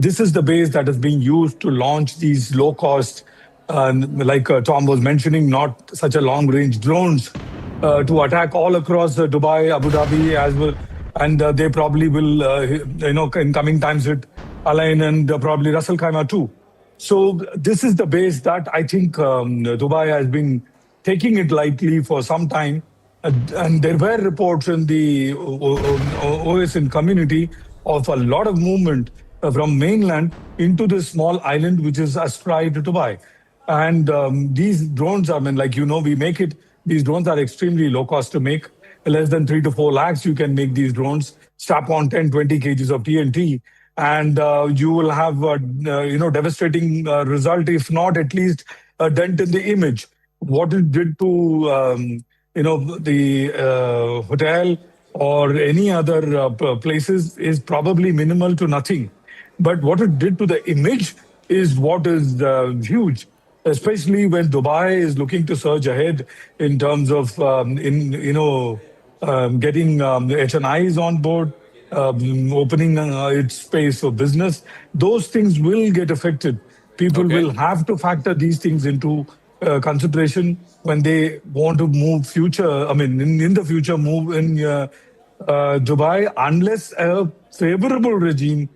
This is the base that is being used to launch these low cost, like Tom was mentioning, not such a long range drones to attack all across Dubai, Abu Dhabi as well. And they probably will, in coming times hit Al Ain and probably Ras Al Khaimah too. So this is the base that I think Dubai has been taking it lightly for some time. And there were reports in the OSN community of a lot of movement from mainland into this small island, which is astride Dubai. And these drones, I mean, like, we make it, these drones are extremely low cost to make. Less than 3 to 4 lakhs, you can make these drones, strap on 10, 20 kgs of TNT, and you will have, devastating result, if not at least a dent in the image. What it did to, the hotel or any other places is probably minimal to nothing. But what it did to the image is what is huge, especially when Dubai is looking to surge ahead in terms of, getting HNIs on board, opening its space for business. Those things will get affected. People will have to factor these things into consideration when they want to move in the future, move in Dubai, unless a favorable regime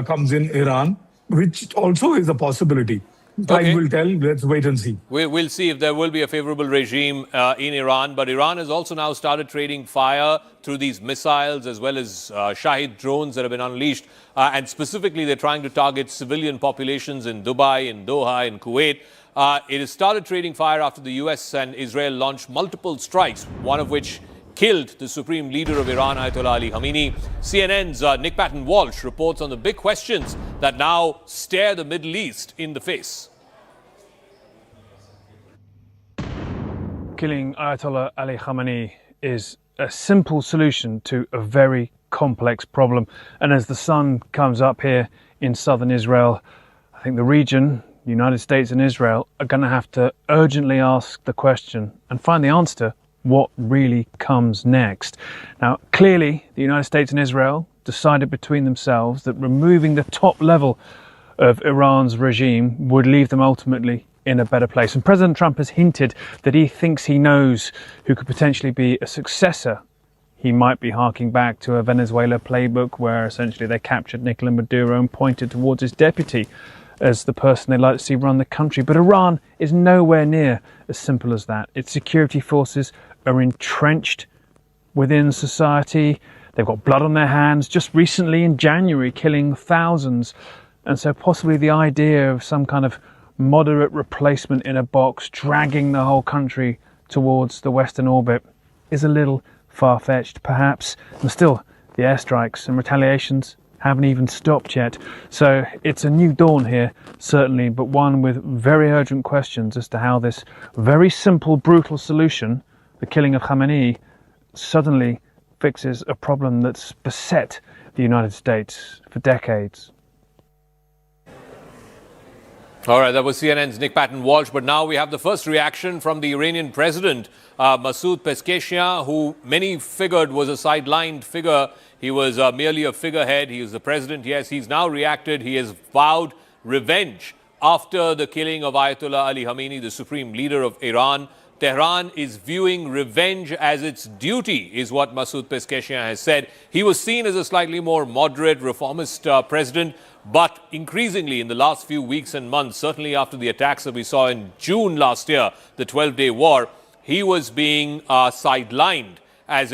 comes in Iran, which also is a possibility. Time will tell. Let's wait and see. We'll see if there will be a favorable regime in Iran. But Iran has also now started trading fire through these missiles as well as Shahid drones that have been unleashed. And specifically, they're trying to target civilian populations in Dubai, in Doha, in Kuwait. It has started trading fire after the US and Israel launched multiple strikes, one of which killed the supreme leader of Iran, Ayatollah Ali Khamenei. CNN's Nick Patton-Walsh reports on the big questions that now stare the Middle East in the face. Killing Ayatollah Ali Khamenei is a simple solution to a very complex problem. And as the sun comes up here in southern Israel, I think the region, the United States and Israel, are going to have to urgently ask the question and find the answer: what really comes next? Now, clearly, the United States and Israel decided between themselves that removing the top level of Iran's regime would leave them ultimately in a better place. And President Trump has hinted that he thinks he knows who could potentially be a successor. He might be harking back to a Venezuela playbook where essentially they captured Nicolas Maduro and pointed towards his deputy as the person they'd like to see run the country. But Iran is nowhere near as simple as that. Its security forces are entrenched within society. They've got blood on their hands, just recently in January killing thousands. And so possibly the idea of some kind of moderate replacement in a box dragging the whole country towards the Western orbit is a little far-fetched perhaps. And still, the airstrikes and retaliations haven't even stopped yet. So it's a new dawn here, certainly, but one with very urgent questions as to how this very simple, brutal solution, the killing of Khamenei, suddenly fixes a problem that's beset the United States for decades. All right, that was CNN's Nick Patton-Walsh. But now we have the first reaction from the Iranian president, Masoud Pezeshkian, who many figured was a sidelined figure. He was merely a figurehead. He was the president. Yes, he's now reacted. He has vowed revenge after the killing of Ayatollah Ali Khamenei, the supreme leader of Iran. Tehran is viewing revenge as its duty, is what Masoud Pezeshkian has said. He was seen as a slightly more moderate, reformist president, but increasingly in the last few weeks and months, certainly after the attacks that we saw in June last year, the 12-day war, he was being sidelined as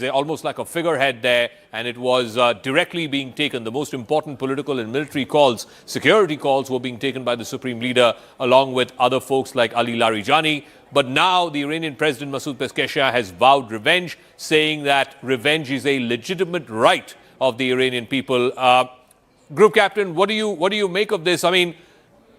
almost like a figurehead there, and it was directly being taken. The most important political and military calls, security calls, were being taken by the supreme leader along with other folks like Ali Larijani. But now the Iranian president Masoud Pezeshkian has vowed revenge, saying that revenge is a legitimate right of the Iranian people. Group Captain, what do you make of this? I mean,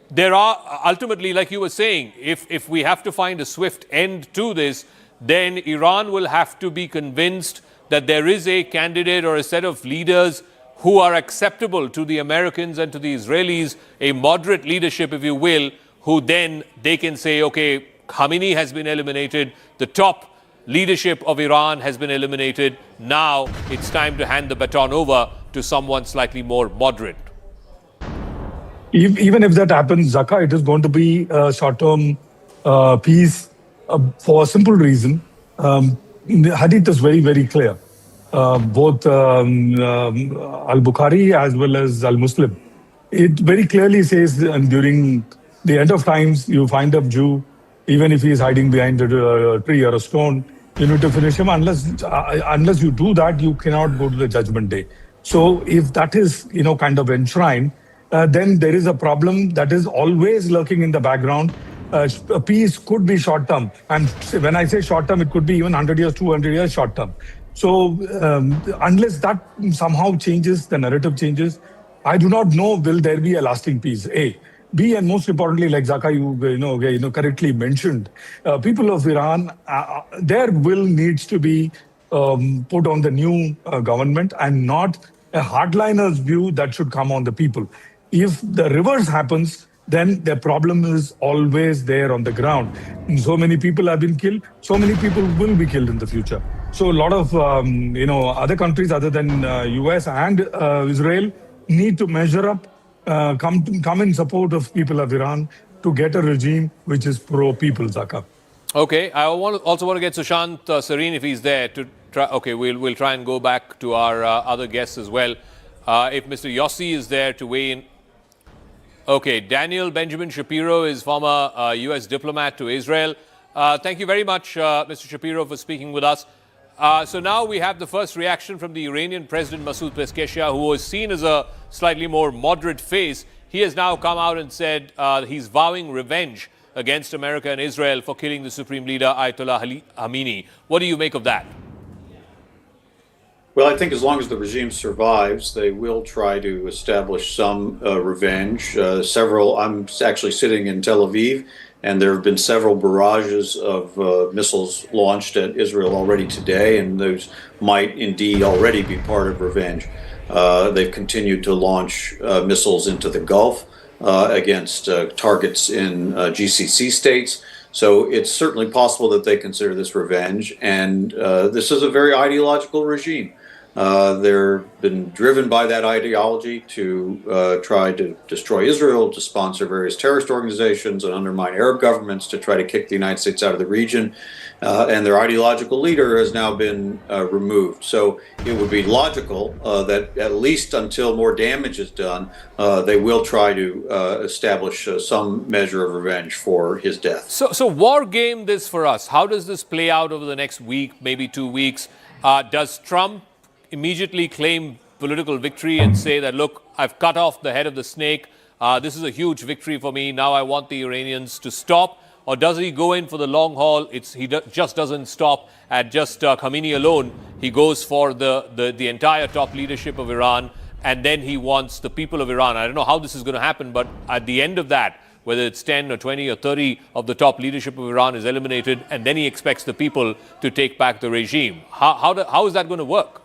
there are ultimately, like you were saying, if we have to find a swift end to this, then Iran will have to be convinced that there is a candidate or a set of leaders who are acceptable to the Americans and to the Israelis, a moderate leadership, if you will, who then they can say, okay, Khamenei has been eliminated, the top leadership of Iran has been eliminated, now it's time to hand the baton over to someone slightly more moderate. Even if that happens, Zaka, it is going to be a short-term peace for a simple reason. The Hadith is very, very clear. Both Al-Bukhari as well as Al-Muslim. It very clearly says during the end of times, you find a Jew, even if he is hiding behind a tree or a stone, you need to finish him. Unless you do that, you cannot go to the judgment day. So if that is, kind of enshrined, then there is a problem that is always lurking in the background. A peace could be short term. And when I say short term, it could be even 100 years, 200 years short term. So unless that somehow changes, the narrative changes, I do not know will there be a lasting peace. A. B, and most importantly, like Zaka, you correctly mentioned, people of Iran, their will needs to be put on the new government and not a hardliner's view that should come on the people. If the reverse happens, then the problem is always there on the ground. So many people have been killed. So many people will be killed in the future. So a lot of other countries other than US and Israel need to measure up, come in support of people of Iran to get a regime which is pro-people, Zaka. Okay, I also want to get Sushant Sareen if he's there to try. Okay, we'll try and go back to our other guests as well. If Mr. Yossi is there to weigh in. Okay, Daniel Benjamin Shapiro is former U.S. diplomat to Israel. Thank you very much, Mr. Shapiro, for speaking with us. So now we have the first reaction from the Iranian President Masoud Pezeshkian, who was seen as a slightly more moderate face. He has now come out and said he's vowing revenge against America and Israel for killing the Supreme Leader Ayatollah Ali Khamenei. What do you make of that? Well, I think as long as the regime survives, they will try to establish some revenge. I'm actually sitting in Tel Aviv, and there have been several barrages of missiles launched at Israel already today, and those might indeed already be part of revenge. They've continued to launch missiles into the Gulf against targets in GCC states. So it's certainly possible that they consider this revenge, and this is a very ideological regime. They've been driven by that ideology to try to destroy Israel, to sponsor various terrorist organizations and undermine Arab governments, to try to kick the United States out of the region. And their ideological leader has now been removed. So it would be logical that at least until more damage is done, they will try to establish some measure of revenge for his death. So war game this for us. How does this play out over the next week, maybe 2 weeks? Does Trump immediately claim political victory and say that, look, I've cut off the head of the snake. This is a huge victory for me. Now I want the Iranians to stop. Or does he go in for the long haul? He just doesn't stop at just Khamenei alone. He goes for the entire top leadership of Iran, and then he wants the people of Iran. I don't know how this is going to happen, but at the end of that, whether it's 10 or 20 or 30 of the top leadership of Iran is eliminated, and then he expects the people to take back the regime. How is that going to work?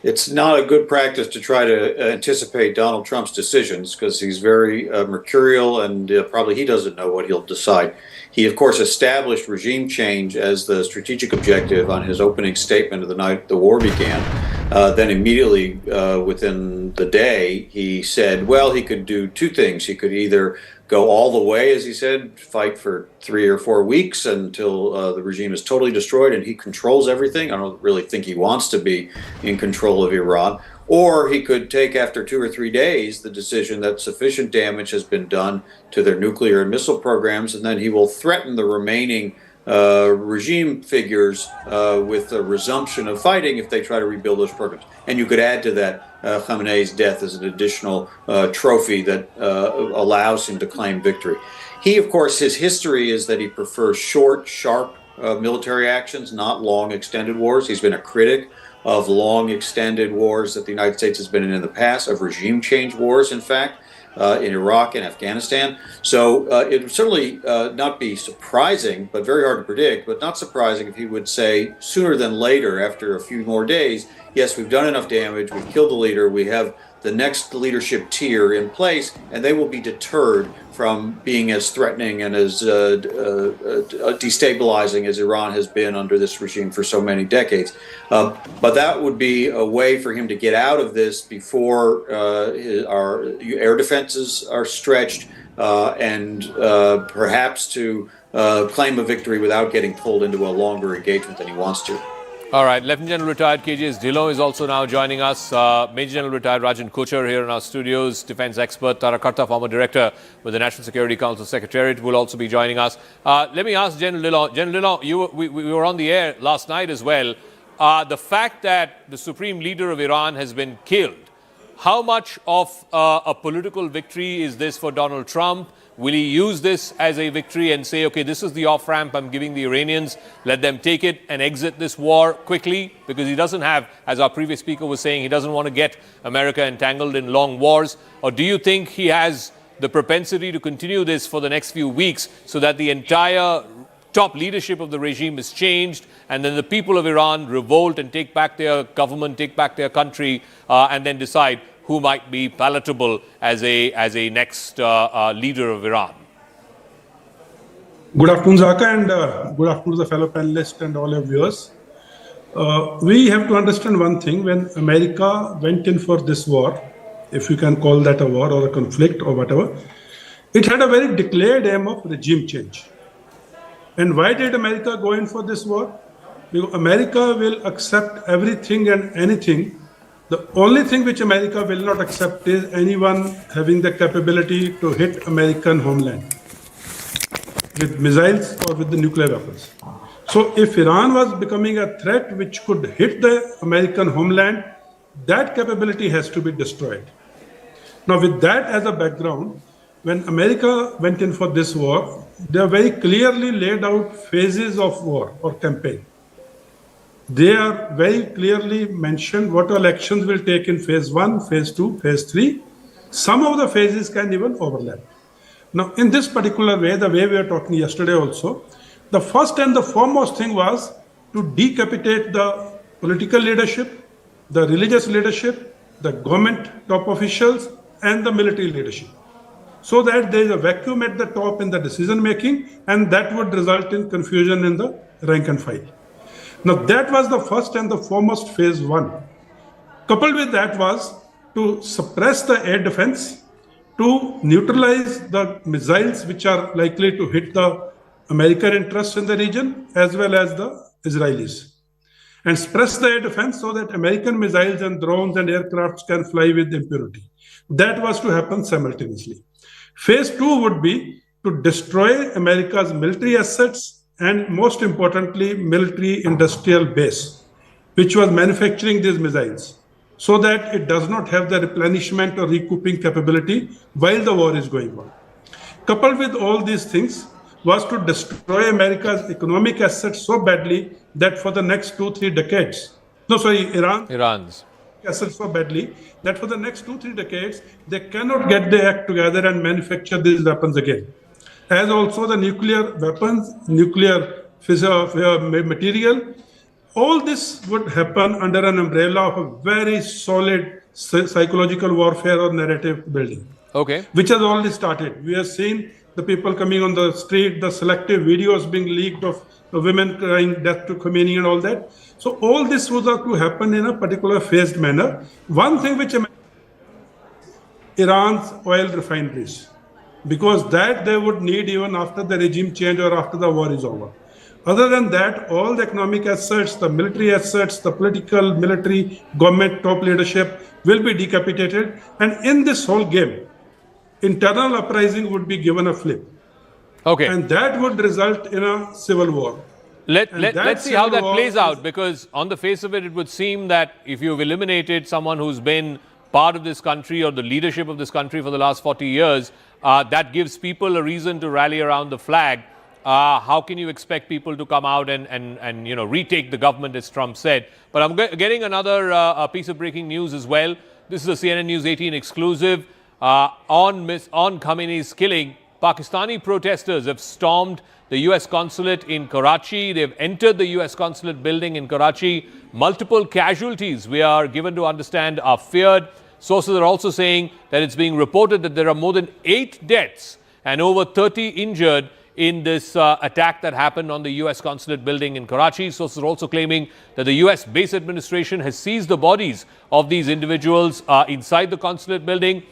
It's not a good practice to try to anticipate Donald Trump's decisions because he's very mercurial and probably he doesn't know what he'll decide. He, of course, established regime change as the strategic objective on his opening statement of the night the war began. Then immediately within the day, he said, well, he could do two things. He could either go all the way, as he said, fight for 3 or 4 weeks until the regime is totally destroyed and he controls everything. I don't really think he wants to be in control of Iran. Or he could take, after 2 or 3 days, the decision that sufficient damage has been done to their nuclear and missile programs, and then he will threaten the remaining regime figures with a resumption of fighting if they try to rebuild those programs. And you could add to that Khamenei's death as an additional trophy that allows him to claim victory. He, of course, his history is that he prefers short, sharp military actions, not long, extended wars. He's been a critic of long, extended wars that the United States has been in the past, of regime change wars, in fact, in Iraq and Afghanistan. So it would certainly not be surprising, but very hard to predict, but not surprising if he would say sooner than later, after a few more days, yes, we've done enough damage, we've killed the leader, we have the next leadership tier in place, and they will be deterred from being as threatening and as destabilizing as Iran has been under this regime for so many decades. But that would be a way for him to get out of this before our air defenses are stretched, and perhaps to claim a victory without getting pulled into a longer engagement than he wants to. All right, Lieutenant General retired KJS Dhillon is also now joining us. Major General retired Rajan Kochar here in our studios. Defense expert Tara Karta, former director with the National Security Council Secretariat, will also be joining us. Let me ask General Dhillon. General Dhillon, we were on the air last night as well. The fact that the supreme leader of Iran has been killed, how much of a political victory is this for Donald Trump? Will he use this as a victory and say, okay, this is the off-ramp I'm giving the Iranians, let them take it and exit this war quickly? Because he doesn't have, as our previous speaker was saying, he doesn't want to get America entangled in long wars. Or do you think he has the propensity to continue this for the next few weeks so that the entire top leadership of the regime is changed and then the people of Iran revolt and take back their government, take back their country, and then decide who might be palatable as a next leader of Iran? Good afternoon, Zaka, and good afternoon to the fellow panelists and all your viewers. We have to understand one thing. When America went in for this war, if you can call that a war or a conflict or whatever, it had a very declared aim of regime change. And why did America go in for this war? Because America will accept everything and anything. The only thing which America will not accept is anyone having the capability to hit American homeland with missiles or with the nuclear weapons. So if Iran was becoming a threat which could hit the American homeland, that capability has to be destroyed. Now, with that as a background, when America went in for this war, they are very clearly laid out phases of war or campaign. They are very clearly mentioned what all actions will take in phase 1, phase 2, phase 3. Some of the phases can even overlap. Now, in this particular way, the way we were talking yesterday also, the first and the foremost thing was to decapitate the political leadership, the religious leadership, the government top officials, and the military leadership, so that there is a vacuum at the top in the decision making, and that would result in confusion in the rank and file. Now, that was the first and the foremost phase 1. Coupled with that was to suppress the air defense, to neutralize the missiles which are likely to hit the American interests in the region as well as the Israelis, and suppress the air defense so that American missiles and drones and aircrafts can fly with impunity. That was to happen simultaneously. Phase 2 would be to destroy America's military assets and, most importantly, military industrial base, which was manufacturing these missiles, so that it does not have the replenishment or recouping capability while the war is going on. Coupled with all these things was to destroy America's economic assets so badly that for the next 2-3 decades, Iran's assets so badly that for the next 2-3 decades, they cannot get their act together and manufacture these weapons again. As also the nuclear weapons, nuclear material, all this would happen under an umbrella of a very solid psychological warfare or narrative building. Okay. Which has already started. We have seen the people coming on the street, the selective videos being leaked of women crying death to Khomeini and all that. So all this was to happen in a particular phased manner. One thing which Iran's oil refineries, because that they would need even after the regime change or after the war is over. Other than that, all the economic assets, the military assets, the political, military, government, top leadership will be decapitated. And in this whole game, internal uprising would be given a flip. Okay. And that would result in a civil war. Let's see how that plays out, because on the face of it, it would seem that if you've eliminated someone who's been part of this country or the leadership of this country for the last 40 years, that gives people a reason to rally around the flag. How can you expect people to come out and retake the government, as Trump said? But I'm getting another piece of breaking news as well. This is a CNN News 18 exclusive. On Khamenei's killing, Pakistani protesters have stormed the U.S. consulate in Karachi. They've entered the U.S. consulate building in Karachi. Multiple casualties, we are given to understand, are feared. Sources are also saying that it's being reported that there are more than 8 deaths and over 30 injured in this attack that happened on the U.S. consulate building in Karachi. Sources are also claiming that the U.S. base administration has seized the bodies of these individuals inside the consulate building.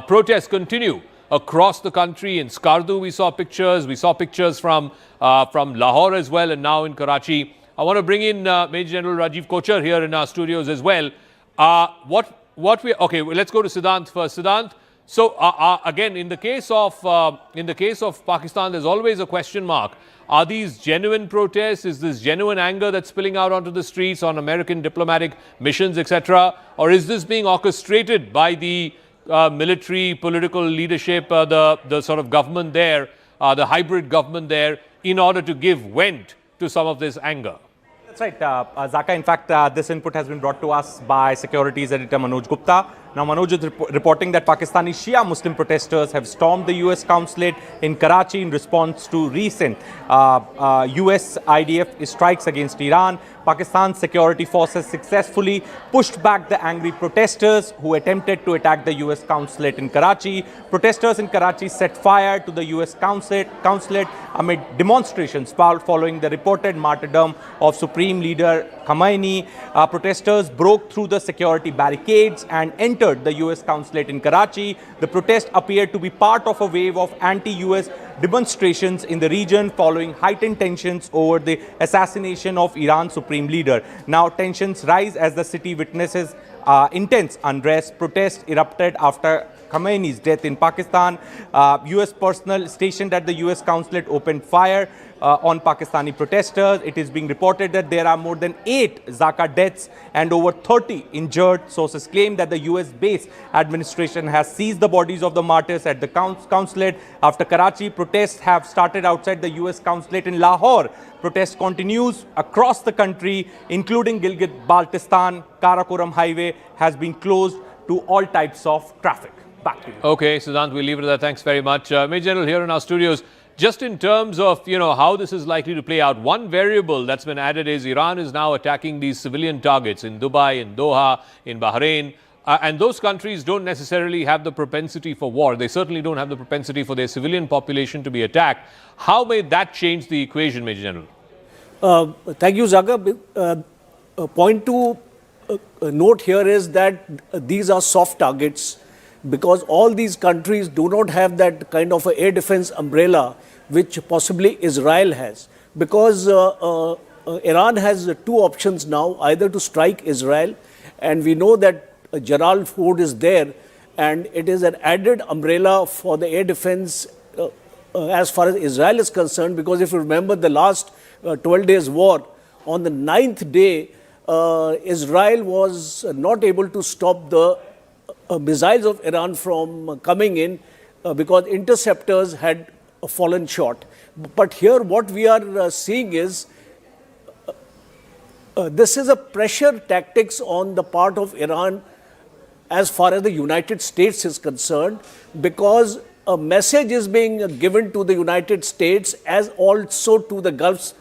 Protests continue across the country. In Skardu, we saw pictures from Lahore as well, and now in Karachi. I want to bring in Major General Rajiv Kochar here in our studios as well. Okay, let's go to Siddhant first. Siddhant, so again, in the case of Pakistan, there's always a question mark. Are these genuine protests? Is this genuine anger that's spilling out onto the streets on American diplomatic missions, etc., or is this being orchestrated by the military, political leadership, the sort of government there, the hybrid government there, in order to give vent to some of this anger? That's right, Zaka. In fact, this input has been brought to us by Securities Editor Manoj Gupta. Now, Manoj is reporting that Pakistani Shia Muslim protesters have stormed the U.S. consulate in Karachi in response to recent U.S. IDF strikes against Iran. Pakistan's security forces successfully pushed back the angry protesters who attempted to attack the U.S. consulate in Karachi. Protesters in Karachi set fire to the U.S. consulate amid demonstrations following the reported martyrdom of Supreme Leader Khamenei. Protesters broke through the security barricades and entered the U.S. consulate in Karachi. The protest appeared to be part of a wave of anti-U.S. demonstrations in the region following heightened tensions over the assassination of Iran's supreme leader. Now tensions rise as the city witnesses intense unrest. Protests erupted after Khamenei's death in Pakistan. U.S. personnel stationed at the U.S. consulate opened fire on Pakistani protesters. It is being reported that there are more than 8 Zaka deaths and over 30 injured. Sources claim that the U.S. base administration has seized the bodies of the martyrs at the consulate. After Karachi, protests have started outside the U.S. consulate in Lahore. Protest continues across the country, including Gilgit-Baltistan. Karakoram Highway has been closed to all types of traffic. Back to you. Okay, Siddhant, we'll leave it at that. Thanks very much. Major General, here in our studios, just in terms of, how this is likely to play out, one variable that's been added is Iran is now attacking these civilian targets in Dubai, in Doha, in Bahrain. And those countries don't necessarily have the propensity for war. They certainly don't have the propensity for their civilian population to be attacked. How may that change the equation, Major General? Thank you, Zaga. Point to note here is that these are soft targets because all these countries do not have that kind of air defense umbrella which possibly Israel has. Because Iran has 2 options now, either to strike Israel, and we know that Jaral Ford is there, and it is an added umbrella for the air defense as far as Israel is concerned, because if you remember the last 12 days war, on the 9th day, Israel was not able to stop the missiles of Iran from coming in because interceptors had fallen short. But here what we are seeing is this is a pressure tactics on the part of Iran as far as the United States is concerned, because a message is being given to the United States as also to the Gulf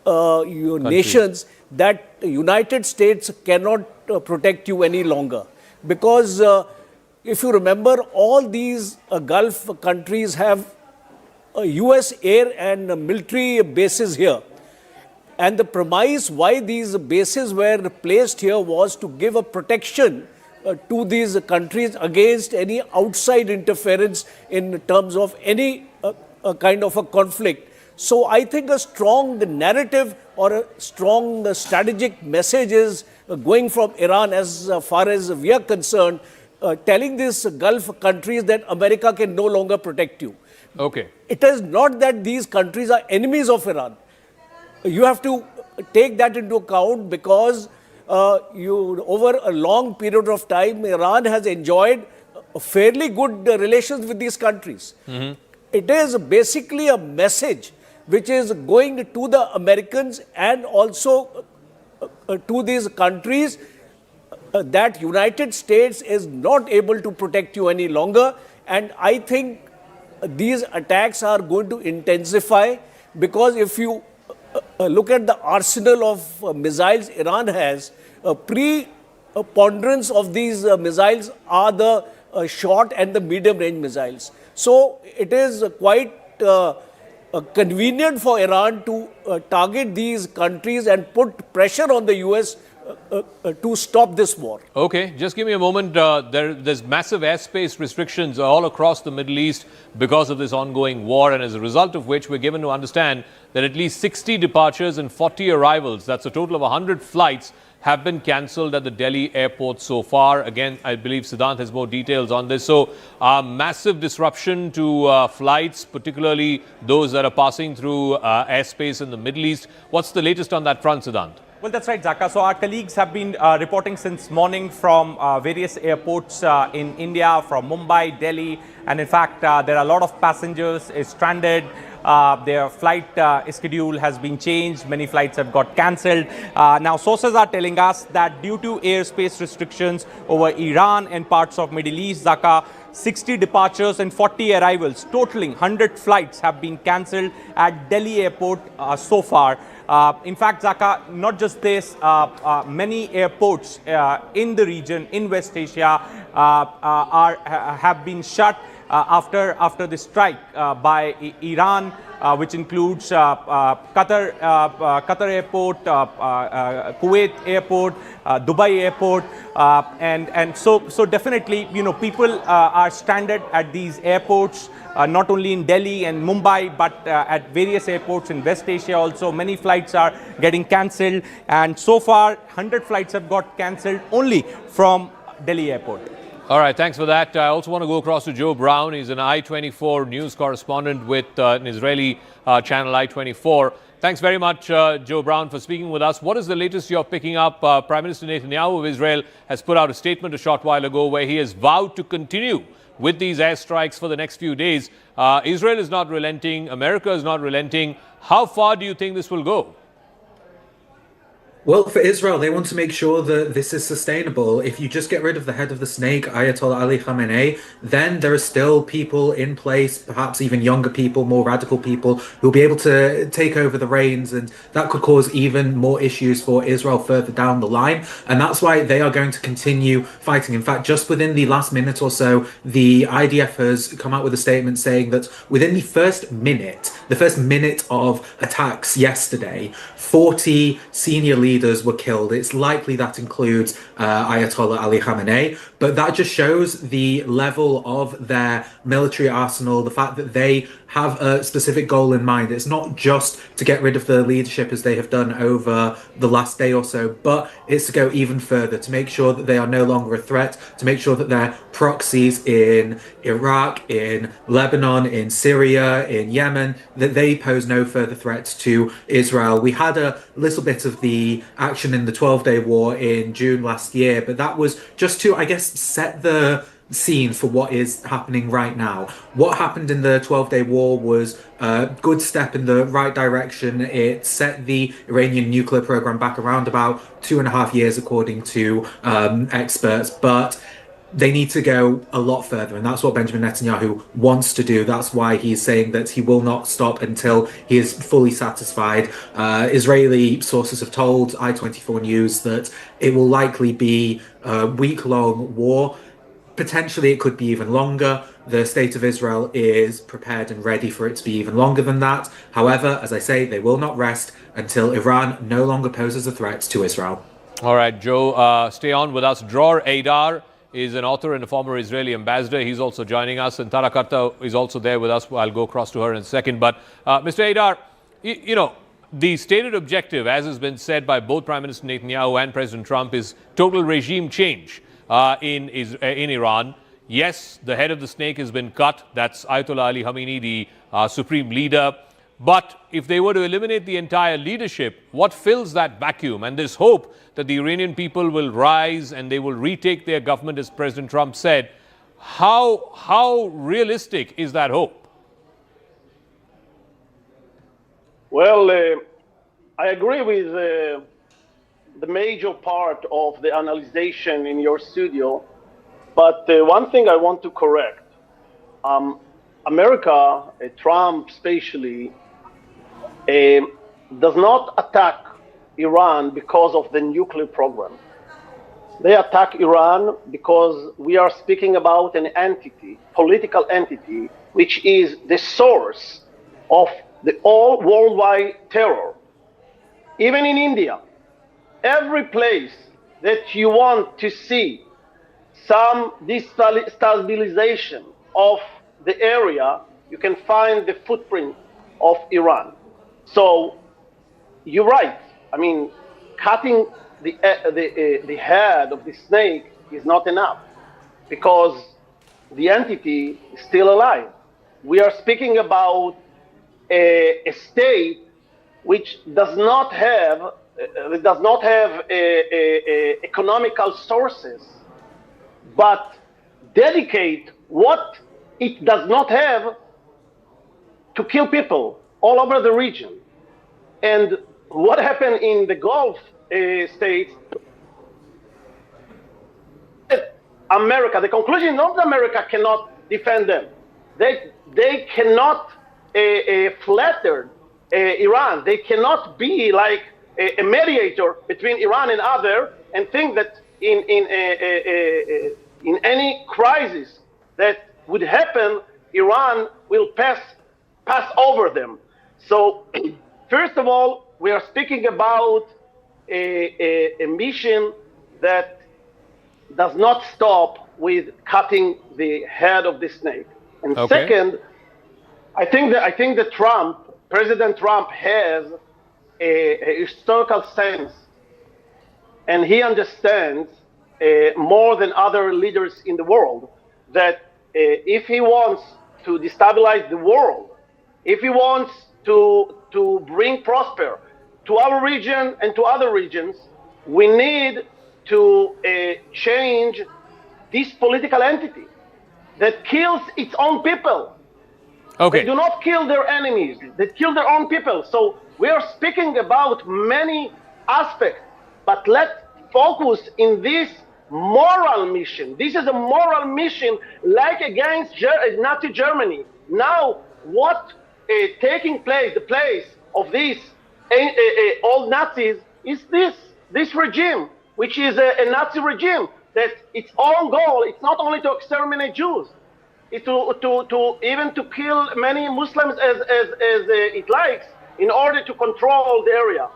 nations that the United States cannot protect you any longer. Because if you remember, all these Gulf countries have US air and military bases here. And the premise why these bases were placed here was to give a protection to these countries against any outside interference in terms of any kind of a conflict. So I think a strong narrative or a strong strategic message is going from Iran as far as we are concerned, telling these Gulf countries that America can no longer protect you. Okay. It is not that these countries are enemies of Iran. You have to take that into account because over a long period of time, Iran has enjoyed fairly good relations with these countries. It is basically a message which is going to the Americans and also to these countries that United States is not able to protect you any longer. And I think these attacks are going to intensify because if you look at the arsenal of missiles Iran has, pre ponderance of these missiles are the short and the medium range missiles. So it is quite convenient for Iran to target these countries and put pressure on the US to stop this war. Okay, just give me a moment. There's massive airspace restrictions all across the Middle East because of this ongoing war, and as a result of which, we're given to understand that at least 60 departures and 40 arrivals, that's a total of 100 flights, have been cancelled at the Delhi airport so far. Again, I believe Siddhant has more details on this. So, massive disruption to flights, particularly those that are passing through airspace in the Middle East. What's the latest on that front, Siddhant? Well, that's right, Zaka. So our colleagues have been reporting since morning from various airports in India, from Mumbai, Delhi, and in fact, there are a lot of passengers stranded. Their flight schedule has been changed. Many flights have got cancelled. Now, sources are telling us that due to airspace restrictions over Iran and parts of Middle East, Zaka, 60 departures and 40 arrivals, totaling 100 flights have been cancelled at Delhi airport so far. In fact, Zaka, not just this, many airports in the region, in West Asia, have been shut after the strike by Iran, which includes Qatar airport, Kuwait airport, Dubai airport, and so definitely, you know, people are stranded at these airports. Not only in Delhi and Mumbai, but at various airports in West Asia also. Many flights are getting cancelled, and so far 100 flights have got cancelled only from Delhi airport. All right, thanks for that. I also want to go across to Joe Brown. He's an I-24 news correspondent with an Israeli channel, I-24. Thanks very much, Joe Brown, for speaking with us. What is the latest you're picking up? Prime Minister Netanyahu of Israel has put out a statement a short while ago where he has vowed to continue with these airstrikes for the next few days. Israel is not relenting. America is not relenting. How far do you think this will go? Well, for Israel, they want to make sure that this is sustainable. If you just get rid of the head of the snake, Ayatollah Ali Khamenei, then there are still people in place, perhaps even younger people, more radical people, who will be able to take over the reins, and that could cause even more issues for Israel further down the line. And that's why they are going to continue fighting. In fact, just within the last minute or so, the IDF has come out with a statement saying that within the first minute of attacks yesterday, 40 senior leaders were killed. It's likely that includes Ayatollah Ali Khamenei, but that just shows the level of their military arsenal, the fact that they have a specific goal in mind. It's not just to get rid of the leadership as they have done over the last day or so, but it's to go even further, to make sure that they are no longer a threat, to make sure that their proxies in Iraq, in Lebanon, in Syria, in Yemen, that they pose no further threats to Israel. We had a little bit of the action in the 12-day war in June last year, but that was just to, I guess, set the scene for what is happening right now. What happened in the 12-day war was a good step in the right direction. It set the Iranian nuclear program back around about 2.5 years, according to experts, but they need to go a lot further, and that's what Benjamin Netanyahu wants to do. That's why he's saying that he will not stop until he is fully satisfied. Israeli sources have told I-24 News that it will likely be a week-long war. Potentially, it could be even longer. The state of Israel is prepared and ready for it to be even longer than that. However, as I say, they will not rest until Iran no longer poses a threat to Israel. All right, Joe, stay on with us. Dror Eidar is an author and a former Israeli ambassador. He's also joining us, and Tara Karta is also there with us. I'll go across to her in a second. But, Mr. Eidar, you know, the stated objective, as has been said by both Prime Minister Netanyahu and President Trump, is total regime change in Iran. Yes, the head of the snake has been cut. That's Ayatollah Ali Khamenei, the supreme leader. But if they were to eliminate the entire leadership, what fills that vacuum? And this hope that the Iranian people will rise and they will retake their government, as President Trump said, how realistic is that hope? Well, I agree with the major part of the analysis in your studio, but one thing I want to correct. America, Trump especially, does not attack Iran because of the nuclear program. They attack Iran because we are speaking about an entity, political entity, which is the source of the all worldwide terror. Even in India, every place that you want to see some destabilization of the area, you can find the footprint of Iran. So you're right. I mean, cutting the head of the snake is not enough because the entity is still alive. We are speaking about a state which does not have economical sources, but dedicate what it does not have to kill people all over the region. And what happened in the Gulf states, America, the conclusion is not that America cannot defend them. They cannot flatter Iran. They cannot be like a mediator between Iran and other and think that in any crisis that would happen, Iran will pass over them. So first of all, we are speaking about a mission that does not stop with cutting the head of the snake. And second, I think that President Trump has a historical sense, and he understands more than other leaders in the world that if he wants to destabilize the world, if he wants to bring prosper to our region and to other regions, we need to change this political entity that kills its own people. They do not kill their enemies, they kill their own people. So we are speaking about many aspects, but let's focus in this moral mission. This is a moral mission like against Nazi Germany. Now, what taking place, the place of these old Nazis is this regime, which is a Nazi regime that its own goal, it's not only to exterminate Jews, it's to even to kill many Muslims as it likes in order to control the area.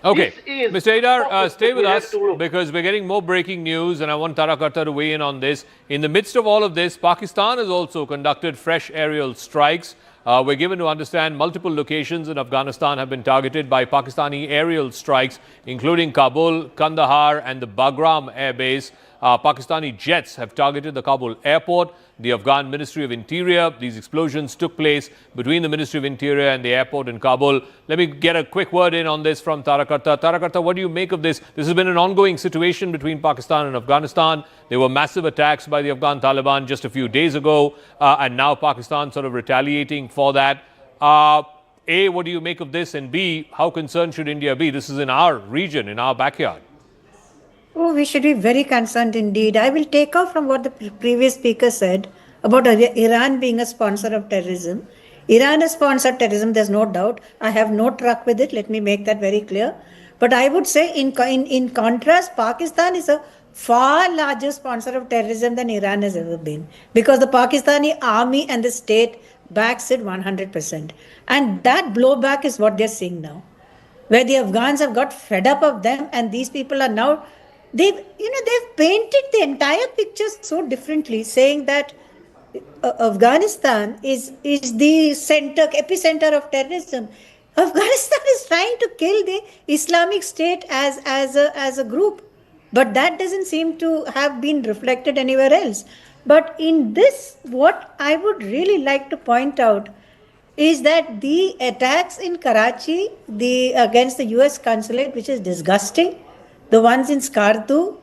Okay, Mr. Adar, stay with us because we're getting more breaking news and I want Tarakarta to weigh in on this. In the midst of all of this, Pakistan has also conducted fresh aerial strikes. We're given to understand multiple locations in Afghanistan have been targeted by Pakistani aerial strikes, including Kabul, Kandahar and the Bagram air base. Pakistani jets have targeted the Kabul airport, the Afghan Ministry of Interior. These explosions took place between the Ministry of Interior and the airport in Kabul. Let me get a quick word in on this from Tarakarta. Tarakarta, what do you make of this? This has been an ongoing situation between Pakistan and Afghanistan. There were massive attacks by the Afghan Taliban just a few days ago, and now Pakistan sort of retaliating for that. A, what do you make of this? And B, how concerned should India be? This is in our region, in our backyard. Oh, we should be very concerned indeed. I will take off from what the previous speaker said about Iran being a sponsor of terrorism. Iran has sponsored terrorism, there's no doubt. I have no truck with it, let me make that very clear. But I would say in contrast, Pakistan is a far larger sponsor of terrorism than Iran has ever been. Because the Pakistani army and the state backs it 100%. And that blowback is what they're seeing now. Where the Afghans have got fed up of them and these people are now they've painted the entire picture so differently, saying that Afghanistan is the epicenter of terrorism. Afghanistan is trying to kill the Islamic State as a group, but that doesn't seem to have been reflected anywhere else. But in this, what I would really like to point out is that the attacks in Karachi, against the US consulate, which is disgusting, the ones in Skardu,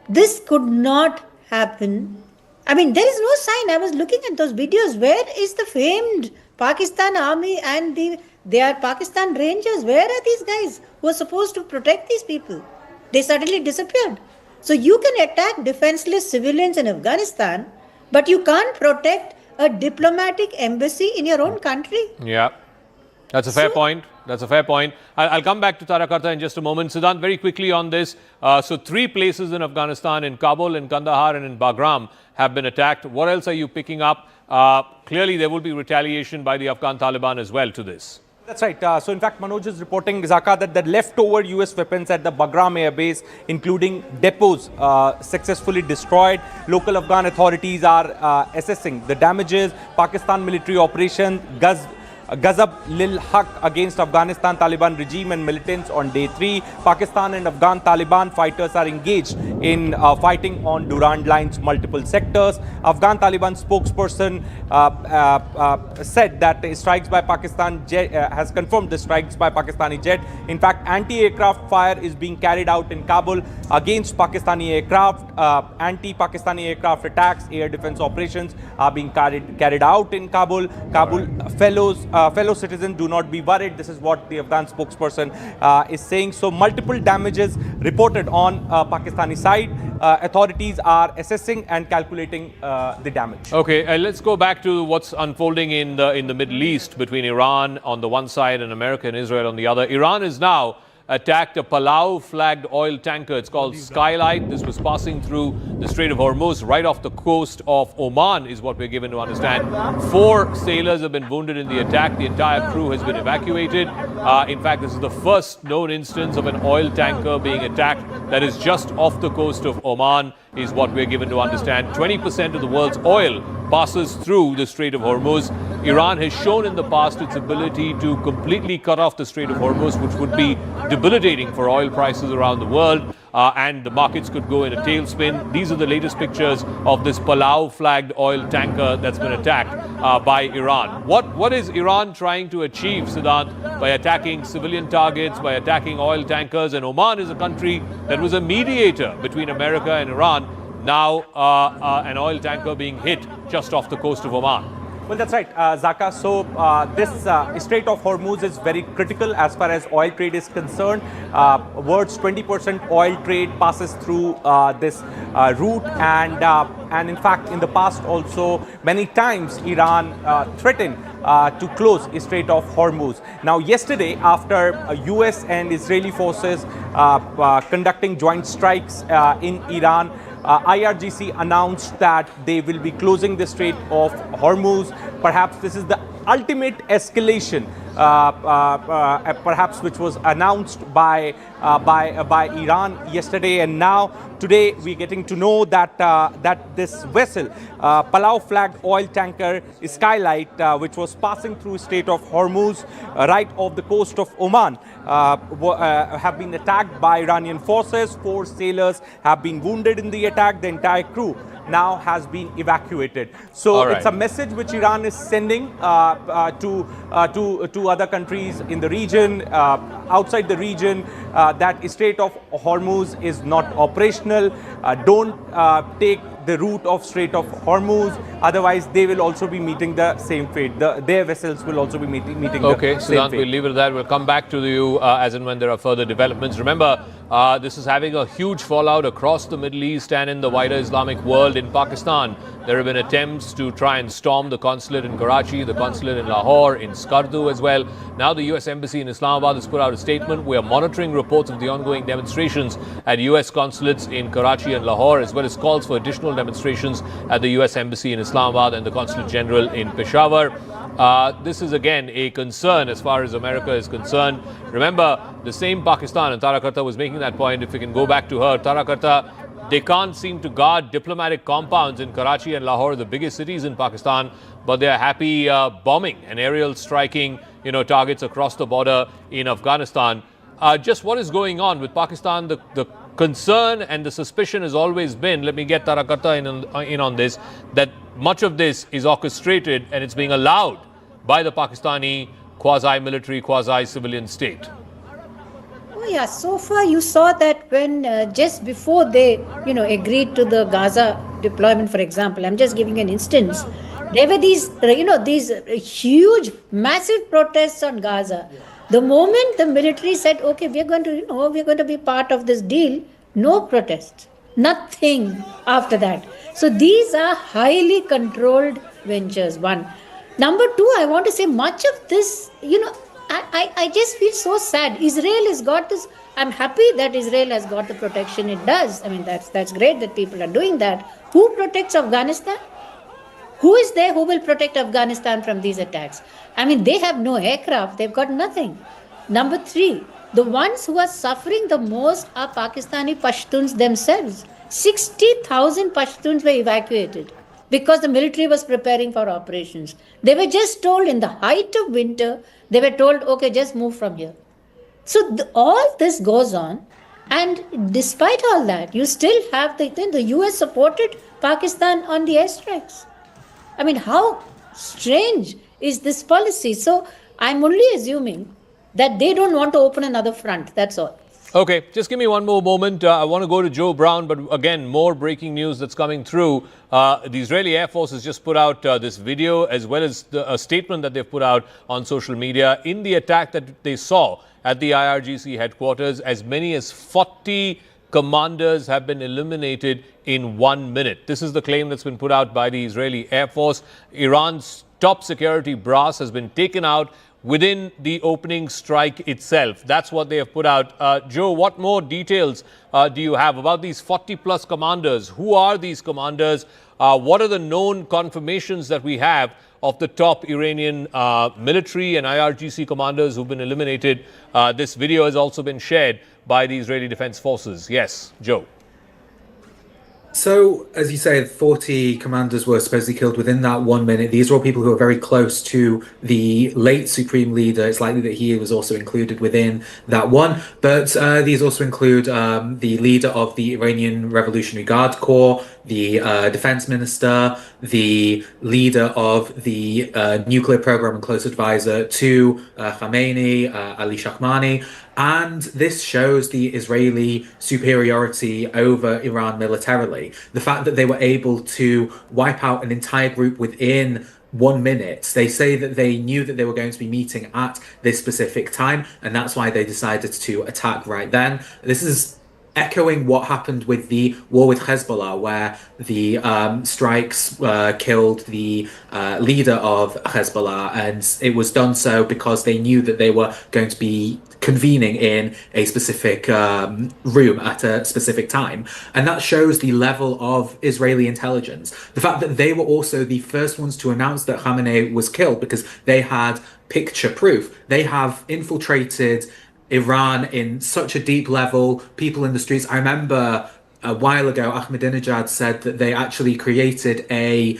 this could not happen. I mean, there is no sign. I was looking at those videos. Where is the famed Pakistan army and they are Pakistan Rangers? Where are these guys who are supposed to protect these people? They suddenly disappeared. So you can attack defenseless civilians in Afghanistan, but you can't protect a diplomatic embassy in your own country. Yeah. That's a fair point. That's a fair point. I'll come back to Tarakarta in just a moment. Siddhant, very quickly on this. So 3 places in Afghanistan, in Kabul, in Kandahar and in Bagram have been attacked. What else are you picking up? Clearly, there will be retaliation by the Afghan Taliban as well to this. That's right. So, in fact, Manoj is reporting, Zaka, that the leftover US weapons at the Bagram Air Base, including depots, successfully destroyed. Local Afghan authorities are assessing the damages. Pakistan military operation Ghazab Lil Haq against Afghanistan Taliban regime and militants on day 3. Pakistan and Afghan Taliban fighters are engaged in fighting on Durand Line's multiple sectors. Afghan Taliban spokesperson said that strikes by Pakistan has confirmed the strikes by Pakistani jet. In fact, anti-aircraft fire is being carried out in Kabul against Pakistani aircraft. Anti-Pakistani aircraft attacks, air defense operations are being carried out in Kabul. Fellow citizens, do not be worried. This is what the Afghan spokesperson is saying. So multiple damages reported on Pakistani side. Authorities are assessing and calculating the damage. Okay, let's go back to what's unfolding in the Middle East between Iran on the one side and America and Israel on the other. Iran is now attacked a Palau flagged oil tanker. It's called Skylight. This was passing through the Strait of Hormuz right off the coast of Oman is what we're given to understand. 4 sailors have been wounded in the attack. The entire crew has been evacuated. In fact, this is the first known instance of an oil tanker being attacked that is just off the coast of Oman is what we're given to understand. 20% of the world's oil passes through the Strait of Hormuz. Iran has shown in the past its ability to completely cut off the Strait of Hormuz, which would be debilitating for oil prices around the world, and the markets could go in a tailspin. These are the latest pictures of this Palau flagged oil tanker that's been attacked by Iran. What is Iran trying to achieve, Siddhant, by attacking civilian targets, by attacking oil tankers? And Oman is a country that was a mediator between America and Iran. Now an oil tanker being hit just off the coast of Oman. Well, that's right, Zaka. So this Strait of Hormuz is very critical as far as oil trade is concerned. World's 20% oil trade passes through this route, and in fact, in the past also many times Iran threatened to close Strait of Hormuz. Now, yesterday, after US and Israeli forces conducting joint strikes in Iran, IRGC announced that they will be closing the Strait of Hormuz. Perhaps this is the ultimate escalation, perhaps which was announced by Iran yesterday, and now today we're getting to know that that this vessel, Palau flagged oil tanker Skylight, which was passing through Strait of Hormuz right off the coast of Oman, have been attacked by Iranian forces. 4 sailors have been wounded in the attack. The entire crew now has been evacuated. So it's a message which Iran is sending to other countries in the region, outside the region, that Strait of Hormuz is not operational. Don't take the route of Strait of Hormuz, otherwise they will also be meeting the same fate. Their vessels will also be meeting the same Siddhant, fate. we'll leave it at that. We'll come back to you as and when there are further developments. Remember, this is having a huge fallout across the Middle East and in the wider Islamic world. In Pakistan, there have been attempts to try and storm the consulate in Karachi, the consulate in Lahore, in Skardu as well. Now the US Embassy in Islamabad has put out a statement. We are monitoring reports of the ongoing demonstrations at US consulates in Karachi and Lahore, as well as calls for additional demonstrations at the US Embassy in Islamabad and the Consulate General in Peshawar. This is again a concern as far as America is concerned. Remember, the same Pakistan, and Tarakarta was making that point, if we can go back to her, Tarakarta, they can't seem to guard diplomatic compounds in Karachi and Lahore, the biggest cities in Pakistan, but they're happy bombing and aerial striking, targets across the border in Afghanistan. Just what is going on with Pakistan? The concern and the suspicion has always been, let me get Tarakarta in on this, that much of this is orchestrated and it's being allowed by the Pakistani quasi-military, quasi-civilian state. Oh yeah, so far you saw that when just before they, agreed to the Gaza deployment, for example, I'm just giving an instance, there were these, these huge, massive protests on Gaza. The moment the military said, okay, we're going to be part of this deal, no protests, nothing after that. So these are highly controlled ventures, one. Number two, I want to say much of this, I just feel so sad. Israel has got this. I'm happy that Israel has got the protection it does. I mean, that's great that people are doing that. Who protects Afghanistan? Who is there who will protect Afghanistan from these attacks? I mean, they have no aircraft, they've got nothing. Number three, the ones who are suffering the most are Pakistani Pashtuns themselves. 60,000 Pashtuns were evacuated because the military was preparing for operations. They were just told in the height of winter, they were told, okay, just move from here. So all this goes on, and despite all that, you still have the US supported Pakistan on the airstrikes. I mean, how strange is this policy? So I'm only assuming that they don't want to open another front. That's all. Okay, just give me one more moment. I want to go to Joe Brown, but again, more breaking news that's coming through. The Israeli Air Force has just put out this video, as well as a statement that they've put out on social media. In the attack that they saw at the IRGC headquarters, as many as 40 commanders have been eliminated in 1 minute. This is the claim that's been put out by the Israeli Air Force. Iran's top security brass has been taken out within the opening strike itself. That's what they have put out. Joe, what more details do you have about these 40 plus commanders? Who are these commanders? What are the known confirmations that we have of the top Iranian military and IRGC commanders who've been eliminated? This video has also been shared by the Israeli Defense Forces. Yes, Joe. So, as you say, 40 commanders were supposedly killed within that 1 minute. These are all people who are very close to the late supreme leader. It's likely that he was also included within that one. But these also include the leader of the Iranian Revolutionary Guard Corps, the defense minister, the leader of the nuclear program and close advisor to Khamenei, Ali Shahmani. And this shows the Israeli superiority over Iran militarily. The fact that they were able to wipe out an entire group within 1 minute. They say that they knew that they were going to be meeting at this specific time, and that's why they decided to attack right then. This is echoing what happened with the war with Hezbollah, where the strikes killed the leader of Hezbollah, and it was done so because they knew that they were going to be convening in a specific room at a specific time. And that shows the level of Israeli intelligence. The fact that they were also the first ones to announce that Khamenei was killed because they had picture proof. They have infiltrated Iran in such a deep level, people in the streets. I remember a while ago, Ahmadinejad said that they actually created a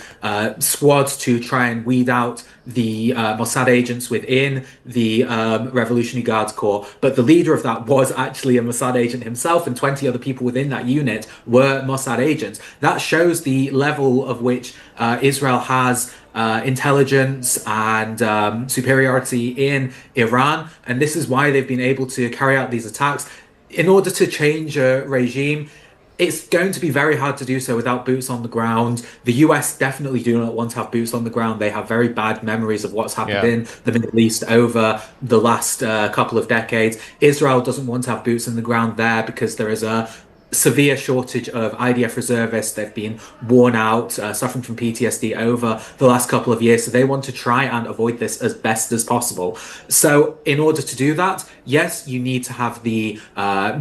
squad to try and weed out the Mossad agents within the Revolutionary Guards Corps. But the leader of that was actually a Mossad agent himself, and 20 other people within that unit were Mossad agents. That shows the level of which Israel has intelligence and superiority in Iran. And this is why they've been able to carry out these attacks. In order to change a regime, it's going to be very hard to do so without boots on the ground. The US definitely do not want to have boots on the ground. They have very bad memories of what's happened in the Middle East over the last couple of decades. Israel doesn't want to have boots on the ground there because there is a severe shortage of IDF reservists. They've been worn out, suffering from PTSD over the last couple of years. So they want to try and avoid this as best as possible. So in order to do that, yes, you need to have the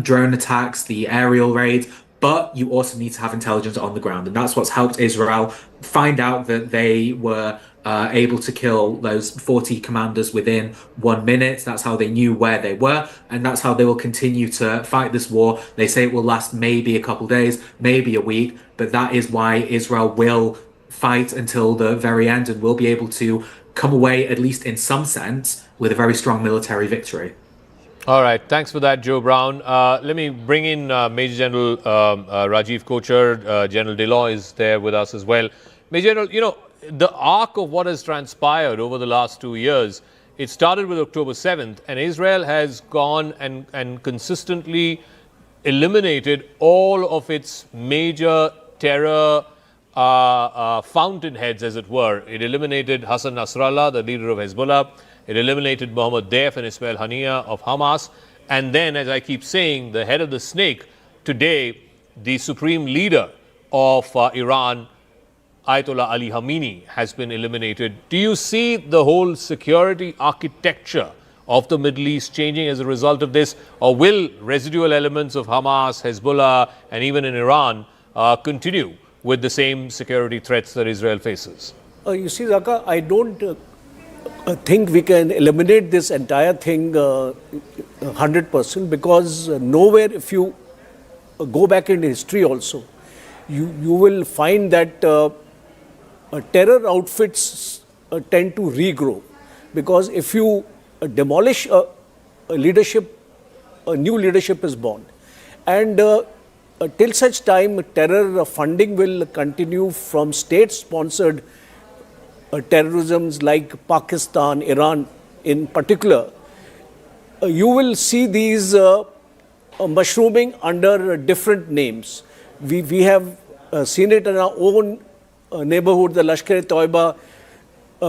drone attacks, the aerial raids, but you also need to have intelligence on the ground. And that's what's helped Israel find out that they were able to kill those 40 commanders within 1 minute. That's how they knew where they were, and that's how they will continue to fight this war. They say it will last maybe a couple days, maybe a week, but that is why Israel will fight until the very end and will be able to come away, at least in some sense, with a very strong military victory. All right. Thanks for that, Joe Brown. Let me bring in Major General Rajiv Kochar. General Deloy is there with us as well. Major General, you know, the arc of what has transpired over the last 2 years, it started with October 7th, and Israel has gone and consistently eliminated all of its major terror fountainheads, as it were. It eliminated Hassan Nasrallah, the leader of Hezbollah. It eliminated Mohammed Deif and Ismail Haniyeh of Hamas. And then, as I keep saying, the head of the snake, today, the supreme leader of Iran, Ayatollah Ali Khamenei, has been eliminated. Do you see the whole security architecture of the Middle East changing as a result of this? Or will residual elements of Hamas, Hezbollah, and even in Iran continue with the same security threats that Israel faces? You see, Zaka, I don't think we can eliminate this entire thing 100% because nowhere, if you go back in history also, you will find that terror outfits tend to regrow. Because if you demolish a leadership, a new leadership is born. And till such time, terror funding will continue from state-sponsored terrorisms like Pakistan, Iran in particular. You will see these mushrooming under different names. We have seen it in our own neighborhood. The Lashkar-e-Toiba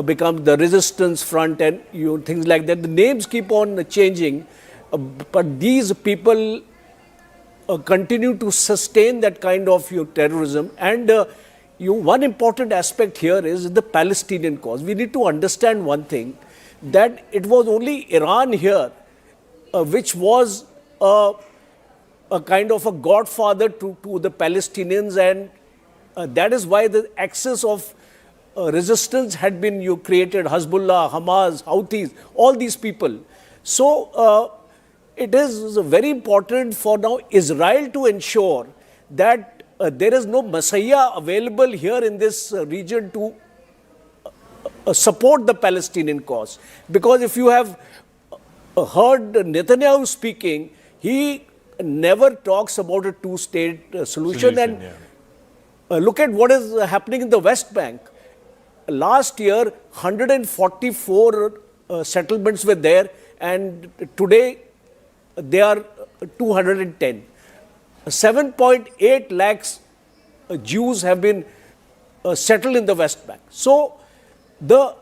becomes the resistance front and things like that. The names keep on changing, but these people continue to sustain that kind of terrorism. And one important aspect here is the Palestinian cause. We need to understand one thing, that it was only Iran here which was a kind of a godfather to the Palestinians, and that is why the axis of resistance had been created. Hezbollah, Hamas, Houthis, all these people. So it is very important for now Israel to ensure that there is no messiah available here in this region to support the Palestinian cause. Because if you have heard Netanyahu speaking, he never talks about a two-state solution. And look at what is happening in the West Bank. Last year, 144 settlements were there, and today they are 210. 7.8 lakhs Jews have been settled in the West Bank. So the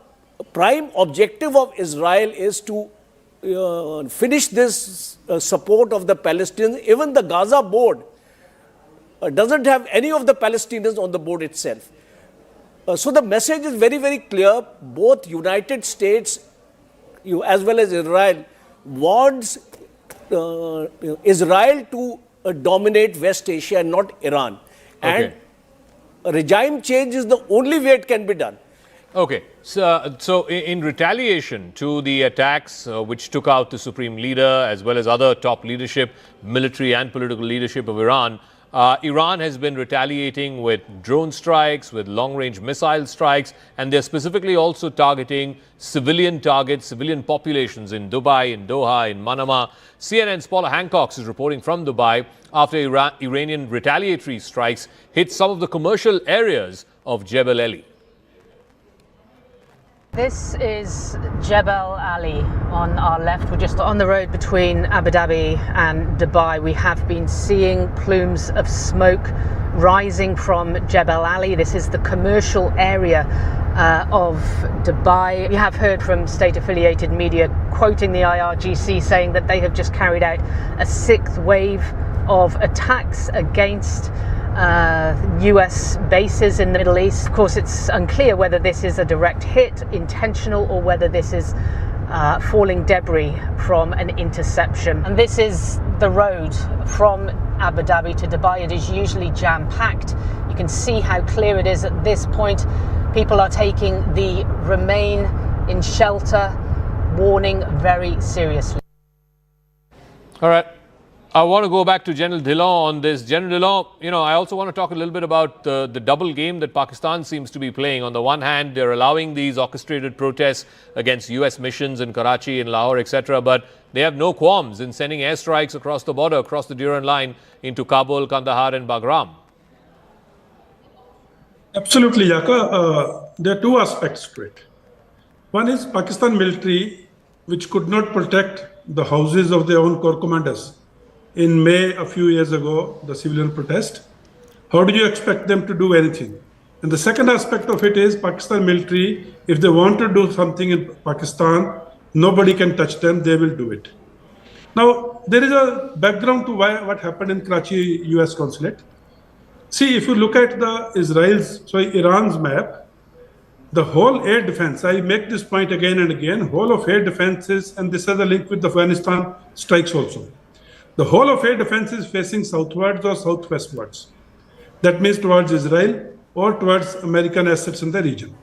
prime objective of Israel is to finish this support of the Palestinians. Even the Gaza board doesn't have any of the Palestinians on the board itself. So the message is very, very clear. Both United States as well as Israel wants Israel to dominate West Asia and not Iran. And regime change is the only way it can be done. Okay, so in retaliation to the attacks which took out the supreme leader as well as other top leadership, military and political leadership of Iran, Iran has been retaliating with drone strikes, with long-range missile strikes, and they're specifically also targeting civilian targets, civilian populations in Dubai, in Doha, in Manama. CNN's Paula Hancock is reporting from Dubai after Iranian retaliatory strikes hit some of the commercial areas of Jebel Ali. This is Jebel Ali on our left. We're just on the road between Abu Dhabi and Dubai. We have been seeing plumes of smoke rising from Jebel Ali. This is the commercial area of Dubai. We have heard from state-affiliated media quoting the IRGC saying that they have just carried out a sixth wave of attacks against US bases in the Middle East. Of course, it's unclear whether this is a direct hit, intentional, or whether this is falling debris from an interception. And this is the road from Abu Dhabi to Dubai. It is usually jam-packed. You can see how clear it is at this point. People are taking the remain in shelter warning very seriously. All right. I want to go back to General Dhillon on this. General Dhillon, I also want to talk a little bit about the double game that Pakistan seems to be playing. On the one hand, they're allowing these orchestrated protests against US missions in Karachi, in Lahore, etc. But they have no qualms in sending airstrikes across the border, across the Durand line into Kabul, Kandahar and Bagram. Absolutely, Yaka. There are two aspects to it. One is Pakistan military, which could not protect the houses of their own corps commanders. In May, a few years ago, the civilian protest. How do you expect them to do anything? And the second aspect of it is Pakistan military, if they want to do something in Pakistan, nobody can touch them, they will do it. Now, there is a background to what happened in Karachi US consulate. See, if you look at Iran's map, the whole air defense, I make this point again and again, whole of air defenses, and this has a link with the Afghanistan strikes also. The whole of air defense is facing southwards or southwestwards. That means towards Israel or towards American assets in the region.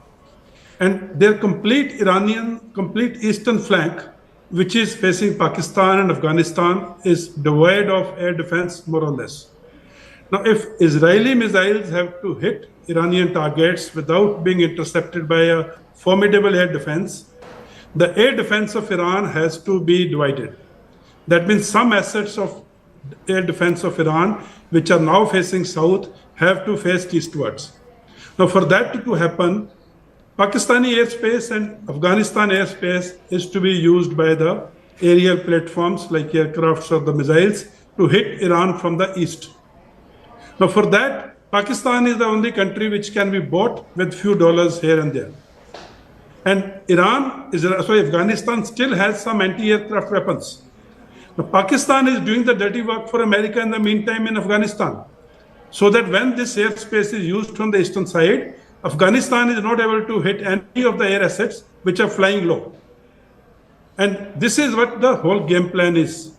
And their complete Iranian, complete eastern flank, which is facing Pakistan and Afghanistan, is devoid of air defense, more or less. Now, if Israeli missiles have to hit Iranian targets without being intercepted by a formidable air defense, the air defense of Iran has to be divided. That means some assets of air defense of Iran, which are now facing south, have to face eastwards. Now, for that to happen, Pakistani airspace and Afghanistan airspace is to be used by the aerial platforms like aircrafts or the missiles to hit Iran from the east. Now, for that, Pakistan is the only country which can be bought with few dollars here and there. And Afghanistan still has some anti-aircraft weapons. Now, Pakistan is doing the dirty work for America in the meantime in Afghanistan, so that when this airspace is used from the eastern side, Afghanistan is not able to hit any of the air assets which are flying low. And this is what the whole game plan is.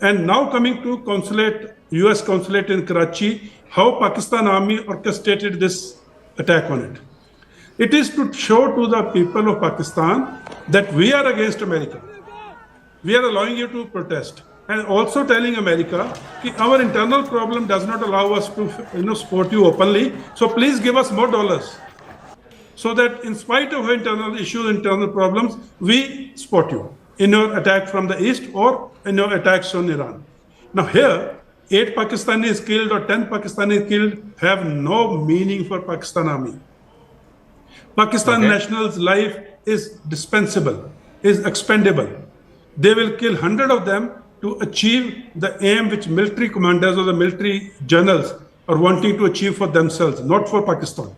And now coming to consulate, US consulate in Karachi, how Pakistan Army orchestrated this attack on it. It is to show to the people of Pakistan that we are against America. We are allowing you to protest. And also telling America that our internal problem does not allow us to support you openly. So please give us more dollars. So that in spite of internal issues, internal problems, we support you in your attack from the east or in your attacks on Iran. Now here, 8 Pakistanis killed or 10 Pakistanis killed have no meaning for Pakistan Army. Pakistan nationals' life is dispensable, is expendable. They will kill 100 of them to achieve the aim which military commanders or the military generals are wanting to achieve for themselves, not for Pakistan.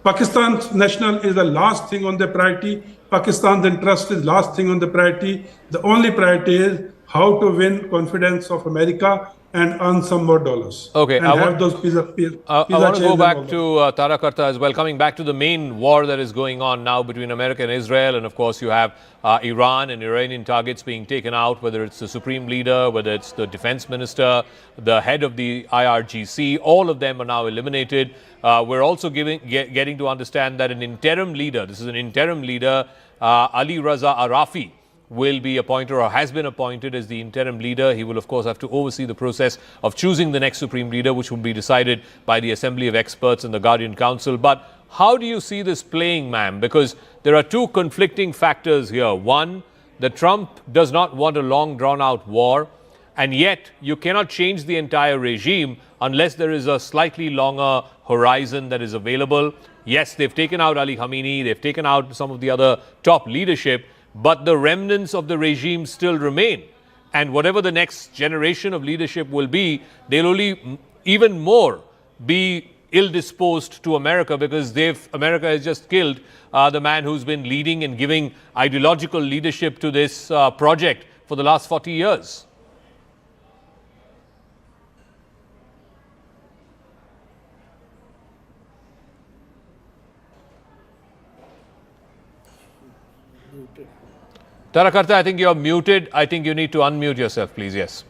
Pakistan's national is the last thing on the priority. Pakistan's interest is last thing on the priority. The only priority is how to win confidence of America and earn some more dollars. Okay, and have those pizza I want to go back to Tarakarta as well. Coming back to the main war that is going on now between America and Israel, and of course you have Iran and Iranian targets being taken out, whether it's the supreme leader, whether it's the defense minister, the head of the IRGC, all of them are now eliminated. We're also getting to understand that an interim leader, this is an interim leader, Ali Raza Arafi, will be appointed or has been appointed as the interim leader. He will, of course, have to oversee the process of choosing the next supreme leader, which will be decided by the Assembly of Experts and the Guardian Council. But how do you see this playing, ma'am? Because there are two conflicting factors here. One, that Trump does not want a long, drawn-out war, and yet you cannot change the entire regime unless there is a slightly longer horizon that is available. Yes, they've taken out Ali Khamenei, they've taken out some of the other top leadership, but the remnants of the regime still remain. And whatever the next generation of leadership will be, they'll only even more be ill-disposed to America, because America has just killed the man who's been leading and giving ideological leadership to this project for the last 40 years. Tarakarta, I think you're muted. I think you need to unmute yourself, please. Yes.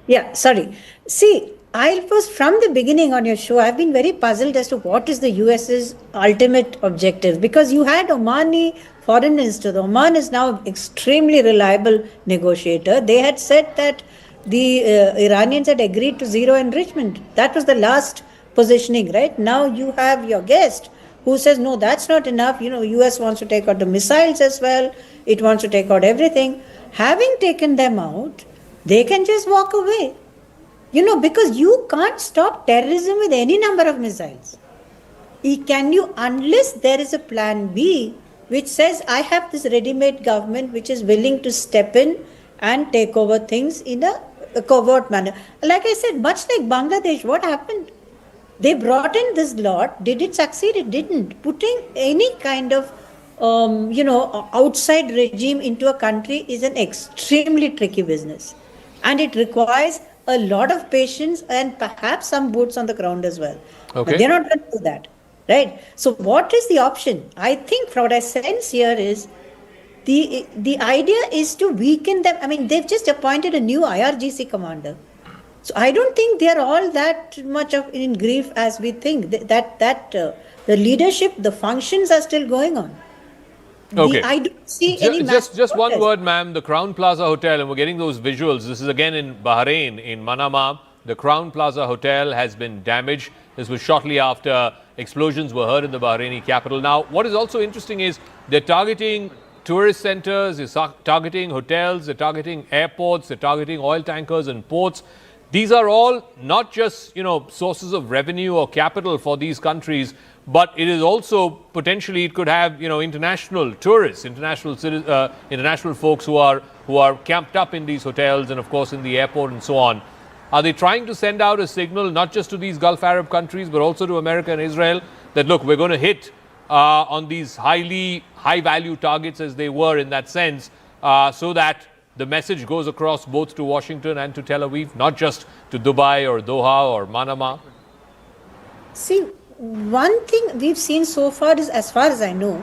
Yeah, sorry. See, I was from the beginning on your show, I've been very puzzled as to what is the US's ultimate objective, because you had Omani foreign minister. The Oman is now extremely reliable negotiator. They had said that the Iranians had agreed to zero enrichment. That was the last positioning, right? Now you have your guest who says, no, that's not enough. US wants to take out the missiles as well. It wants to take out everything. Having taken them out, they can just walk away. Because you can't stop terrorism with any number of missiles. Unless there is a plan B, which says, I have this ready-made government which is willing to step in and take over things in a covert manner. Like I said, much like Bangladesh, what happened? They brought in this lot. Did it succeed? It didn't. Putting any kind of, outside regime into a country is an extremely tricky business. And it requires a lot of patience and perhaps some boots on the ground as well. Okay. But they're not going to do that. right? So what is the option? I think what I sense here is the idea is to weaken them. I mean, they've just appointed a new IRGC commander. So I don't think they're all that much of in grief as we think. The leadership, the functions are still going on. Okay. I don't see any just one word, ma'am. The Crown Plaza Hotel, and we're getting those visuals. This is again in Bahrain, in Manama. The Crown Plaza Hotel has been damaged. This was shortly after explosions were heard in the Bahraini capital. Now, what is also interesting is they're targeting tourist centers, they're targeting hotels, they're targeting airports, they're targeting oil tankers and ports. These are all not just, sources of revenue or capital for these countries, but it is also potentially it could have, international tourists, international folks who are camped up in these hotels and of course in the airport and so on. Are they trying to send out a signal not just to these Gulf Arab countries but also to America and Israel that look, we're going to hit on these high value targets as they were in that sense, so that the message goes across both to Washington and to Tel Aviv, not just to Dubai or Doha or Manama? See, one thing we've seen so far is, as far as I know,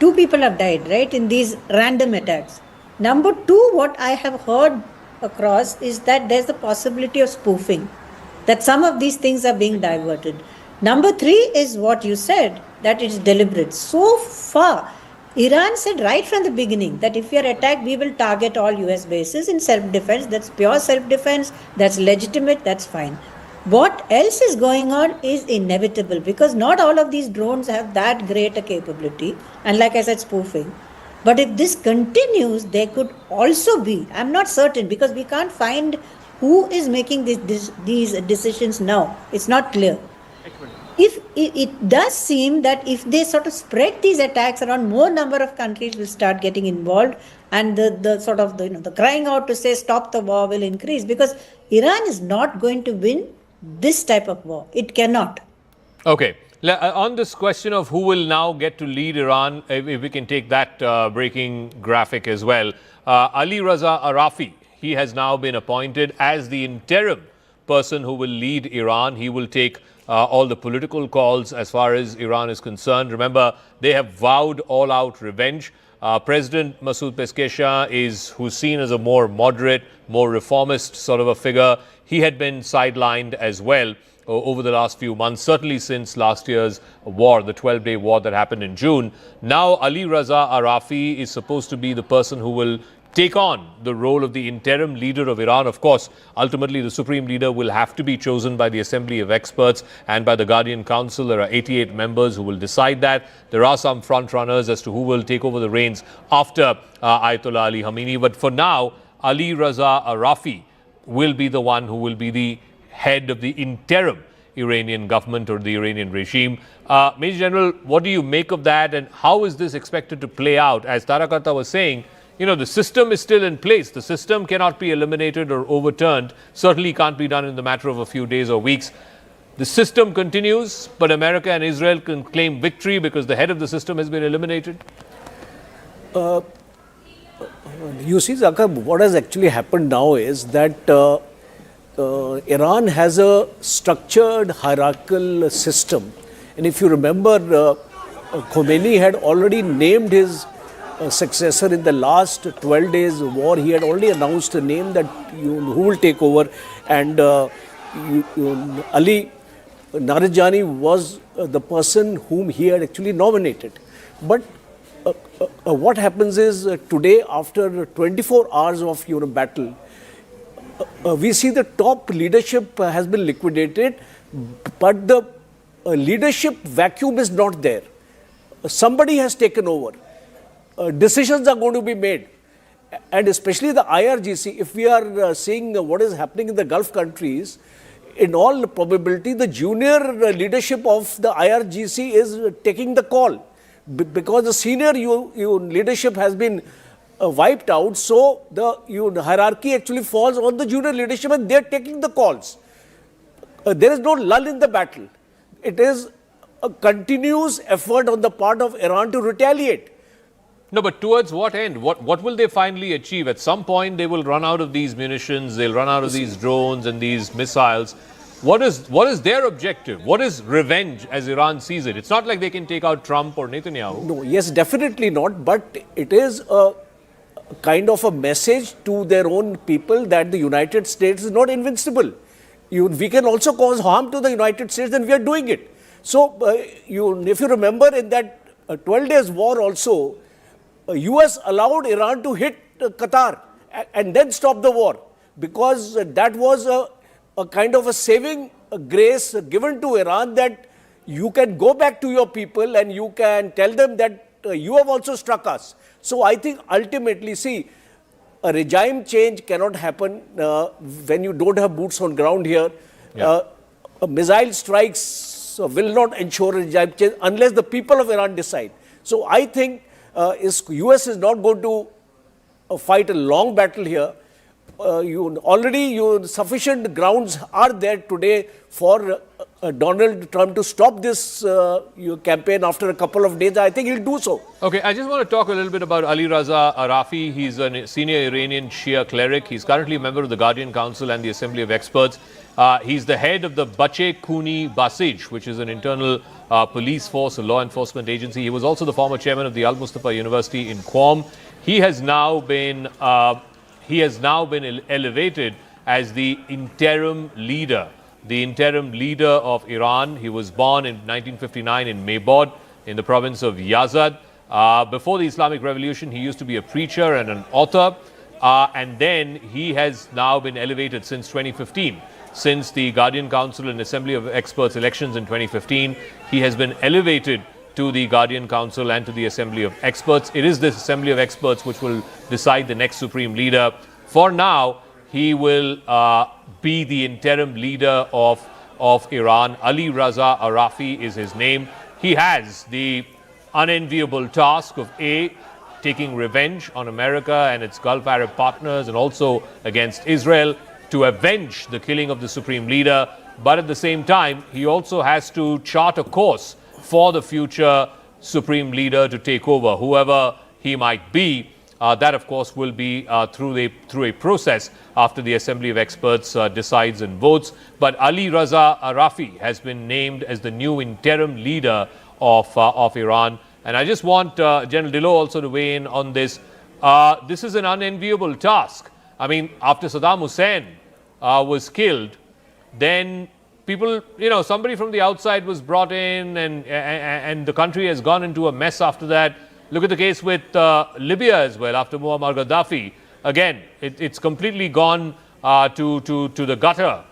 2 people have died, right, in these random attacks. Number 2, what I have heard across is that there's the possibility of spoofing, that some of these things are being diverted. Number 3 is what you said, that it's deliberate. So far, Iran said right from the beginning that if we are attacked, we will target all US bases in self-defense. That's pure self-defense. That's legitimate. That's fine. What else is going on is inevitable because not all of these drones have that great a capability. And like I said, spoofing. But if this continues, there could also be, I'm not certain because we can't find who is making these decisions now. It's not clear. If it does seem that if they sort of spread these attacks around, more number of countries will start getting involved, and the crying out to say stop the war will increase because Iran is not going to win this type of war. It cannot. Okay. On this question of who will now get to lead Iran, if we can take that breaking graphic as well, Ali Raza Arafi, he has now been appointed as the interim person who will lead Iran. He will take all the political calls as far as Iran is concerned. Remember, they have vowed all-out revenge. President Masoud Pezeshkian who's seen as a more moderate, more reformist sort of a figure. He had been sidelined as well over the last few months, certainly since last year's war, the 12-day war that happened in June. Now, Ali Raza Arafi is supposed to be the person who will take on the role of the interim leader of Iran. Of course, ultimately the supreme leader will have to be chosen by the Assembly of Experts and by the Guardian Council. There are 88 members who will decide that. There are some front runners as to who will take over the reins after Ayatollah Ali Khamenei. But for now, Ali Raza Arafi will be the one who will be the head of the interim Iranian government or the Iranian regime. Major General, what do you make of that, and how is this expected to play out? As Tarakata was saying, the system is still in place. The system cannot be eliminated or overturned. Certainly can't be done in the matter of a few days or weeks. The system continues, but America and Israel can claim victory because the head of the system has been eliminated. You see, Zakar, what has actually happened now is that Iran has a structured hierarchical system. And if you remember, Khomeini had already named his successor in the last 12 days war. He had already announced a name that who will take over, and Ali Narijani was the person whom he had actually nominated. But what happens is today, after 24 hours of battle, we see the top leadership has been liquidated, but the leadership vacuum is not there. Somebody has taken over. Decisions are going to be made, and especially the IRGC. If we are seeing what is happening in the Gulf countries, in all probability, the junior leadership of the IRGC is taking the call because the senior leadership has been wiped out. So the hierarchy actually falls on the junior leadership, and they are taking the calls. There is no lull in the battle. It is a continuous effort on the part of Iran to retaliate. No, but towards what end? What will they finally achieve? At some point, they will run out of these munitions, they'll run out of these drones and these missiles. what is their objective? What is revenge as Iran sees it? It's not like they can take out Trump or Netanyahu. No, yes, definitely not. But it is a kind of a message to their own people that the United States is not invincible. We can also cause harm to the United States, and we are doing it. So, if you remember in that 12 days war also, US allowed Iran to hit Qatar and then stop the war, because that was a kind of a saving grace given to Iran, that you can go back to your people and you can tell them that you have also struck us. So I think ultimately, see, a regime change cannot happen when you don't have boots on ground here. Yeah. Missile strikes will not ensure a regime change unless the people of Iran decide. So I think US is not going to fight a long battle here. Sufficient grounds are there today for Donald Trump to stop this campaign after a couple of days. I think he'll do so. Okay, I just want to talk a little bit about Ali Raza Arafi. He's a senior Iranian Shia cleric. He's currently a member of the Guardian Council and the Assembly of Experts. He's the head of the Bache Kuni Basij, which is an internal police force, a law enforcement agency. He was also the former chairman of the Al Mustafa University in Qom. He has now been elevated as the interim leader of Iran. He was born in 1959 in Maybod in the province of Yazd. Before the Islamic Revolution, he used to be a preacher and an author. And then he has now been elevated since 2015. Since the Guardian Council and Assembly of Experts elections in 2015, he has been elevated to the Guardian Council and to the Assembly of Experts. It is this Assembly of Experts which will decide the next supreme leader. For now, he will be the interim leader of Iran. Ali Raza Arafi is his name. He has the unenviable task of taking revenge on America and its Gulf Arab partners, and also against Israel, to avenge the killing of the supreme leader. But at the same time, he also has to chart a course for the future supreme leader to take over, whoever he might be. That, of course, will be through a process after the Assembly of Experts decides and votes. But Ali Raza Arafi has been named as the new interim leader of Iran. And I just want General Dillo also to weigh in on this. This is an unenviable task. I mean, after Saddam Hussein was killed, then people, somebody from the outside was brought in, and the country has gone into a mess after that. Look at the case with Libya as well, after Muammar Gaddafi. Again, it's completely gone to the gutter.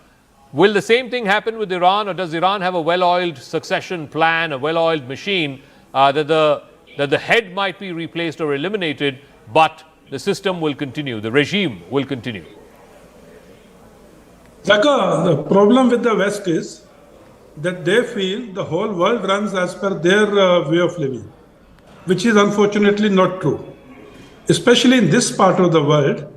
Will the same thing happen with Iran, or does Iran have a well-oiled succession plan, a well-oiled machine, that the head might be replaced or eliminated, but the system will continue, the regime will continue? Zaka, the problem with the West is that they feel the whole world runs as per their way of living, which is unfortunately not true. Especially in this part of the world,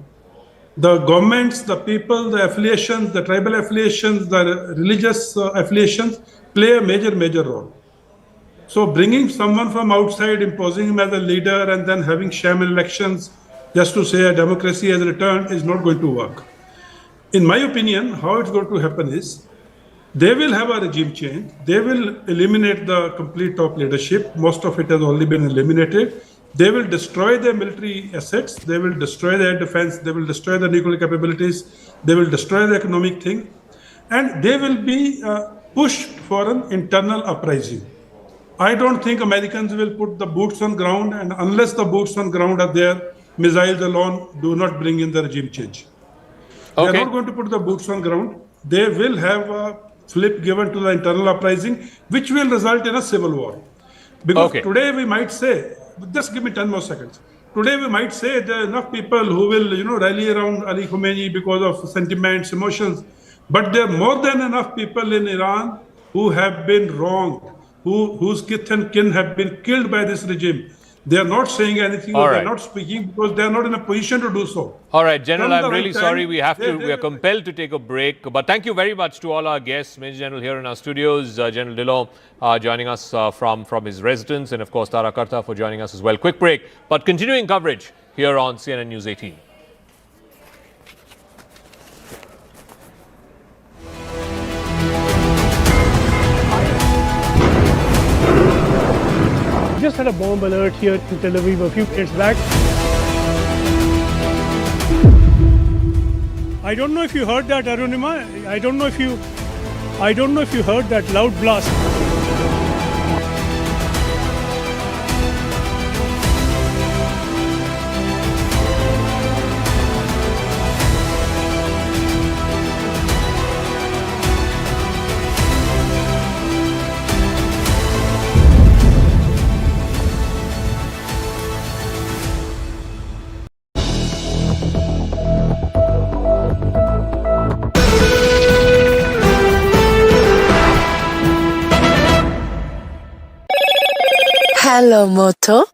the governments, the people, the affiliations, the tribal affiliations, the religious affiliations play a major role. So bringing someone from outside, imposing him as a leader, and then having sham elections just to say a democracy has returned is not going to work. In my opinion, how it's going to happen is, they will have a regime change. They will eliminate the complete top leadership. Most of it has already been eliminated. They will destroy their military assets. They will destroy their defense. They will destroy their nuclear capabilities. They will destroy the economic thing. And they will be pushed for an internal uprising. I don't think Americans will put the boots on ground, and unless the boots on ground are there, missiles alone do not bring in the regime change. Okay. They are not going to put the boots on ground. They will have a flip given to the internal uprising, which will result in a civil war. Because today we might say, just give me 10 more seconds. Today we might say there are enough people who will, rally around Ali Khomeini because of sentiments, emotions. But there are more than enough people in Iran who have been wronged, whose kith and kin have been killed by this regime. They are not saying anything, or they are not speaking because they are not in a position to do so. All right, General, I'm really sorry. We are compelled to take a break. But thank you very much to all our guests. Major General here in our studios, General Dillo joining us from his residence, and of course Tara Karta for joining us as well. Quick break, but continuing coverage here on CNN News 18. just had a bomb alert here in Tel Aviv a few minutes back. I don't know if you heard that, Arunima. I don't know if you heard that loud blast. Hello, Moto.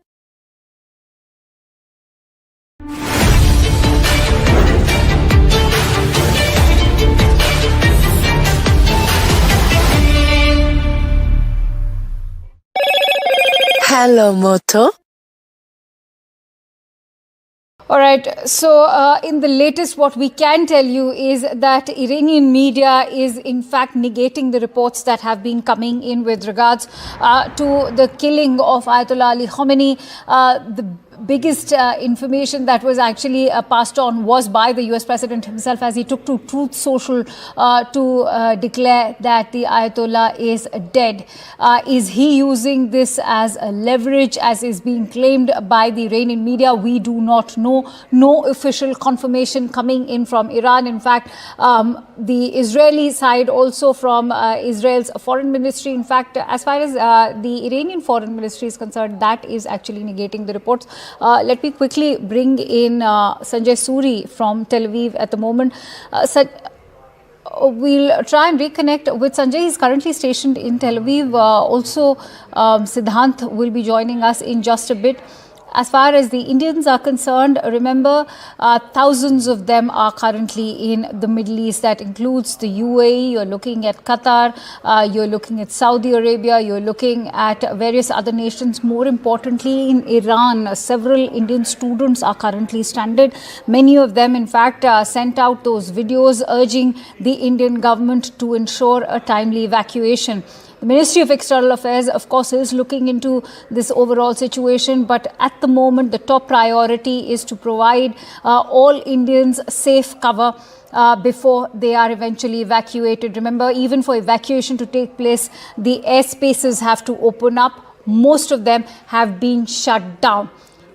Hello, Moto. All right, so in the latest, what we can tell you is that Iranian media is in fact negating the reports that have been coming in with regards to the killing of Ayatollah Ali Khamenei. The biggest information that was actually passed on was by the US President himself as he took to Truth Social to declare that the Ayatollah is dead. Is he using this as a leverage, as is being claimed by the Iranian media? We do not know. No official confirmation coming in from Iran. In fact, the Israeli side, also from Israel's foreign ministry, in fact, as far as the Iranian foreign ministry is concerned, that is actually negating the reports. Let me quickly bring in Sanjay Suri from Tel Aviv at the moment. We'll try and reconnect with Sanjay. He's currently stationed in Tel Aviv. Also, Siddhant will be joining us in just a bit. As far as the Indians are concerned, remember, thousands of them are currently in the Middle East. That includes the UAE, you're looking at Qatar, you're looking at Saudi Arabia, you're looking at various other nations. More importantly, in Iran, several Indian students are currently stranded. Many of them, in fact, sent out those videos urging the Indian government to ensure a timely evacuation. The Ministry of External Affairs, of course, is looking into this overall situation, but at the moment, the top priority is to provide all Indians safe cover before they are eventually evacuated. Remember, even for evacuation to take place, the airspaces have to open up. Most of them have been shut down.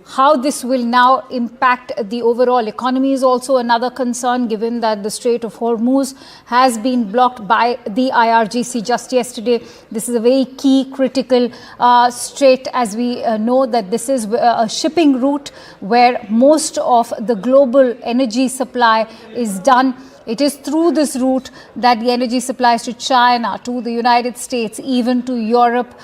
How this will now impact the overall economy is also another concern, given that the Strait of Hormuz has been blocked by the IRGC just yesterday. This is a very key, critical strait, as we know that this is a shipping route where most of the global energy supply is done. It is through this route that the energy supplies to China, to the United States, even to Europe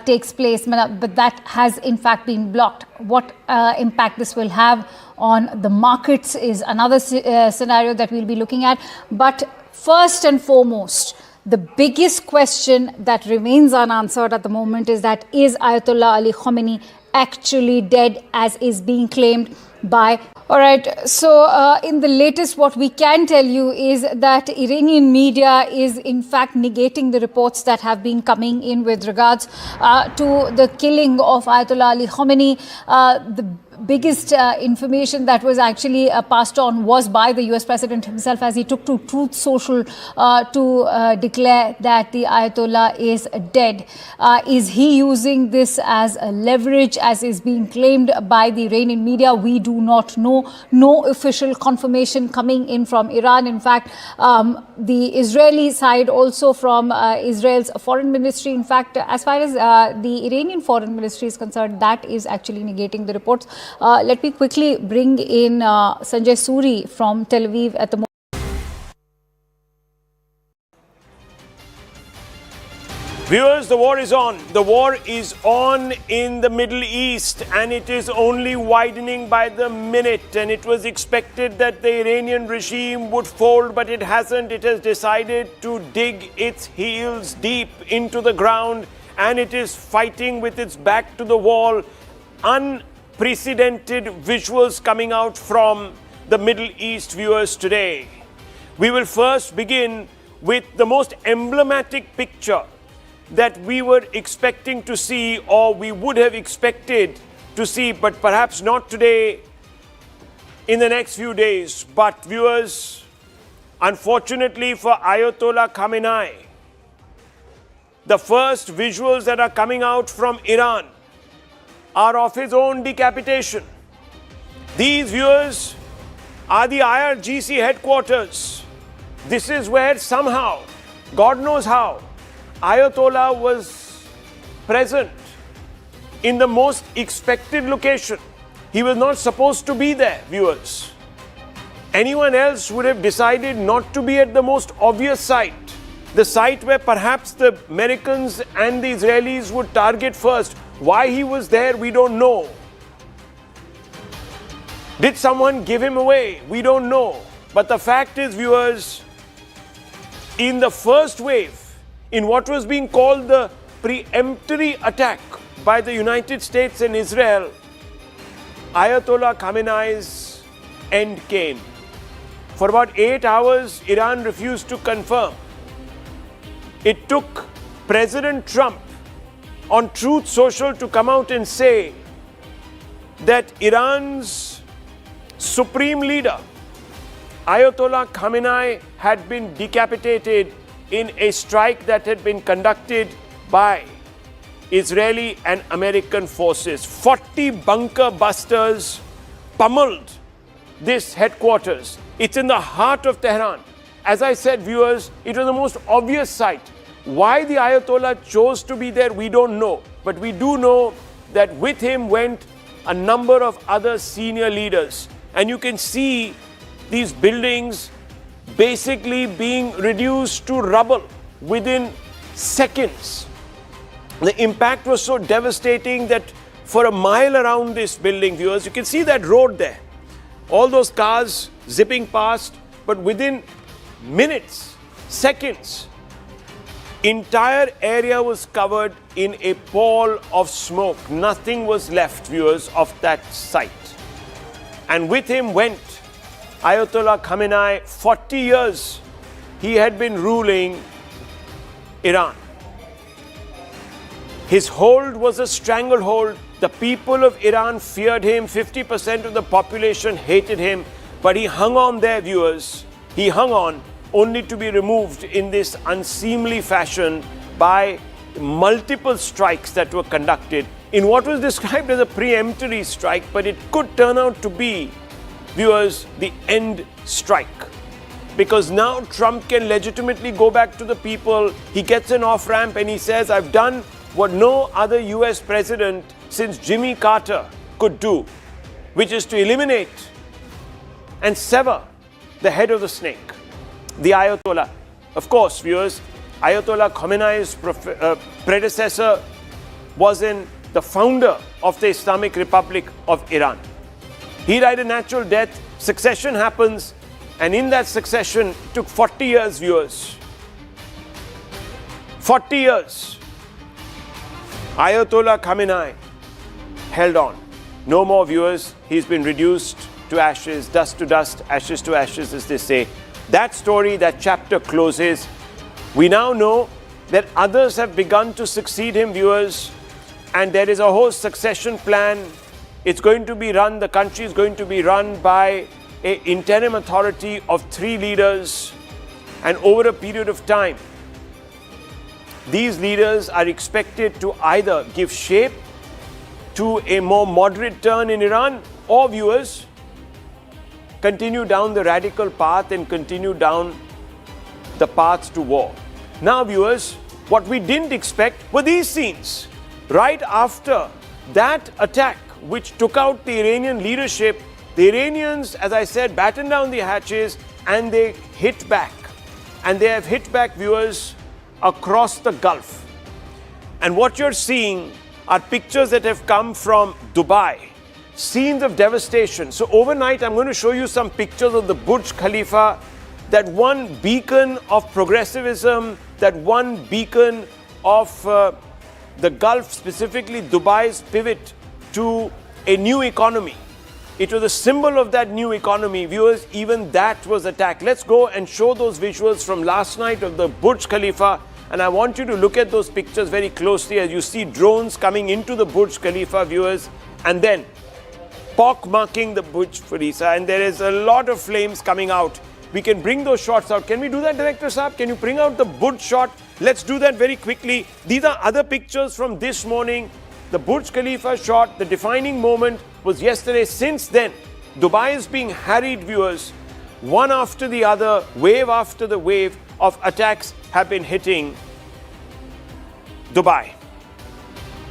takes place. But that has in fact been blocked. What impact this will have on the markets is another scenario that we'll be looking at. But first and foremost, the biggest question that remains unanswered at the moment is that, is Ayatollah Ali Khamenei actually dead, as is being claimed by? All right, so in the latest, what we can tell you is that Iranian media is in fact negating the reports that have been coming in with regards to the killing of Ayatollah Ali Khamenei. The biggest information that was actually passed on was by the US President himself as he took to Truth Social to declare that the Ayatollah is dead. Is he using this as a leverage, as is being claimed by the Iranian media? We do not know. No official confirmation coming in from Iran. In fact, the Israeli side, also from Israel's foreign ministry, in fact, as far as the Iranian foreign ministry is concerned, that is actually negating the reports. Let me quickly bring in Sanjay Suri from Tel Aviv at the moment. Viewers, the war is on. The war is on in the Middle East, and it is only widening by the minute. And it was expected that the Iranian regime would fold, but it hasn't. It has decided to dig its heels deep into the ground, and it is fighting with its back to the wall. Unprecedented visuals coming out from the Middle East, viewers, today. We will first begin with the most emblematic picture that we were expecting to see, or we would have expected to see, but perhaps not today, in the next few days. But viewers, unfortunately for Ayatollah Khamenei, the first visuals that are coming out from Iran are of his own decapitation. These, viewers, are the IRGC headquarters. This is where somehow, God knows how, Ayatollah was present in the most expected location. He was not supposed to be there, viewers. Anyone else would have decided not to be at the most obvious site, the site where perhaps the Americans and the Israelis would target first. Why he was there, we don't know. Did someone give him away? We don't know. But the fact is, viewers, in the first wave, in what was being called the preemptory attack by the United States and Israel, Ayatollah Khamenei's end came. For about 8 hours, Iran refused to confirm. It took President Trump on Truth Social to come out and say that Iran's supreme leader, Ayatollah Khamenei, had been decapitated in a strike that had been conducted by Israeli and American forces. 40 bunker busters pummeled this headquarters. It's in the heart of Tehran. As I said, viewers, it was the most obvious site. Why the Ayatollah chose to be there, we don't know. But we do know that with him went a number of other senior leaders. And you can see these buildings basically being reduced to rubble within seconds. The impact was so devastating that for a mile around this building, viewers, you can see that road there. All those cars zipping past, but within minutes, seconds, entire area was covered in a pall of smoke. Nothing was left, viewers, of that site. And with him went Ayatollah Khamenei. 40 years he had been ruling Iran. His hold was a stranglehold. The people of Iran feared him. 50% of the population hated him. But he hung on there, viewers. He hung on only to be removed in this unseemly fashion by multiple strikes that were conducted in what was described as a preemptory strike, but it could turn out to be, viewers, the end strike. Because now Trump can legitimately go back to the people. He gets an off-ramp and he says, I've done what no other US president since Jimmy Carter could do, which is to eliminate and sever the head of the snake, the Ayatollah. Of course, viewers, Ayatollah Khamenei's predecessor was the founder of the Islamic Republic of Iran. He died a natural death, succession happens, and in that succession, it took 40 years, viewers. 40 years. Ayatollah Khamenei held on. No more, viewers. He's been reduced to ashes, dust to dust, ashes to ashes, as they say. That story, that chapter closes. We now know that others have begun to succeed him, viewers, and there is a whole succession plan. It's going to be run, the country is going to be run by an interim authority of 3 leaders, and over a period of time, these leaders are expected to either give shape to a more moderate turn in Iran, or, viewers, continue down the radical path and continue down the path to war. Now, viewers, what we didn't expect were these scenes. Right after that attack, which took out the Iranian leadership, the Iranians, as I said, battened down the hatches and they hit back. And they have hit back, viewers, across the Gulf. And what you're seeing are pictures that have come from Dubai. Scenes of devastation. So overnight, I'm going to show you some pictures of the Burj Khalifa, that one beacon of progressivism, that one beacon of the Gulf, specifically Dubai's pivot to a new economy. It was a symbol of that new economy. Viewers, even that was attacked. Let's go and show those visuals from last night of the Burj Khalifa. And I want you to look at those pictures very closely as you see drones coming into the Burj Khalifa, viewers, and then pock-marking the Burj Khalifa, and there is a lot of flames coming out. We can bring those shots out. Can we do that, Director Saab? Can you bring out the Burj shot? Let's do that very quickly. These are other pictures from this morning. The Burj Khalifa shot, the defining moment was yesterday. Since then, Dubai is being harried, viewers. One after the other, wave after the wave of attacks have been hitting Dubai.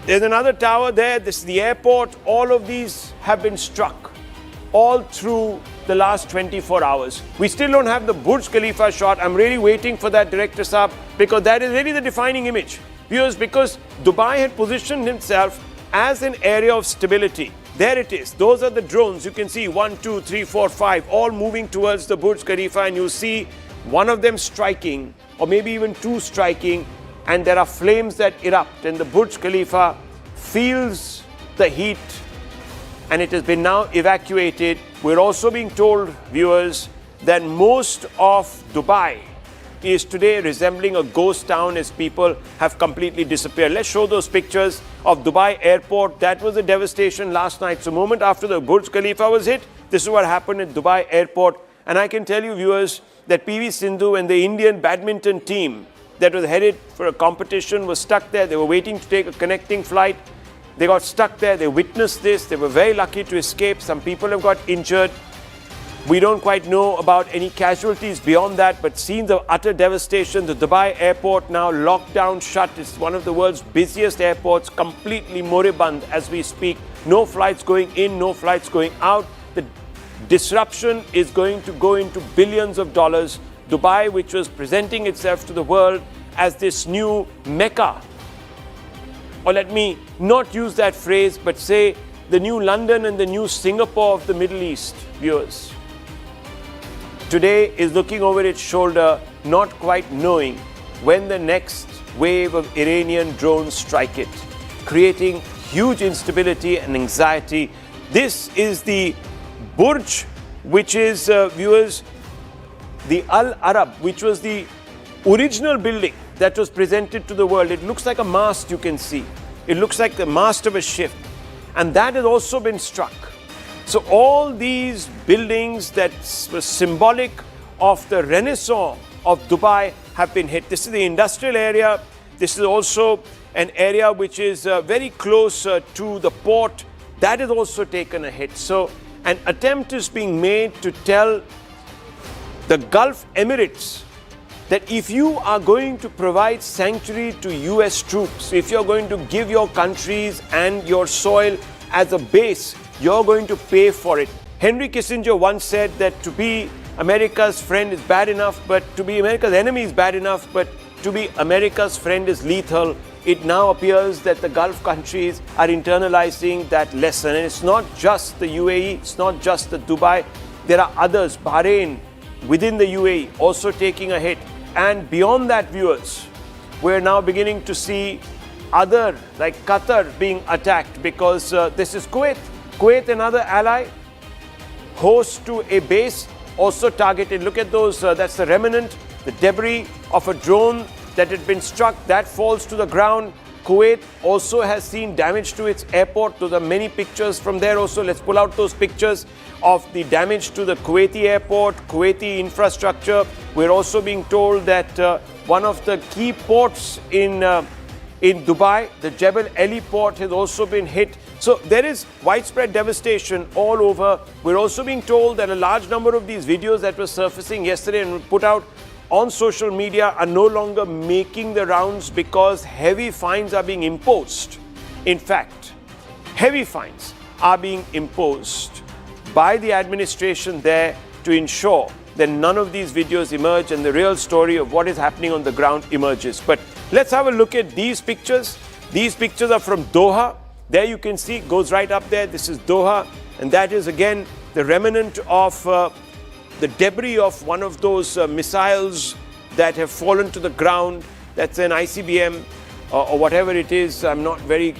There's another tower there. This is the airport. All of these have been struck all through the last 24 hours. We still don't have the Burj Khalifa shot. I'm really waiting for that, Director Saab, because that is really the defining image. Viewers, because Dubai had positioned himself as an area of stability. There it is. Those are the drones. You can see 1, 2, 3, 4, 5, all moving towards the Burj Khalifa, and you see one of them striking, or maybe even two striking, and there are flames that erupt, and the Burj Khalifa feels the heat, and it has been now evacuated. We're also being told, viewers, that most of Dubai is today resembling a ghost town as people have completely disappeared. Let's show those pictures of Dubai airport. That was a devastation last night. So, a moment after the Burj Khalifa was hit, this is what happened at Dubai airport. And I can tell you, viewers, that PV Sindhu and the Indian badminton team that was headed for a competition was stuck there. They were waiting to take a connecting flight. They got stuck there. They witnessed this. They were very lucky to escape. Some people have got injured. We don't quite know about any casualties beyond that, but scenes of utter devastation. The Dubai airport now locked down, shut. It's one of the world's busiest airports, completely moribund as we speak. No flights going in, no flights going out. The disruption is going to go into billions of dollars. Dubai, which was presenting itself to the world as this new Mecca, or let me not use that phrase, but say the new London and the new Singapore of the Middle East, viewers, today is looking over its shoulder, not quite knowing when the next wave of Iranian drones strike it, creating huge instability and anxiety. This is the Burj, which is, viewers, the Al Arab, which was the original building that was presented to the world. It looks like a mast, you can see. It looks like the mast of a ship. And that has also been struck. So all these buildings that were symbolic of the renaissance of Dubai have been hit. This is the industrial area. This is also an area which is very close to the port. That has also taken a hit. So an attempt is being made to tell the Gulf Emirates that if you are going to provide sanctuary to US troops, if you're going to give your countries and your soil as a base, you're going to pay for it. Henry Kissinger once said that to be America's friend is bad enough, but to be America's enemy is bad enough, but to be America's friend is lethal. It now appears that the Gulf countries are internalizing that lesson. And it's not just the UAE, it's not just the Dubai. There are others, Bahrain, within the UAE, also taking a hit. And beyond that, viewers, we're now beginning to see other, like Qatar, being attacked because this is Kuwait. Kuwait, another ally, host to a base, also targeted. Look at those, that's the remnant, the debris of a drone that had been struck, that falls to the ground. Kuwait also has seen damage to its airport. Those are many pictures from there also. Let's pull out those pictures of the damage to the Kuwaiti airport, Kuwaiti infrastructure. We're also being told that one of the key ports in Dubai, the Jebel Ali port, has also been hit. So there is widespread devastation all over. We're also being told that a large number of these videos that were surfacing yesterday and were put out on social media are no longer making the rounds because heavy fines are being imposed. In fact, heavy fines are being imposed by the administration there to ensure that none of these videos emerge and the real story of what is happening on the ground emerges. But let's have a look at these pictures. These pictures are from Doha. There you can see, it goes right up there. This is Doha, and that is again the remnant of the debris of one of those missiles that have fallen to the ground. That's an ICBM or whatever it is. I'm not very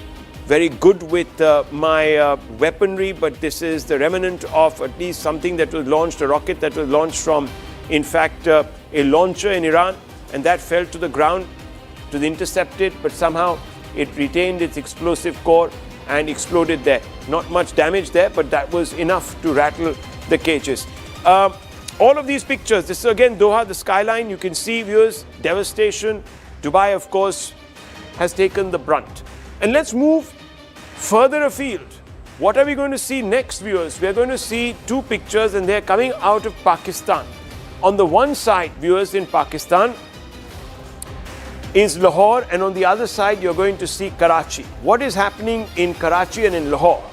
good with my weaponry, but this is the remnant of at least something that was launched, a rocket that was launched from, in fact, a launcher in Iran, and that fell to the ground. to intercept it, but somehow it retained its explosive core and exploded there. Not much damage there, but that was enough to rattle the cages. All of these pictures, this is again Doha, the skyline, you can see, viewers, devastation. Dubai, of course, has taken the brunt. And let's move further afield. What are we going to see next, viewers? We're going to see two pictures, and they're coming out of Pakistan. On the one side, viewers, in Pakistan is Lahore, and on the other side, you're going to see Karachi. What is happening in Karachi and in Lahore?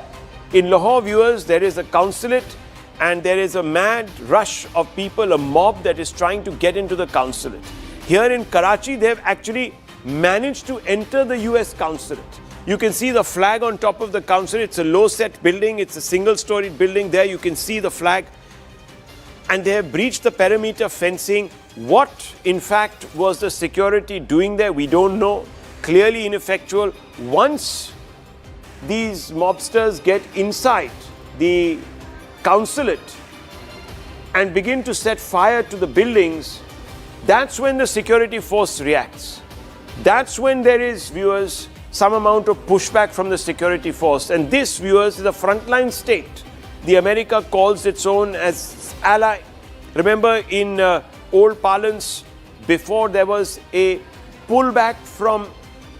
In Lahore, viewers, there is a consulate, and there is a mad rush of people, a mob that is trying to get into the consulate. Here in Karachi, they've actually managed to enter the US consulate. You can see the flag on top of the consulate. It's a low-set building. It's a single-storied building. There you can see the flag. And they have breached the perimeter fencing. What, in fact, was the security doing there? We don't know. Clearly ineffectual. Once these mobsters get inside the consulate and begin to set fire to the buildings, that's when the security force reacts. That's when there is, viewers, some amount of pushback from the security force. And this, viewers, is a frontline state. The America calls its own as ally. Remember, in old parlance, before there was a pullback from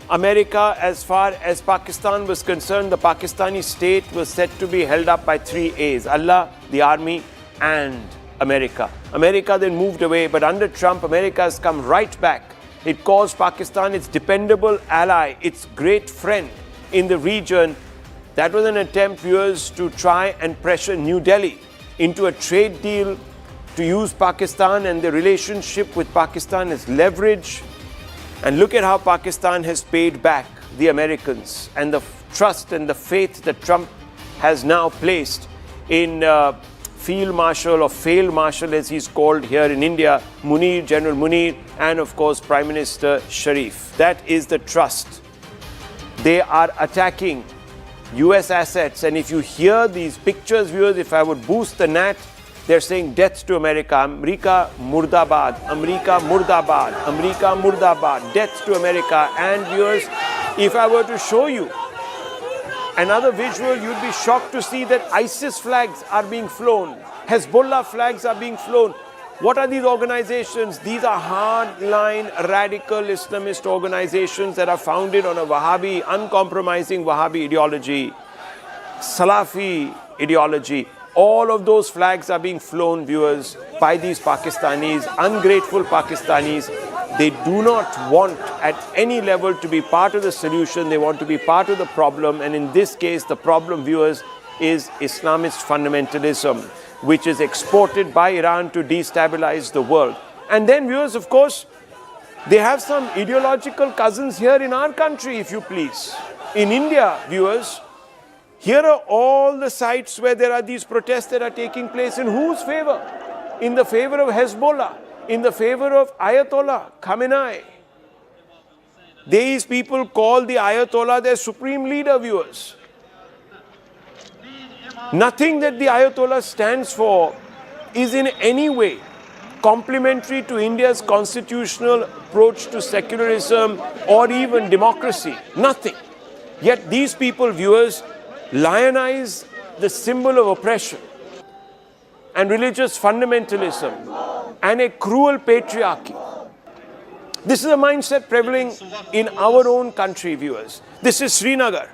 America as far as Pakistan was concerned, the Pakistani state was said to be held up by three A's: Allah, the army, and America. America then moved away, but under Trump, America has come right back. It calls Pakistan its dependable ally, its great friend in the region. That was an attempt, viewers, to try and pressure New Delhi into a trade deal to use Pakistan and the relationship with Pakistan as leverage. And look at how Pakistan has paid back the Americans and the trust and the faith that Trump has now placed in Field Marshal, or Failed Marshal as he's called here in India, Munir, General Munir, and of course Prime Minister Sharif. That is the trust. They are attacking US assets, and if you hear these pictures, viewers, if I would boost the NAT, they're saying death to America, America Murdabad, America Murdabad, America Murdabad, death to America. And viewers, if I were to show you another visual, you'd be shocked to see that ISIS flags are being flown, Hezbollah flags are being flown. What are these organizations? These are hardline, radical Islamist organizations that are founded on a Wahhabi, uncompromising Wahhabi ideology, Salafi ideology. All of those flags are being flown, viewers, by these Pakistanis, ungrateful Pakistanis. They do not want at any level to be part of the solution. They want to be part of the problem. And in this case, the problem, viewers, is Islamist fundamentalism, which is exported by Iran to destabilize the world. And then, viewers, of course, they have some ideological cousins here in our country, if you please. In India, viewers, here are all the sites where there are these protests that are taking place. In whose favor? In the favor of Hezbollah, in the favor of Ayatollah Khamenei. These people call the Ayatollah their supreme leader, viewers. Nothing that the Ayatollah stands for is in any way complementary to India's constitutional approach to secularism or even democracy. Nothing. Yet these people, viewers, lionize the symbol of oppression and religious fundamentalism and a cruel patriarchy. This is a mindset prevailing in our own country, viewers. This is Srinagar.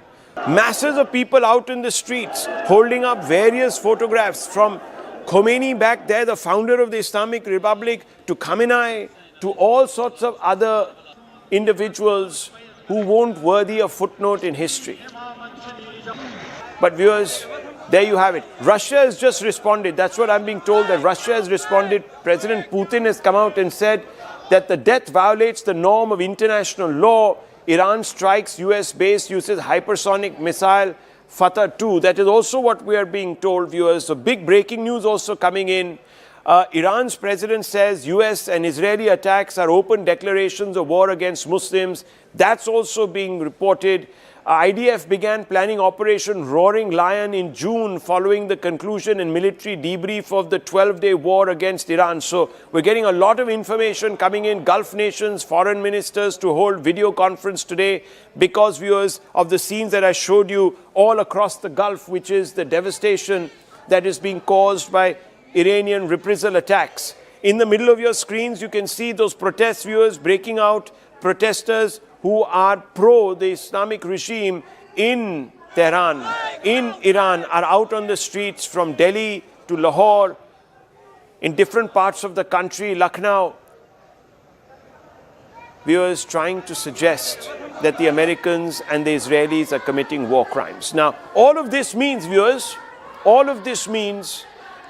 Masses of people out in the streets holding up various photographs from Khomeini back there, the founder of the Islamic Republic, to Khamenei, to all sorts of other individuals who won't worthy a footnote in history. But viewers, there you have it. Russia has just responded. That's what I'm being told, that Russia has responded. President Putin has come out and said that the death violates the norm of international law. Iran strikes US base, uses hypersonic missile Fatah 2. That is also what we are being told, viewers. So big breaking news also coming in. Iran's president says US and Israeli attacks are open declarations of war against Muslims. That's also being reported. IDF began planning Operation Roaring Lion in June following the conclusion and military debrief of the 12-day war against Iran. So we're getting a lot of information coming in. Gulf nations, foreign ministers to hold video conference today because, viewers, of the scenes that I showed you all across the Gulf, which is the devastation that is being caused by Iranian reprisal attacks. In the middle of your screens, you can see those protests, viewers, breaking out, protesters who are pro the Islamic regime in Tehran, in Iran, are out on the streets from Delhi to Lahore, in different parts of the country, Lucknow. Viewers, trying to suggest that the Americans and the Israelis are committing war crimes. Now, all of this means, viewers, all of this means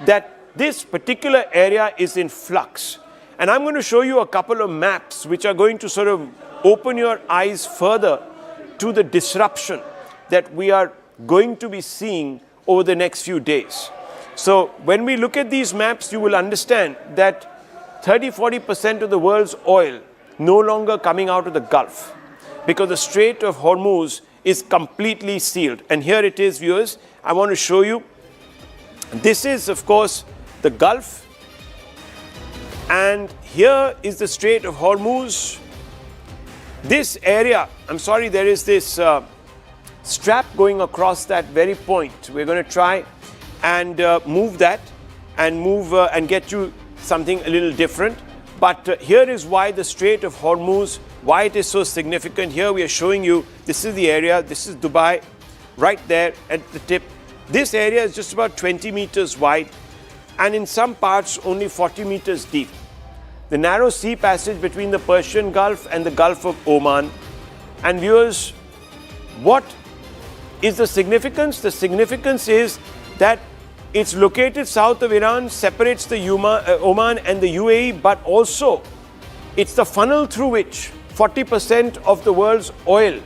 that this particular area is in flux. And I'm going to show you a couple of maps which are going to sort of open your eyes further to the disruption that we are going to be seeing over the next few days. So when we look at these maps, you will understand that 30-40% of the world's oil no longer coming out of the Gulf because the Strait of Hormuz is completely sealed. And here it is, viewers. I want to show you. This is, of course, the Gulf. And here is the Strait of Hormuz. This area, I'm sorry, there is this strap going across that very point. We're going to try and move that and and get you something a little different. But here is why the Strait of Hormuz, why it is so significant. Here we are showing you, this is the area, this is Dubai, right there at the tip. This area is just about 20 meters wide and in some parts only 40 meters deep. The narrow sea passage between the Persian Gulf and the Gulf of Oman. And viewers, what is the significance? The significance is that it's located south of Iran, separates the Oman and the UAE, but also it's the funnel through which 40% of the world's oil,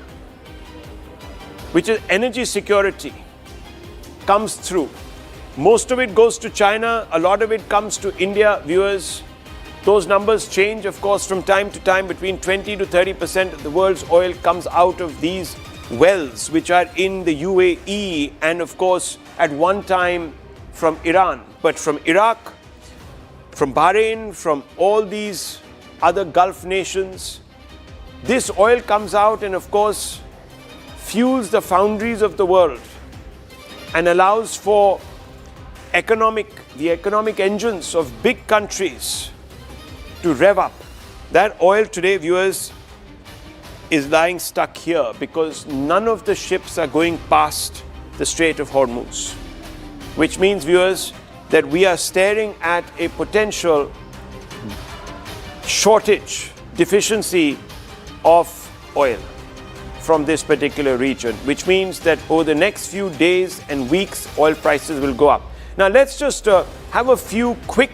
which is energy security, comes through. Most of it goes to China, a lot of it comes to India, viewers. Those numbers change, of course, from time to time. Between 20 to 30% of the world's oil comes out of these wells, which are in the UAE and, of course, at one time from Iran. But from Iraq, from Bahrain, from all these other Gulf nations, this oil comes out and, of course, fuels the foundries of the world and allows for the economic engines of big countries to rev up. That oil today, viewers, is lying stuck here because none of the ships are going past the Strait of Hormuz, which means, viewers, that we are staring at a potential shortage, deficiency of oil from this particular region, which means that over the next few days and weeks, oil prices will go up. Now, let's just have a few quick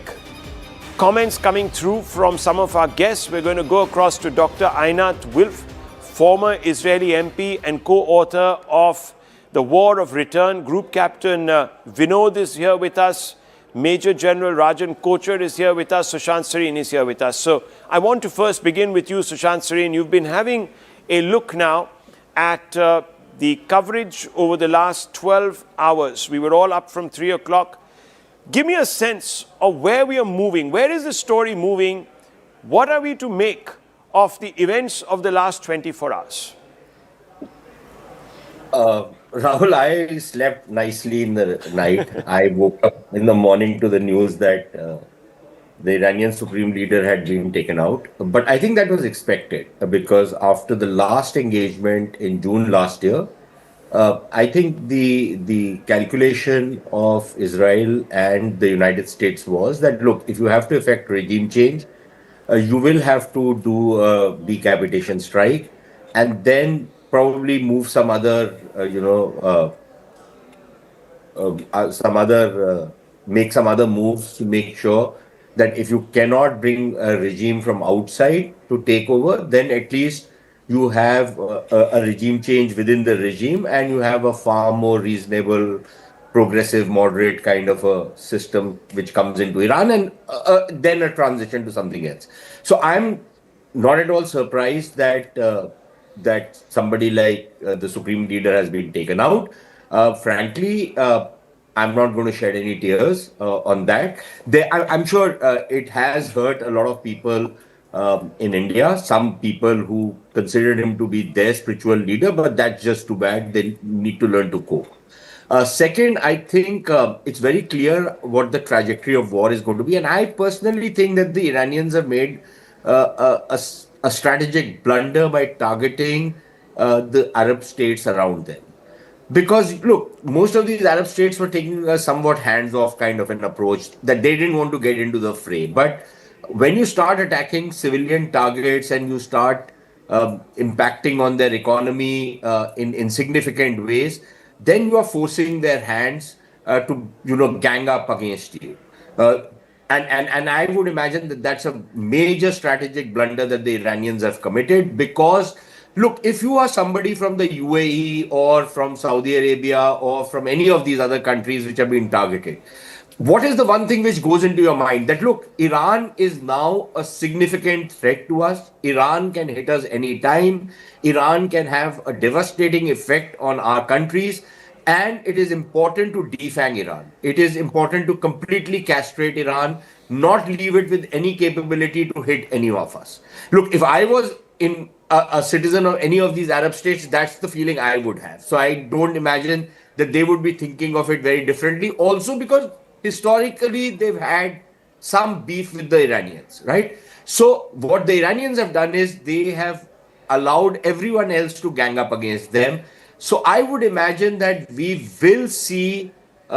comments coming through from some of our guests. We're going to go across to Dr. Einat Wilf, former Israeli MP and co-author of The War of Return. Group Captain Vinod is here with us. Major General Rajan Kochar is here with us. Sushant Sareen is here with us. So I want to first begin with you, Sushant Sareen. You've been having a look now at the coverage over the last 12 hours. We were all up from 3 o'clock. Give me a sense of where we are moving. Where is the story moving? What are we to make of the events of the last 24 hours? Rahul, I slept nicely in the night. I woke up in the morning to the news that the Iranian supreme leader had been taken out. But I think that was expected because after the last engagement in June last year, I think the calculation of Israel and the United States was that, look, if you have to effect regime change, you will have to do a decapitation strike and then probably move some other, make some other moves to make sure that if you cannot bring a regime from outside to take over, then at least you have a regime change within the regime and you have a far more reasonable, progressive, moderate kind of a system which comes into Iran and then a transition to something else. So I'm not at all surprised that that somebody like the Supreme Leader has been taken out. Frankly, I'm not going to shed any tears on that. I'm sure it has hurt a lot of people in India, some people who considered him to be their spiritual leader, but that's just too bad. They need to learn to cope. Second, I think it's very clear what the trajectory of war is going to be. And I personally think that the Iranians have made a strategic blunder by targeting the Arab states around them. Because, look, most of these Arab states were taking a somewhat hands-off kind of an approach that they didn't want to get into the fray. But when you start attacking civilian targets and you start impacting on their economy in significant ways, then you are forcing their hands to, gang up against you. And I would imagine that that's a major strategic blunder that the Iranians have committed because, look, if you are somebody from the UAE or from Saudi Arabia or from any of these other countries which have been targeted, what is the one thing which goes into your mind? That, look, Iran is now a significant threat to us. Iran can hit us anytime. Iran can have a devastating effect on our countries. And it is important to defang Iran. It is important to completely castrate Iran, not leave it with any capability to hit any of us. Look, if I was in a citizen of any of these Arab states, that's the feeling I would have. So I don't imagine that they would be thinking of it very differently. Also because historically they've had some beef with the Iranians, right? So what the Iranians have done is they have allowed everyone else to gang up against them. So I would imagine that we will see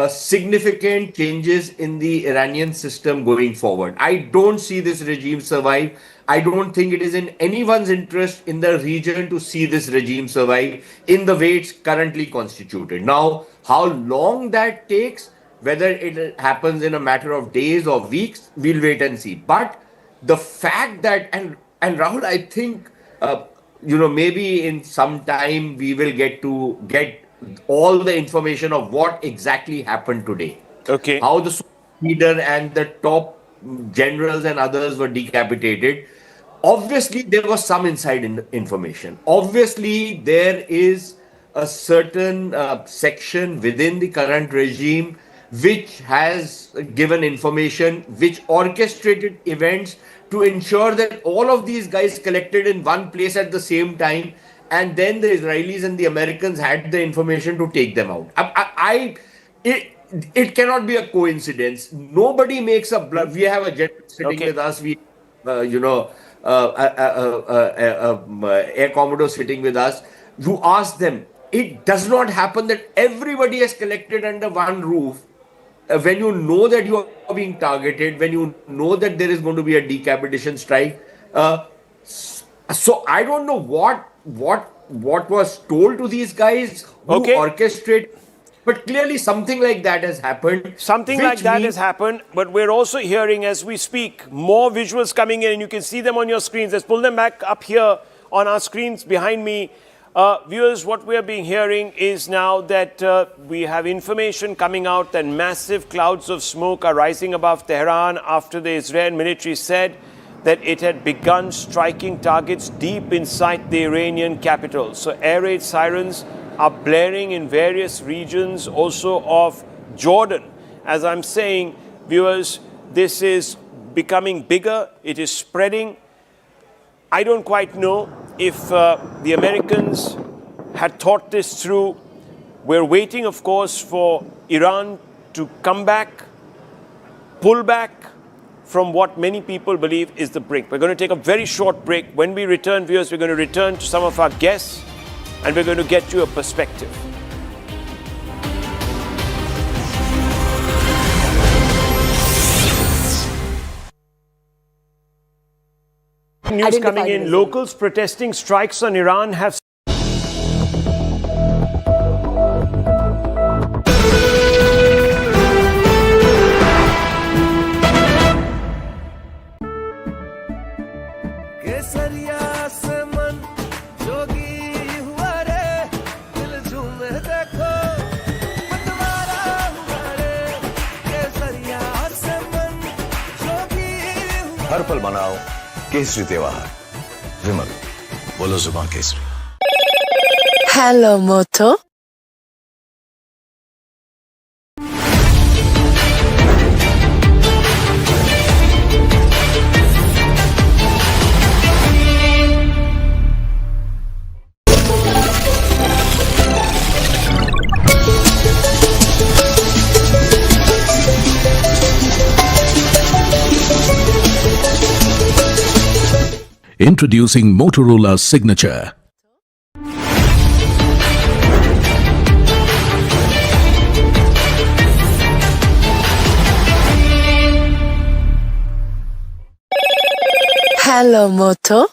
significant changes in the Iranian system going forward. I don't see this regime survive. I don't think it is in anyone's interest in the region to see this regime survive in the way it's currently constituted. Now, how long that takes, whether it happens in a matter of days or weeks, we'll wait and see. But the fact that, and Rahul, I think, maybe in some time we will get all the information of what exactly happened today. Okay. How the leader and the top generals and others were decapitated. Obviously, there was some inside information. Obviously, there is a certain section within the current regime which has given information, which orchestrated events to ensure that all of these guys collected in one place at the same time, and then the Israelis and the Americans had the information to take them out. It cannot be a coincidence. Nobody makes a blood. We have a general sitting with us. We, Air Commodore sitting with us. You ask them. It does not happen that everybody is collected under one roof. When you know that you are being targeted, when you know that there is going to be a decapitation strike, so I don't know what was told to these guys who orchestrate, but clearly something like that has happened. Something like that has happened, but we're also hearing as we speak more visuals coming in, and you can see them on your screens. Let's pull them back up here on our screens behind me. Viewers, what we are being hearing is now that we have information coming out that massive clouds of smoke are rising above Tehran after the Israeli military said that it had begun striking targets deep inside the Iranian capital. So air raid sirens are blaring in various regions also of Jordan. As I'm saying, viewers, this is becoming bigger. It is spreading. I don't quite know if the Americans had thought this through. We're waiting, of course, for Iran to come back, pull back from what many people believe is the brink. We're going to take a very short break. When we return, viewers, we're going to return to some of our guests and we're going to get you a perspective. News coming in. Locals protesting strikes on Iran have हर पल मनाओ केसरी त्योहार। विमल बोलो जुबान Kesari. Hello, Moto. Introducing Motorola's signature. Hello, Moto.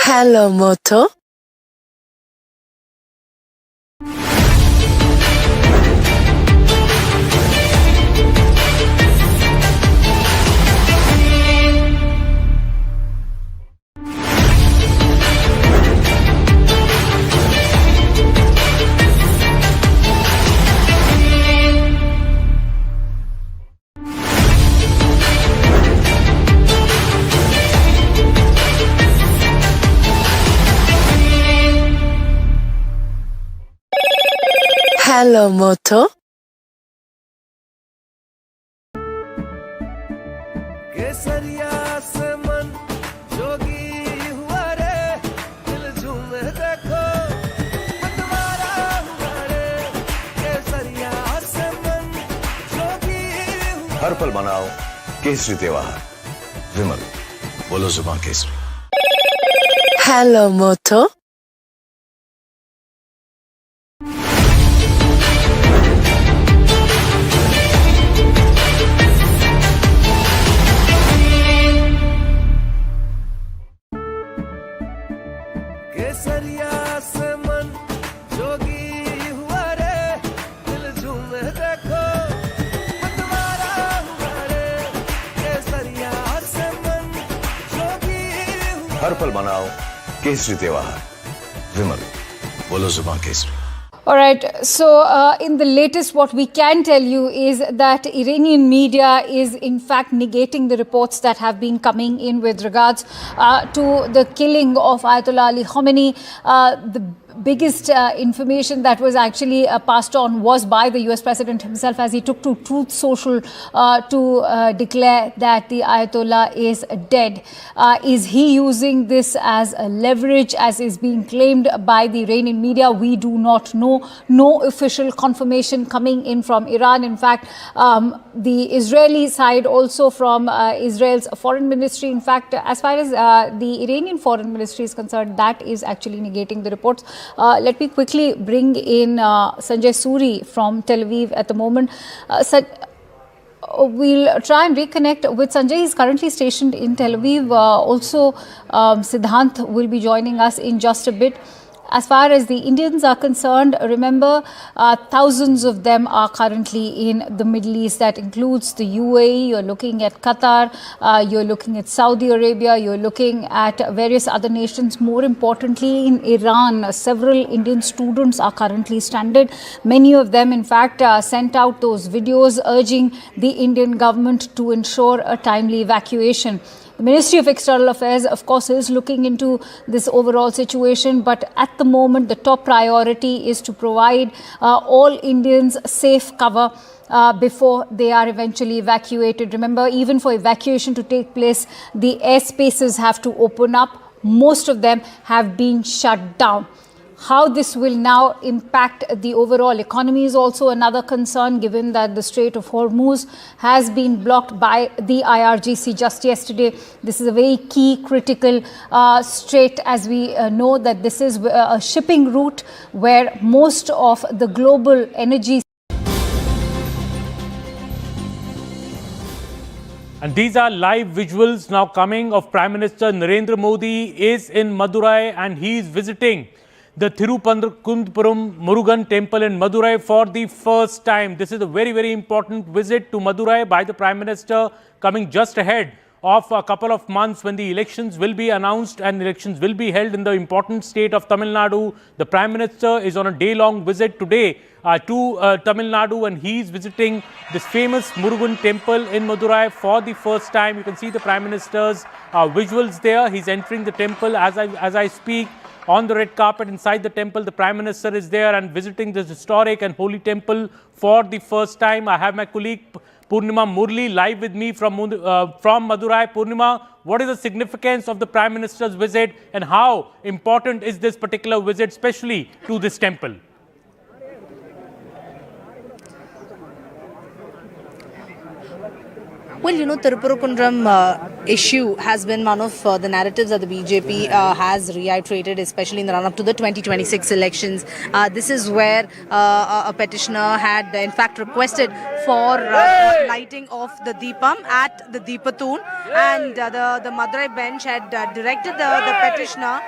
Hello, Moto. Hello, Moto. हर पल मनाओ केसरी त्योहार विमल बोलो जुबान केसरी Hello, Moto. हर पल मनाओ केसरी त्योहार विमल बोलो जुबान Kesari All right. So, in the latest, what we can tell you is that Iranian media is in fact negating the reports that have been coming in with regards to the killing of Ayatollah Ali Khamenei. The biggest information that was actually passed on was by the US President himself as he took to Truth Social to declare that the Ayatollah is dead. Is he using this as a leverage, as is being claimed by the Iranian media? We do not know. No official confirmation coming in from Iran. In fact, the Israeli side also from Israel's foreign ministry, in fact, as far as the Iranian foreign ministry is concerned, that is actually negating the reports. Let me quickly bring in Sanjay Suri from Tel Aviv at the moment. We'll try and reconnect with Sanjay. He's currently stationed in Tel Aviv. Also, Siddhant will be joining us in just a bit. As far as the Indians are concerned, remember, thousands of them are currently in the Middle East. That includes the UAE, you're looking at Qatar, you're looking at Saudi Arabia, you're looking at various other nations. More importantly, in Iran, several Indian students are currently stranded. Many of them, in fact, sent out those videos urging the Indian government to ensure a timely evacuation. The Ministry of External Affairs, of course, is looking into this overall situation, but at the moment, the top priority is to provide all Indians safe cover before they are eventually evacuated. Remember, even for evacuation to take place, the airspaces have to open up. Most of them have been shut down. How this will now impact the overall economy is also another concern, given that the Strait of Hormuz has been blocked by the IRGC just yesterday. This is a very key critical strait, as we know that this is a shipping route where most of the global energy. And these are live visuals now coming of Prime Minister Narendra Modi is in Madurai and he is visiting the Thiruvananthapuram Murugan temple in Madurai for the first time. This is a very, very important visit to Madurai by the Prime Minister, coming just ahead of a couple of months when the elections will be announced and elections will be held in the important state of Tamil Nadu. The Prime Minister is on a day-long visit today to Tamil Nadu, and he is visiting this famous Murugan temple in Madurai for the first time. You can see the Prime Minister's visuals there. He's entering the temple as I speak. On the red carpet inside the temple, the Prime Minister is there and visiting this historic and holy temple for the first time. I have my colleague Purnima Murli live with me from Madurai. Purnima, what is the significance of the Prime Minister's visit and how important is this particular visit, especially to this temple? Well, you know, Tirupurukundram issue has been one of the narratives that the BJP has reiterated, especially in the run-up to the 2026 elections. This is where a petitioner had, in fact, requested for lighting of the Deepam at the Deepathoon, and the Madurai bench had directed the petitioner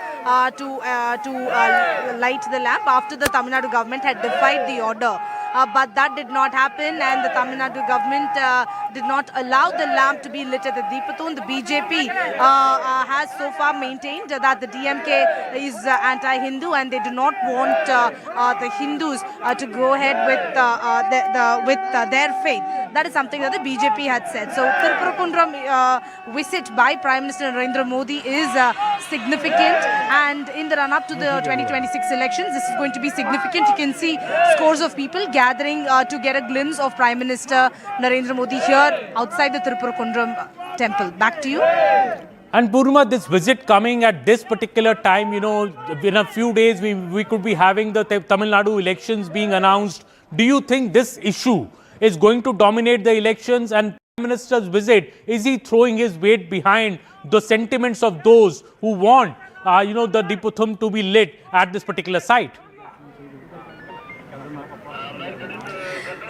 to light the lamp after the Tamil Nadu government had defied the order. But that did not happen, and the Tamil Nadu government did not allow the lamp to be lit at the Deepathoon. The BJP has so far maintained that the DMK is anti-Hindu, and they do not want the Hindus to go ahead with their faith. That is something that the BJP had said. So Tirupurukundram visit by Prime Minister Narendra Modi is significant, and in the run-up to the 2026 elections, this is going to be significant. You can see scores of people gathering to get a glimpse of Prime Minister Narendra Modi here outside the Tirupurukundram temple. Back to you. And Purnima, this visit coming at this particular time, you know, in a few days we could be having the Tamil Nadu elections being announced. Do you think this issue is going to dominate the elections, and Prime Minister's visit, is he throwing his weight behind the sentiments of those who want, the Deepathoon to be lit at this particular site?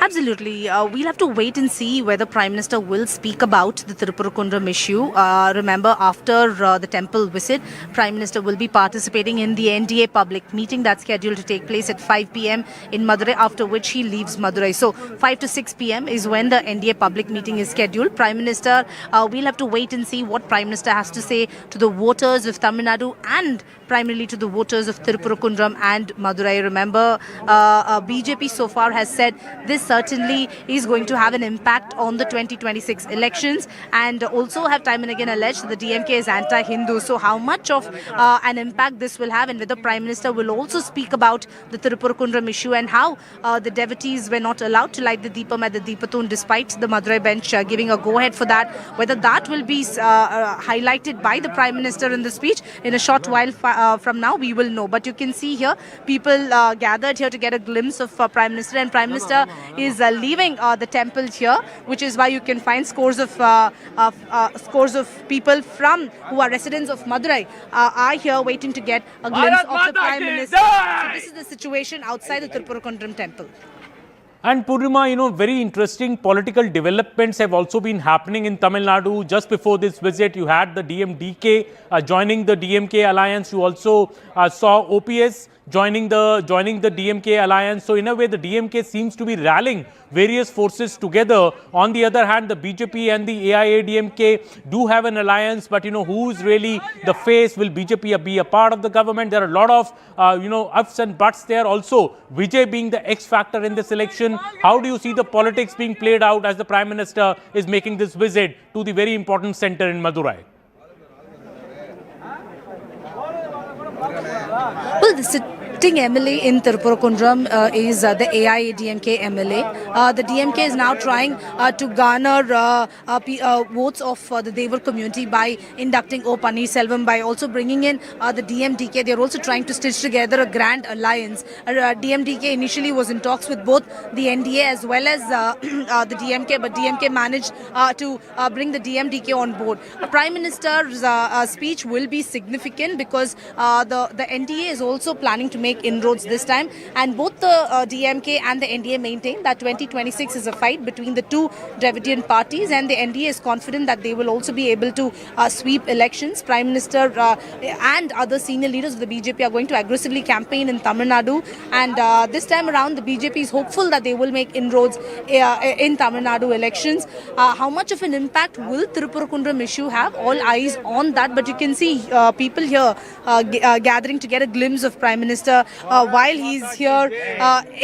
Absolutely. We'll have to wait and see whether Prime Minister will speak about the Tirupurukundram issue. Remember, after the temple visit, Prime Minister will be participating in the NDA public meeting that's scheduled to take place at 5 p.m. in Madurai, after which he leaves Madurai. So 5 to 6 p.m. is when the NDA public meeting is scheduled. Prime Minister, we'll have to wait and see what Prime Minister has to say to the voters of Tamil Nadu and primarily to the voters of Tirupurukundram and Madurai. Remember, BJP so far has said this certainly is going to have an impact on the 2026 elections, and also have time and again alleged that the DMK is anti-Hindu. So how much of an impact this will have, and whether Prime Minister will also speak about the Tirupurukundram issue and how the devotees were not allowed to light the Deepam at the Deepathoon despite the Madurai bench giving a go-ahead for that, whether that will be highlighted by the Prime Minister in the speech in a short while from now, we will know. But you can see here people gathered here to get a glimpse of Prime Minister, and Prime Minister is leaving the temple here, which is why you can find scores of people who are residents of Madurai are here waiting to get a glimpse of the Prime Minister. So this is the situation outside the Tirupurukundram temple. And Purnima, very interesting political developments have also been happening in Tamil Nadu. Just before this visit, you had the DMDK joining the DMK alliance. You also saw OPS joining the DMK alliance. So in a way, the DMK seems to be rallying various forces together. On the other hand, the BJP and the AIADMK do have an alliance, but who's really the face? Will BJP be a part of the government? There are a lot of ups and buts there also. Vijay being the X factor in this election. How do you see the politics being played out as the Prime Minister is making this visit to the very important center in Madurai? Well, the sitting MLA in Tirupurukundram is the AIADMK MLA. The DMK is now trying to garner votes of the Devar community by inducting O. Pannirselvam, by also bringing in the DMDK. They're also trying to stitch together a grand alliance. DMDK initially was in talks with both the NDA as well as the DMK, but DMK managed to bring the DMDK on board. The Prime Minister's speech will be significant because the NDA is also planning to make make inroads this time. And both the DMK and the NDA maintain that 2026 is a fight between the two Dravidian parties, and the NDA is confident that they will also be able to sweep elections. Prime Minister and other senior leaders of the BJP are going to aggressively campaign in Tamil Nadu, and this time around the BJP is hopeful that they will make inroads in Tamil Nadu elections. How much of an impact will Thiruparukundram issue have? All eyes on that, but you can see people here gathering to get a glimpse of Prime Minister while he's here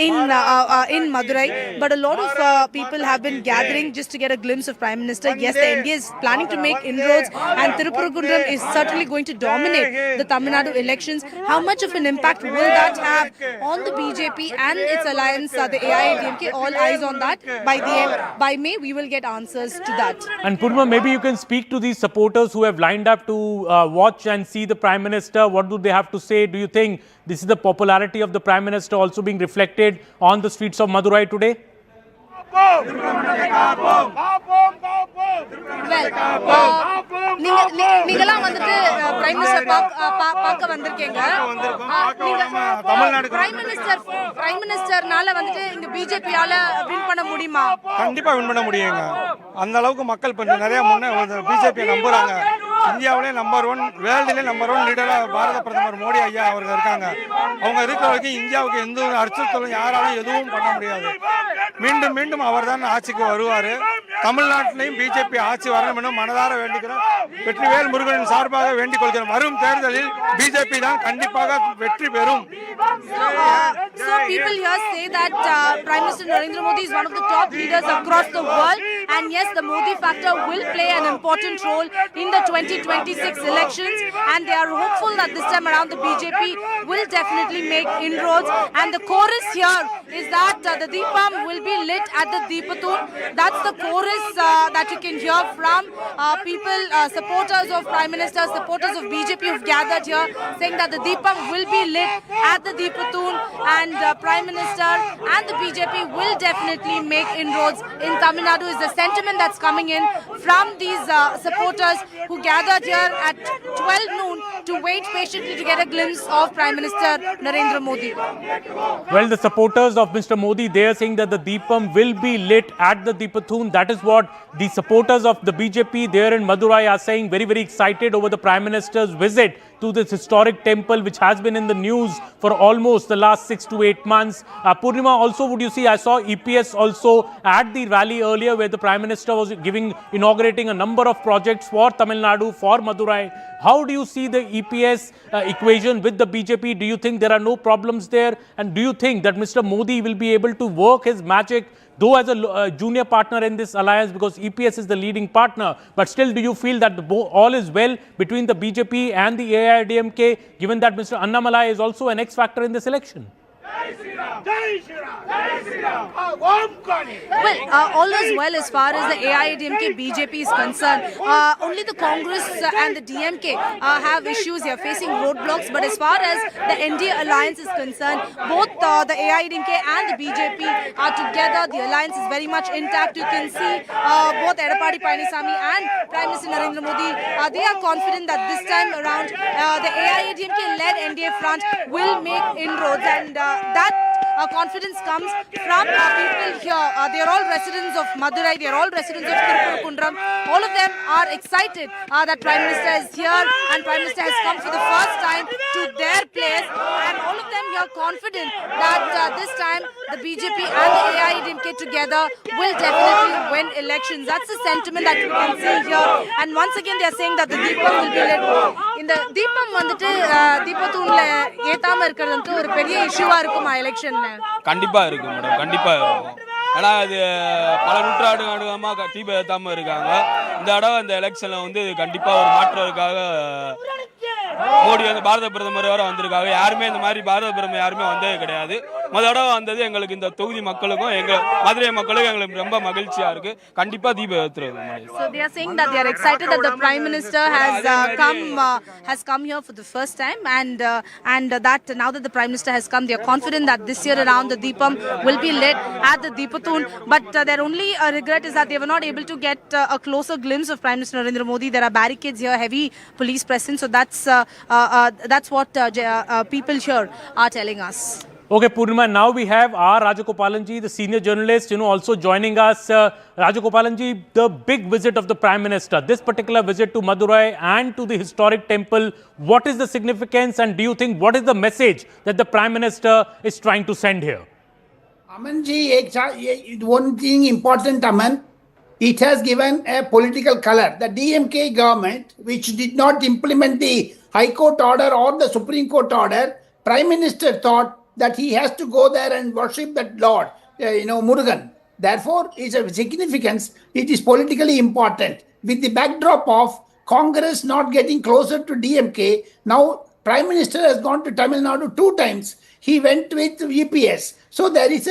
in Madurai. But a lot of people have been gathering just to get a glimpse of Prime Minister. Yes, the NDA is planning to make inroads, and Thiruparukundram is certainly going to dominate the Tamil Nadu elections. How much of an impact will that have on the BJP and its alliance, the AIADMK? All eyes on that. By May, we will get answers to that. And Purma, maybe you can speak to these supporters who have lined up to watch and see the Prime Minister. What do they have to say? Do you think this is the popularity of the Prime Minister also being reflected on the streets of Madurai today? நீங்கலாம் வந்துட்டு prime minister பார்க்க வந்திருக்கீங்க. Prime மினிஸ்டர்னால வந்துட்டு இங்க பிஜேபியால win பண்ண முடியுமா? கண்டிப்பா win பண்ண முடியுங்க. அந்த அளவுக்கு மக்கள் கொஞ்சம் நிறைய பிஜேபி நம்புறாங்க. இந்தியாவிலே நம்பர் 1, வேர்ல்டிலே நம்பர் 1 லீடரா பாரத பிரதமர் மோடி ஐயா அவர்கள் இருக்காங்க. அவங்க இருக்கிற வரைக்கும் இந்தியாவுக்கு எந்த ஒரு அச்சுறுத்தலும் யாராலும் எதுவும் பண்ண முடியாது. மீண்டும் மீண்டும் அவர் தான் ஆட்சிக்கு வருவார். தமிழ்நாட்டிலையும் பிஜேபி ஆட்சி வரணும் என மனதார வேண்டிக்கிறோம். வெற்றிவேல் முருகனின் சார்பாக வேண்டிக் கொள்கிறோம். வரும் தேர்தலில் பிஜேபி தான் கண்டிப்பாக வெற்றி பெறும். So people here say that Prime Minister Narendra Modi is one of the top leaders across the world, and yes, the Modi factor will play an important role in the 2026 elections, and they are hopeful that this time around the BJP will definitely make inroads. And the chorus here is that the Deepam will be lit at the Deepatun. That's the chorus that you can hear from people, supporters of Prime Minister, supporters of BJP who've gathered here, saying that the Deepam will be lit at the Deepatun, and Prime Minister and the BJP will definitely make inroads in Tamil Nadu is the sentiment that's coming in from these supporters who gathered here at 12 noon to wait patiently to get a glimpse of Prime Minister Narendra Modi. Well, the supporters of Mr. Modi, they are saying that the Deepam will be lit at the Deepatun. That is what the supporters of the BJP there in Madurai are saying. Very, very excited over the Prime Minister's visit to this historic temple, which has been in the news for almost the last 6 to 8 months. Purnima, also, would you see, I saw EPS also at the rally earlier where the Prime Minister was inaugurating a number of projects for Tamil Nadu, for Madurai. How do you see the EPS equation with the BJP? Do you think there are no problems there? And do you think that Mr. Modi will be able to work his magic, though as a junior partner in this alliance, because EPS is the leading partner, but still do you feel that all is well between the BJP and the AIADMK, given that Mr. Annamalai is also an X-factor in this election? Well, all is well as far as the AIADMK BJP is concerned. Only the Congress and the DMK have issues here, facing roadblocks. But as far as the NDA alliance is concerned, both the AIADMK and the BJP are together. The alliance is very much intact. You can see both Edappadi Palaniswamy and Prime Minister Narendra Modi. They are confident that this time around the AIADMK-led NDA front will make inroads, and that confidence comes from people here. They are all residents of Madurai. They are all residents of Thiruparukundram. All of them are excited that Prime Minister is here, and Prime Minister has come for the first time to their place, and all of them here confident that this time the BJP and the AIADMK together will definitely win elections. That's the sentiment that we can see here. And once again, they are saying that the Deepam will be lit. In the Deepam வந்துட்டு தீபத்தூன்ல ஏத்தாம இருக்கிறது ஒரு பெரிய இஷ்யூவா இருக்குமா எலெக்ஷன்ல? கண்டிப்பா இருக்கு madam, கண்டிப்பா இருக்கும். ஏன்னா அது பல நூற்றாண்டுகளாக தீபம் ஏத்தாம இருக்காங்க. இந்த தடவை இந்த எலெக்ஷன்ல வந்து கண்டிப்பா ஒரு மாற்றத்துக்காக மோடி வந்து பாரத பிரதமர் வர வந்திருக்காங்க. யாருமே இந்த மாதிரி பாரத பிரதமர் யாருமே வந்ததே கிடையாது. தடவை வந்தது எங்களுக்கு இந்த தொகுதி மக்களுக்கும் எங்கள் மதுரை மக்களுக்கும் எங்களுக்கு ரொம்ப மகிழ்ச்சியாக இருக்குது. கண்டிப்பாக தீபம் ஏற்றுறது. So they are saying that they are excited that the Prime Minister has come here for the first time, and that now that the Prime Minister has come, they are confident that this year around the Deepam will be lit at the Deepathoon. But their only regret is that they were not able to get a closer glimpse of Prime Minister Narendra Modi. There are barricades here, heavy police presence. So that's what people here are telling us. Okay, Purnima, now we have R. Rajagopalanji, the senior journalist, also joining us. Rajagopalanji, the big visit of the Prime Minister, this particular visit to Madurai and to the historic temple, what is the significance, and do you think what is the message that the Prime Minister is trying to send here? Amanji, one thing important, Aman, it has given a political color. The DMK government, which did not implement the High Court order or the Supreme Court order, Prime Minister thought that he has to go there and worship that Lord, Murugan. Therefore, it's a significance. It is politically important. With the backdrop of Congress not getting closer to DMK, now Prime Minister has gone to Tamil Nadu 2 times. He went with EPS. So there is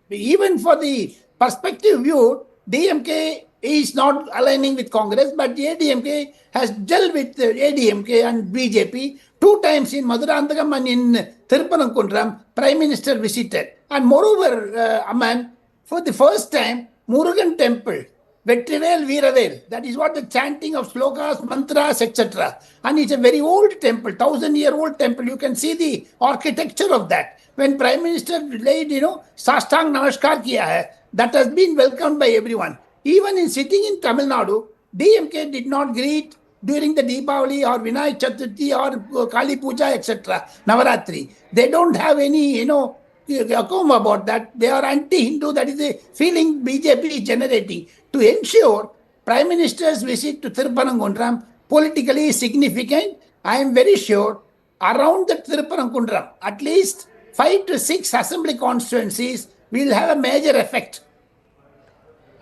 even for the perspective view, DMK is not aligning with Congress, but ADMK has dealt with ADMK and BJP 2 times in Maduranthagam and in Thirupanankuntram. Prime Minister visited. And moreover, Aman, for the first time, Murugan Temple, Vetrivel Veeravel, that is what the chanting of slokas, mantras, etc. And it's a very old temple, 1000-year-old temple. You can see the architecture of that. When Prime Minister laid, Sastang Namaskar kiya hai, that has been welcomed by everyone. Even in sitting in Tamil Nadu, DMK did not greet during the Deepavali or Vinayak Chaturthi or Kali Puja, etc., Navaratri. They don't have any, account about that. They are anti-Hindu. That is a feeling BJP is generating. To ensure Prime Minister's visit to Thirupanankuntram politically significant, I am very sure around the Thirupanankuntram, at least 5 to 6 assembly constituencies will have a major effect.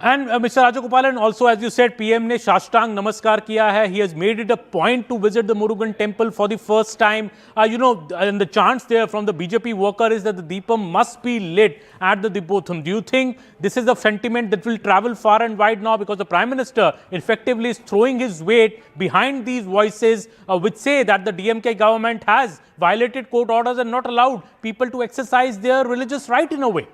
And Mr. Rajagopalan, also as you said, PM ne Shashtang Namaskar kiya hai. He has made it a point to visit the Murugan temple for the first time. And the chants there from the BJP worker is that the Deepam must be lit at the Deepotham. Do you think this is a sentiment that will travel far and wide now, because the Prime Minister effectively is throwing his weight behind these voices which say that the DMK government has violated court orders and not allowed people to exercise their religious right in a way?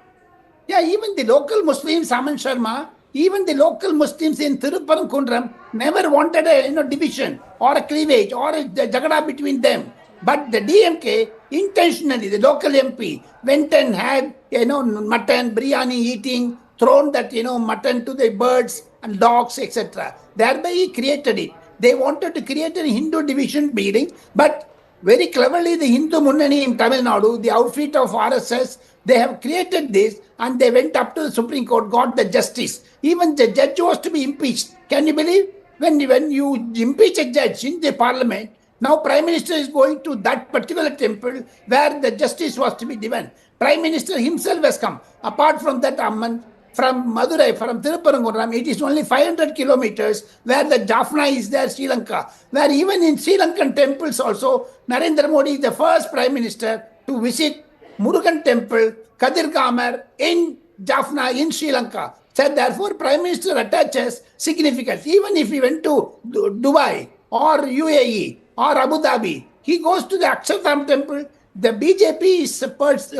Yeah, even the local Muslims, Aman Sharma, even the local Muslims in Thirupanankuntram never wanted a division or a cleavage or a jagada between them. But the DMK intentionally, the local MP, went and had mutton, biryani eating, thrown that mutton to the birds and dogs, etc. Thereby he created it. They wanted to create a Hindu division building, but very cleverly the Hindu Munnani in Tamil Nadu, the outfit of RSS, they have created this and they went up to the Supreme Court, got the justice. Even the judge was to be impeached. Can you believe? When you impeach a judge in the parliament, now Prime Minister is going to that particular temple where the justice was to be given. Prime Minister himself has come. Apart from that, Amman, from Madurai, from Thirupanankuntram, it is only 500 kilometers where the Jaffna is there, Sri Lanka. Where even in Sri Lankan temples also, Narendra Modi is the first Prime Minister to visit Murugan Temple, Kadir Kamar in Jaffna in Sri Lanka. So therefore, Prime Minister attaches significance. Even if he went to Dubai or UAE or Abu Dhabi, he goes to the Akshardham Temple. The BJP is a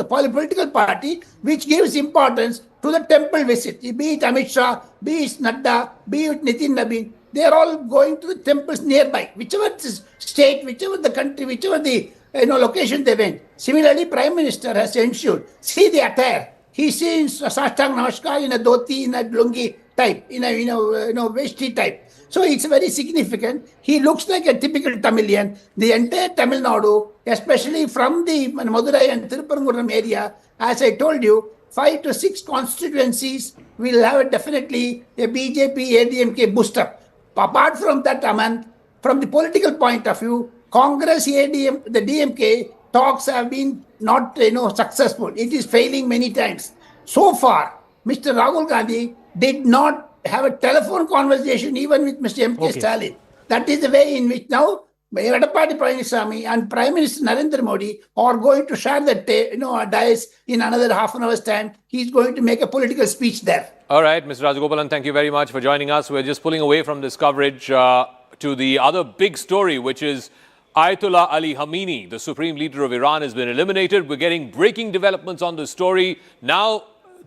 political party which gives importance to the temple visit. Be it Amit Shah, be it Nadda, be it Nitin Nabin, they are all going to the temples nearby. Whichever state, whichever the country, whichever the location they went. Similarly, Prime Minister has ensured. See the attire. He sees Sastang Namaskar in a dhoti, in a lungi type, in a vesti type. So it's very significant. He looks like a typical Tamilian. The entire Tamil Nadu, especially from the Madurai and Thirupanankuntram area, as I told you, 5 to 6 constituencies will have definitely a BJP, ADMK booster. Apart from that, Aman, from the political point of view, Congress, the DMK talks have been not successful. It is failing many times. So far, Mr. Rahul Gandhi did not have a telephone conversation even with Mr. M.K. Stalin. That is the way in which now Edappadi Palaniswamy and Prime Minister Narendra Modi are going to share the dais in another half an hour's time. He's going to make a political speech there. All right, Mr. Rajagopalan, thank you very much for joining us. We're just pulling away from this coverage to the other big story, which is Ayatollah Ali Khamenei, the supreme leader of Iran, has been eliminated. We're getting breaking developments on this story. Now,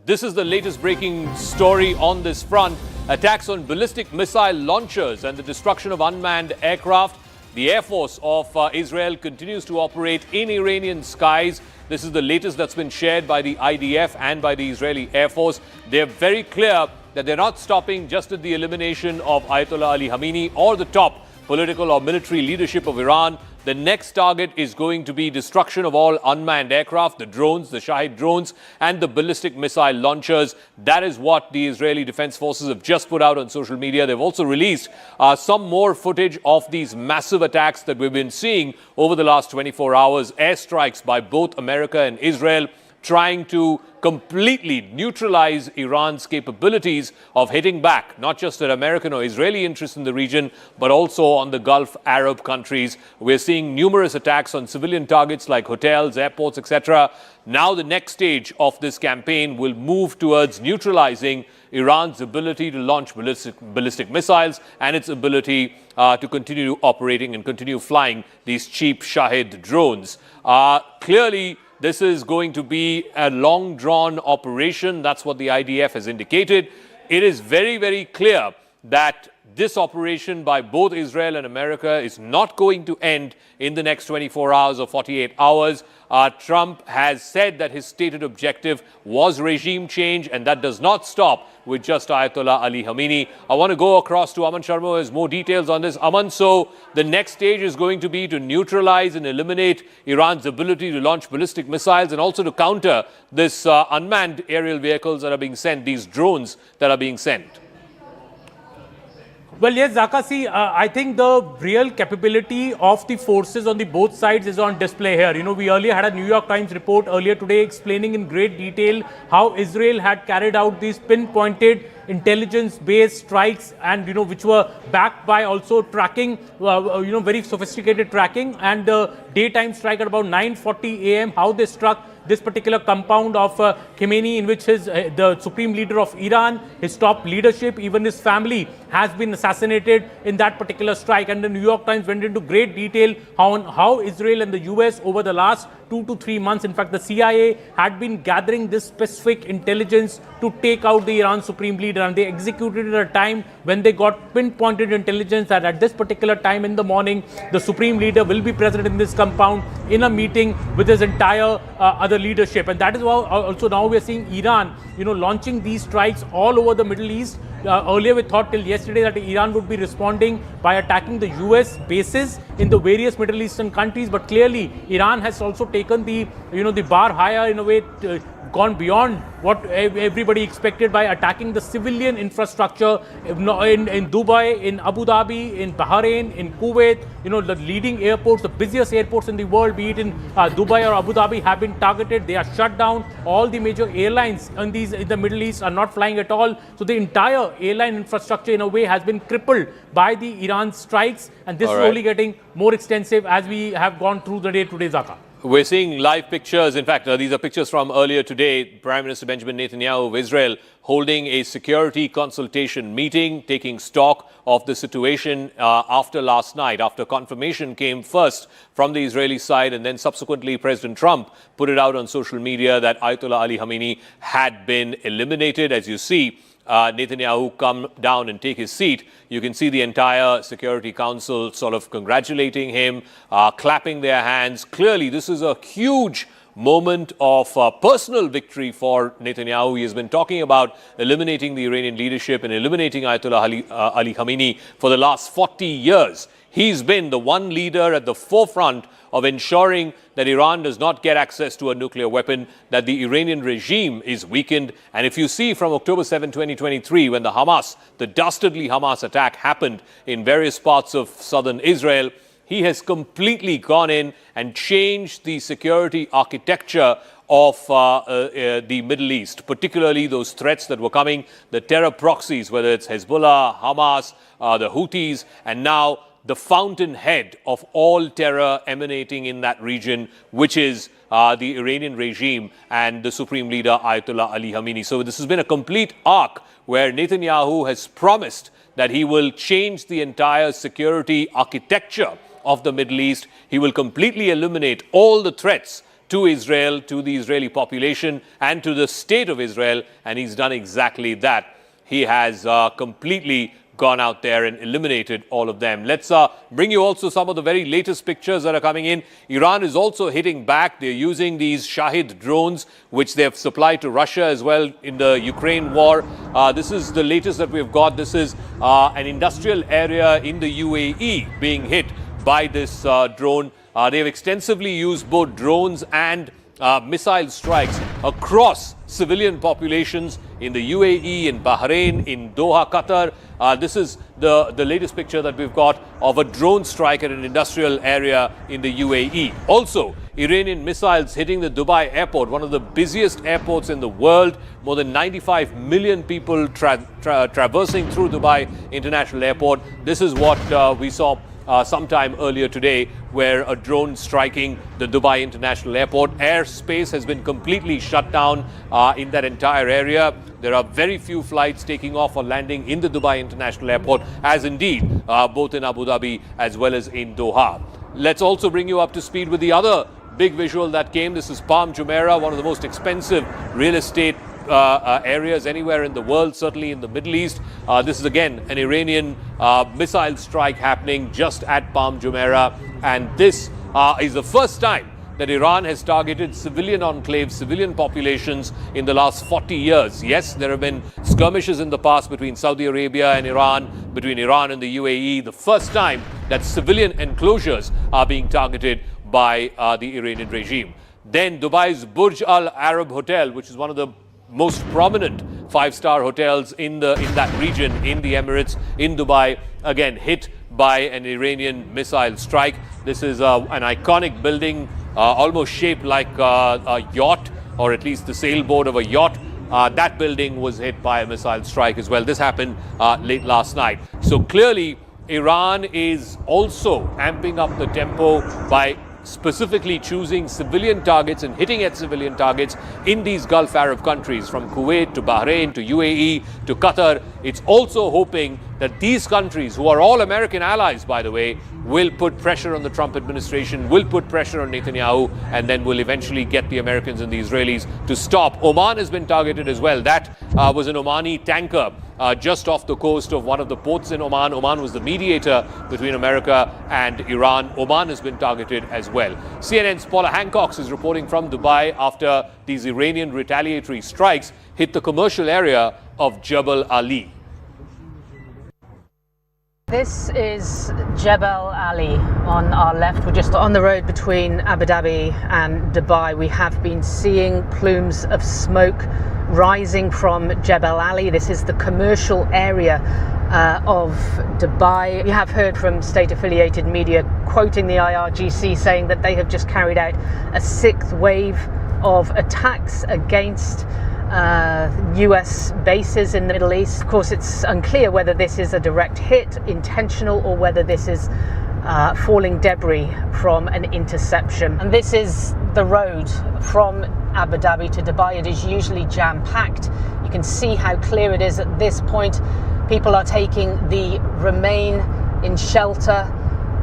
this is the latest breaking story on this front. Attacks on ballistic missile launchers and the destruction of unmanned aircraft. The Air Force of Israel continues to operate in Iranian skies. This is the latest that's been shared by the IDF and by the Israeli Air Force. They're very clear that they're not stopping just at the elimination of Ayatollah Ali Khamenei or the top political or military leadership of Iran. The next target is going to be destruction of all unmanned aircraft, the drones, the Shahid drones, and the ballistic missile launchers. That is what the Israeli Defense Forces have just put out on social media. They've also released some more footage of these massive attacks that we've been seeing over the last 24 hours. Airstrikes by both America and Israel, trying to completely neutralize Iran's capabilities of hitting back, not just at American or Israeli interests in the region, but also on the Gulf Arab countries. We're seeing numerous attacks on civilian targets like hotels, airports, etc. Now the next stage of this campaign will move towards neutralizing Iran's ability to launch ballistic missiles and its ability to continue operating and continue flying these cheap Shahid drones. Clearly, this is going to be a long-drawn operation. That's what the IDF has indicated. It is very, very clear that this operation by both Israel and America is not going to end in the next 24 hours or 48 hours. Trump has said that his stated objective was regime change, and that does not stop with just Ayatollah Ali Khamenei. I want to go across to Aman Sharma, who has more details on this. Aman, so the next stage is going to be to neutralize and eliminate Iran's ability to launch ballistic missiles and also to counter this unmanned aerial vehicles that are being sent, these drones that are being sent. Well, yes, Zaka, see, I think the real capability of the forces on the both sides is on display here. You know, we earlier had a New York Times report earlier today explaining in great detail how Israel had carried out these pinpointed intelligence-based strikes, and which were backed by also tracking, very sophisticated tracking, and the daytime strike at about 9:40 a.m. How they struck this particular compound of Khamenei, in which the supreme leader of Iran, his top leadership, even his family, has been assassinated in that particular strike. And the New York Times went into great detail on how Israel and the US over the last 2 to 3 months, in fact, the CIA had been gathering this specific intelligence to take out the Iran supreme leader, and they executed it at a time when they got pinpointed intelligence that at this particular time in the morning, the supreme leader will be present in this compound in a meeting with his entire other leadership. And that is why also now we are seeing Iran, launching these strikes all over the Middle East. Earlier we thought till yesterday that Iran would be responding by attacking the US bases in the various Middle Eastern countries, but clearly Iran has also taken the bar higher, in a way gone beyond what everybody expected by attacking the civilian infrastructure in Dubai, in Abu Dhabi, in Bahrain, in Kuwait. The leading airports, the busiest airports in the world, be it in Dubai or Abu Dhabi, have been targeted. They are shut down. All the major airlines in the Middle East are not flying at all. So the entire airline infrastructure in a way has been crippled by the Iran strikes, and this is only getting more extensive as we have gone through the day today, Zaka. We're seeing live pictures. In fact, these are pictures from earlier today. Prime Minister Benjamin Netanyahu of Israel holding a security consultation meeting, taking stock of the situation after last night, after confirmation came first from the Israeli side, and then subsequently President Trump put it out on social media that Ayatollah Ali Khamenei had been eliminated. As you see Netanyahu come down and take his seat, you can see the entire Security Council sort of congratulating him, clapping their hands. Clearly, this is a huge moment of personal victory for Netanyahu. He has been talking about eliminating the Iranian leadership and eliminating Ayatollah Ali Khamenei for the last 40 years. He's been the one leader at the forefront of ensuring that Iran does not get access to a nuclear weapon, that the Iranian regime is weakened. And if you see from October 7, 2023, when the dastardly Hamas attack happened in various parts of southern Israel, he has completely gone in and changed the security architecture of the Middle East, particularly those threats that were coming, the terror proxies, whether it's Hezbollah, Hamas, the Houthis, and now the fountainhead of all terror emanating in that region, which is the Iranian regime and the Supreme Leader Ayatollah Ali Khamenei. So this has been a complete arc where Netanyahu has promised that he will change the entire security architecture of the Middle East. He will completely eliminate all the threats to Israel, to the Israeli population, and to the state of Israel. And he's done exactly that. He has completely gone out there and eliminated all of them. Let's bring you also some of the very latest pictures that are coming in. Iran is also hitting back. They're using these Shahid drones, which they have supplied to Russia as well in the Ukraine war. This is the latest that we've got. This is an industrial area in the UAE being hit by this drone. They've extensively used both drones and missile strikes across civilian populations in the UAE, in Bahrain, in Doha, Qatar. This is the latest picture that we've got of a drone strike at an industrial area in the UAE. Also, Iranian missiles hitting the Dubai airport, one of the busiest airports in the world. More than 95 million people traversing through Dubai International Airport. This is what we saw sometime earlier today, where a drone striking the Dubai International Airport. Airspace has been completely shut down in that entire area. There are very few flights taking off or landing in the Dubai International Airport, as indeed both in Abu Dhabi as well as in Doha. Let's also bring you up to speed with the other big visual that came. This is Palm Jumeirah, one of the most expensive real estate areas anywhere in the world, certainly in the Middle East. This is again an Iranian missile strike happening just at Palm Jumeirah, and this is the first time that Iran has targeted civilian enclaves, civilian populations in the last 40 years. Yes, there have been skirmishes in the past between Saudi Arabia and Iran, between Iran and the UAE. The first time that civilian enclosures are being targeted by the Iranian regime. Then Dubai's Burj Al Arab Hotel, which is one of the most prominent five-star hotels in that region, in the Emirates, in Dubai, again hit by an Iranian missile strike. This is an iconic building, almost shaped like a yacht, or at least the sailboat of a yacht. That building was hit by a missile strike as well. This happened late last night. So clearly, Iran is also amping up the tempo by specifically choosing civilian targets and hitting at civilian targets in these Gulf Arab countries, from Kuwait to Bahrain to UAE to Qatar. It's also hoping that these countries, who are all American allies, by the way, will put pressure on the Trump administration, will put pressure on Netanyahu, and then will eventually get the Americans and the Israelis to stop. Oman has been targeted as well. That was an Omani tanker just off the coast of one of the ports in Oman. Oman was the mediator between America and Iran. Oman has been targeted as well. CNN's Paula Hancock is reporting from Dubai after these Iranian retaliatory strikes hit the commercial area of Jebel Ali. This is Jebel Ali on our left. We're just on the road between Abu Dhabi and Dubai. We have been seeing plumes of smoke rising from Jebel Ali. This is the commercial area of Dubai. We have heard from state-affiliated media quoting the IRGC saying that they have just carried out a sixth wave of attacks against US bases in the Middle East. Of course, it's unclear whether this is a direct hit, intentional, or whether this is falling debris from an interception. And this is the road from Abu Dhabi to Dubai. It is usually jam-packed. You can see how clear it is at this point. People are taking the remain in shelter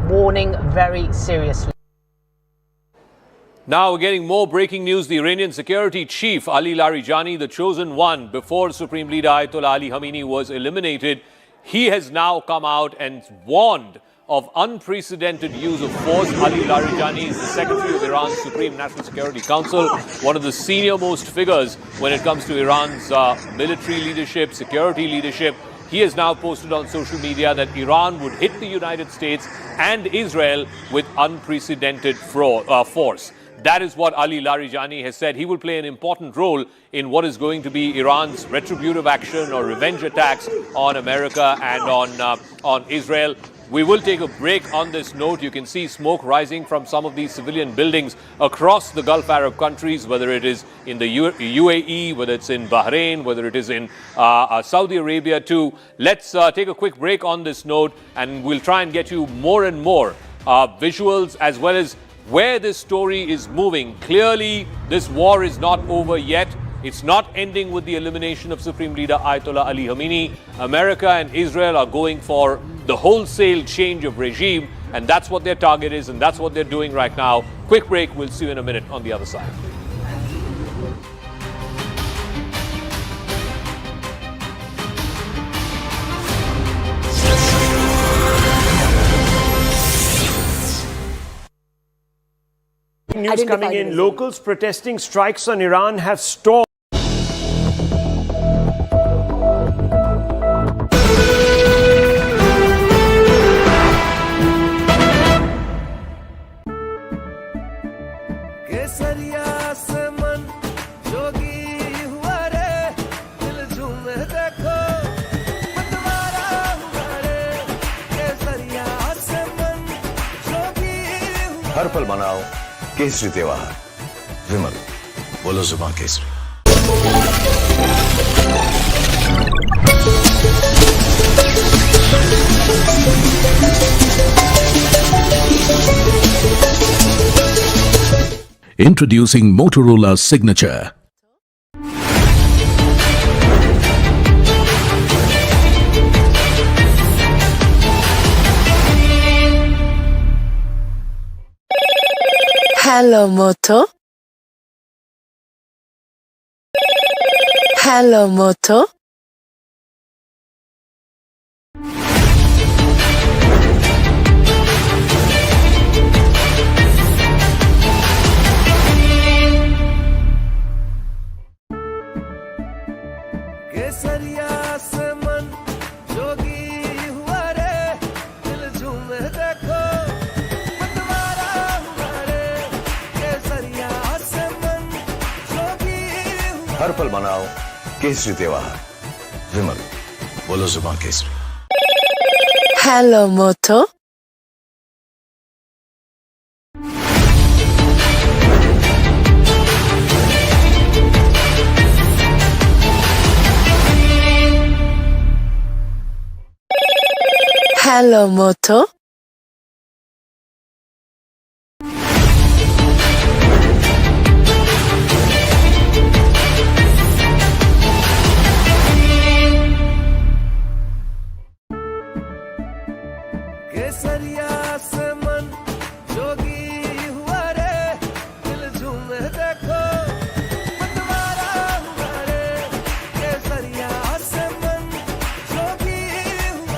warning very seriously. Now we're getting more breaking news. The Iranian security chief, Ali Larijani, the chosen one before Supreme Leader Ayatollah Ali Khamenei was eliminated, he has now come out and warned of unprecedented use of force. Ali Larijani is the secretary of Iran's Supreme National Security Council, one of the senior-most figures when it comes to Iran's military leadership, security leadership. He has now posted on social media that Iran would hit the United States and Israel with unprecedented force. That is what Ali Larijani has said. He will play an important role in what is going to be Iran's retributive action or revenge attacks on America and on Israel. We will take a break on this note. You can see smoke rising from some of these civilian buildings across the Gulf Arab countries, whether it is in the UAE, whether it's in Bahrain, whether it is in Saudi Arabia too. Let's take a quick break on this note, and we'll try and get you more and more visuals as well as where this story is moving. Clearly, this war is not over yet. It's not ending with the elimination of Supreme Leader Ayatollah Ali Khamenei. America and Israel are going for the wholesale change of regime, and that's what their target is, and that's what they're doing right now. Quick break. We'll see you in a minute on the other side. News coming in. Locals protesting strikes on Iran have stalled. हर पल मनाओ केसरी त्योहार विमल बोलो जुबान Kesari Introducing Motorola's signature. Hello, Moto. Hello, Moto. हर पल मनाओ केसरी त्योहार विमल बोलो जुबान Kesari Hello, Moto. Hello, Moto.